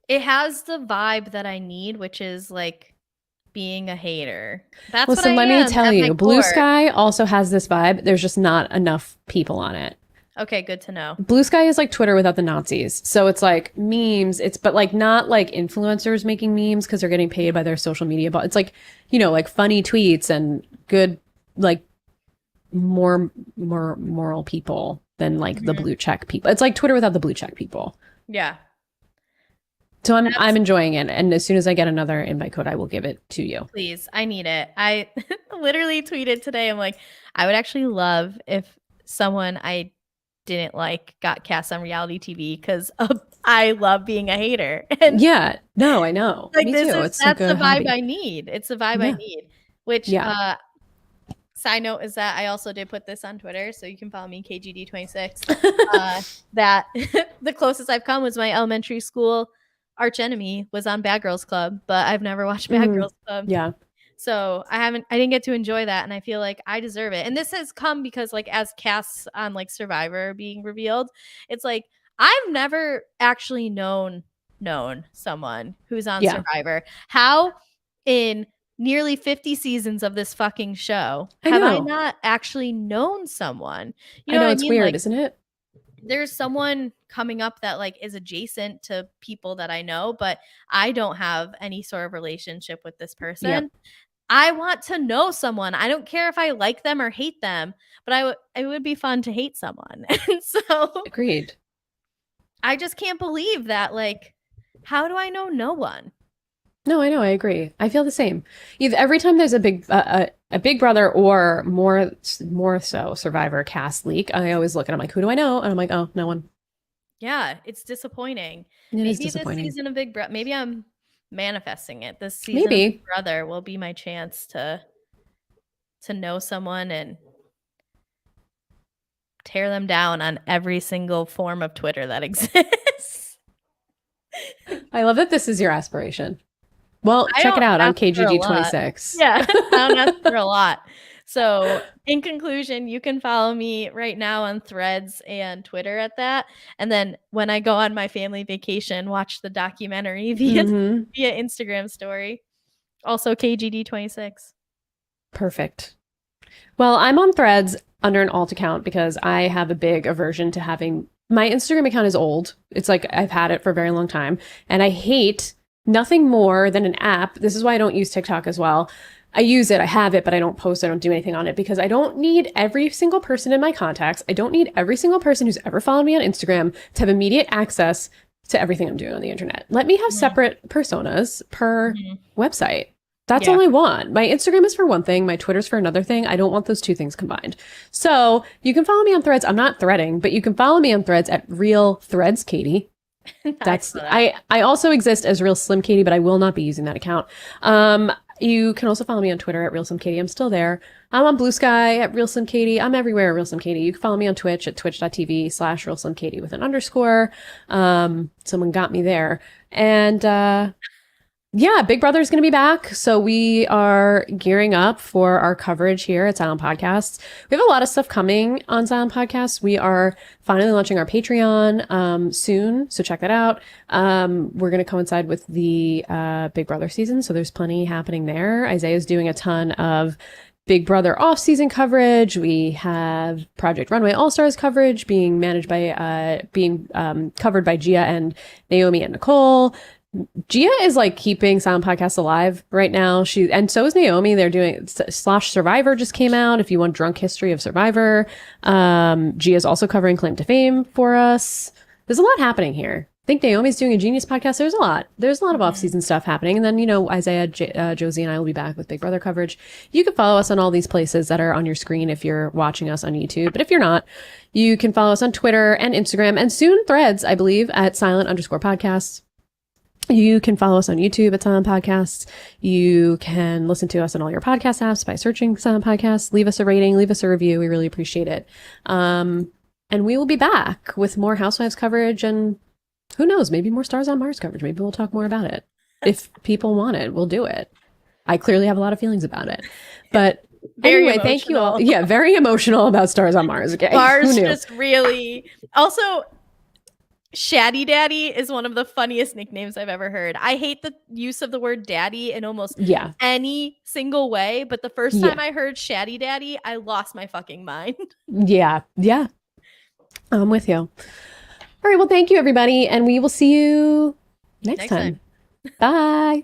it has the vibe that I need, which is like being a hater. That's listen, what I let am me tell at my you, Blue core. Sky also has this vibe. There's just not enough people on it. Okay, good to know. Blue Sky is like Twitter without the Nazis. So it's like memes. But like not like influencers making memes because they're getting paid by their social media. But it's like, you know, like funny tweets and good, like more moral people than like the blue check people. It's like Twitter without the blue check people. Yeah. So I'm enjoying it. And as soon as I get another invite code, I will give it to you. Please. I need it. I literally tweeted today. I'm like, I would actually love if someone I didn't like got cast on reality TV because I love being a hater. And yeah, no, I know. like Me this too. is that's the vibe I need. It's the vibe I need. Which side note is that I also did put this on Twitter, so you can follow me KGD26. That the closest I've come was my elementary school arch enemy was on Bad Girls Club, but I've never watched Bad Girls Club. Yeah. So I didn't get to enjoy that, and I feel like I deserve it. And this has come because like as casts on like Survivor being revealed, it's like I've never actually known someone who's on Survivor. How in nearly 50 seasons of this fucking show have I not actually known someone? You know, it's weird, like, isn't it? There's someone coming up that like is adjacent to people that I know, but I don't have any sort of relationship with this person. Yep. I want to know someone. I don't care if I like them or hate them, but it would be fun to hate someone. And so agreed. I just can't believe that. Like, how do I know no one? No, I know. I agree. I feel the same. Every time there's a big Brother or more so Survivor cast leak, I always look and I'm like, who do I know? And I'm like, oh, no one. Yeah, it's disappointing. Maybe this season of Big Brother. Maybe I'm manifesting it. This season of Big Brother will be my chance to know someone and tear them down on every single form of Twitter that exists. I love that this is your aspiration. Well, check it out on KGG26. Yeah, I don't ask for a lot. So in conclusion, you can follow me right now on Threads and Twitter at that. And then when I go on my family vacation, watch the documentary via Instagram story. Also KGD26. Perfect. Well, I'm on Threads under an alt account because I have a big aversion to having my Instagram account is old. It's like I've had it for a very long time. And I hate nothing more than an app. This is why I don't use TikTok as well. I use it, I have it, but I don't post, I don't do anything on it because I don't need every single person in my contacts. I don't need every single person who's ever followed me on Instagram to have immediate access to everything I'm doing on the internet. Let me have separate personas per website. That's all I want. My Instagram is for one thing, my Twitter's for another thing. I don't want those two things combined. So you can follow me on Threads. I'm not threading, but you can follow me on Threads at Real Threads Katie. That's I also exist as Real Slim Katie, but I will not be using that account. You can also follow me on Twitter at Real Slim Katie. I'm still there. I'm on Blue Sky at Real Slim Katie. I'm everywhere at Real Slim Katie. You can follow me on Twitch at twitch.tv/Real Slim Katie with an underscore. Someone got me there. And yeah, Big Brother is going to be back. So we are gearing up for our coverage here at Silent Podcasts. We have a lot of stuff coming on Silent Podcasts. We are finally launching our Patreon soon. So check that out. We're going to coincide with the Big Brother season. So there's plenty happening there. Isaiah's doing a ton of Big Brother off-season coverage. We have Project Runway All-Stars coverage being managed by, covered by Gia and Naomi and Nicole. Gia is like keeping Silent Podcasts alive right now. And so is Naomi. They're doing /Survivor just came out. If you want drunk history of Survivor, Gia's also covering Claim to Fame for us. There's a lot happening here. I think Naomi's doing a Genius podcast. There's a lot of off-season stuff happening. And then, you know, Isaiah, Josie, and I will be back with Big Brother coverage. You can follow us on all these places that are on your screen if you're watching us on YouTube. But if you're not, you can follow us on Twitter and Instagram and soon Threads, I believe, at silent_podcasts. You can follow us on YouTube at Silent Podcasts. You can listen to us on all your podcast apps by searching Silent Podcasts. Leave us a rating, leave us a review. We really appreciate it. And we will be back with more Housewives coverage and who knows, maybe more Stars on Mars coverage. Maybe we'll talk more about it. If people want it, we'll do it. I clearly have a lot of feelings about it. But anyway, thank you all. Yeah, very emotional about Stars on Mars. Okay. Mars just really... Also... Shaddy Daddy is one of the funniest nicknames I've ever heard. I hate the use of the word daddy in almost any single way, but the first time I heard Shaddy Daddy, I lost my fucking mind. Yeah. I'm with you. All right, well, thank you, everybody, and we will see you next time. Bye.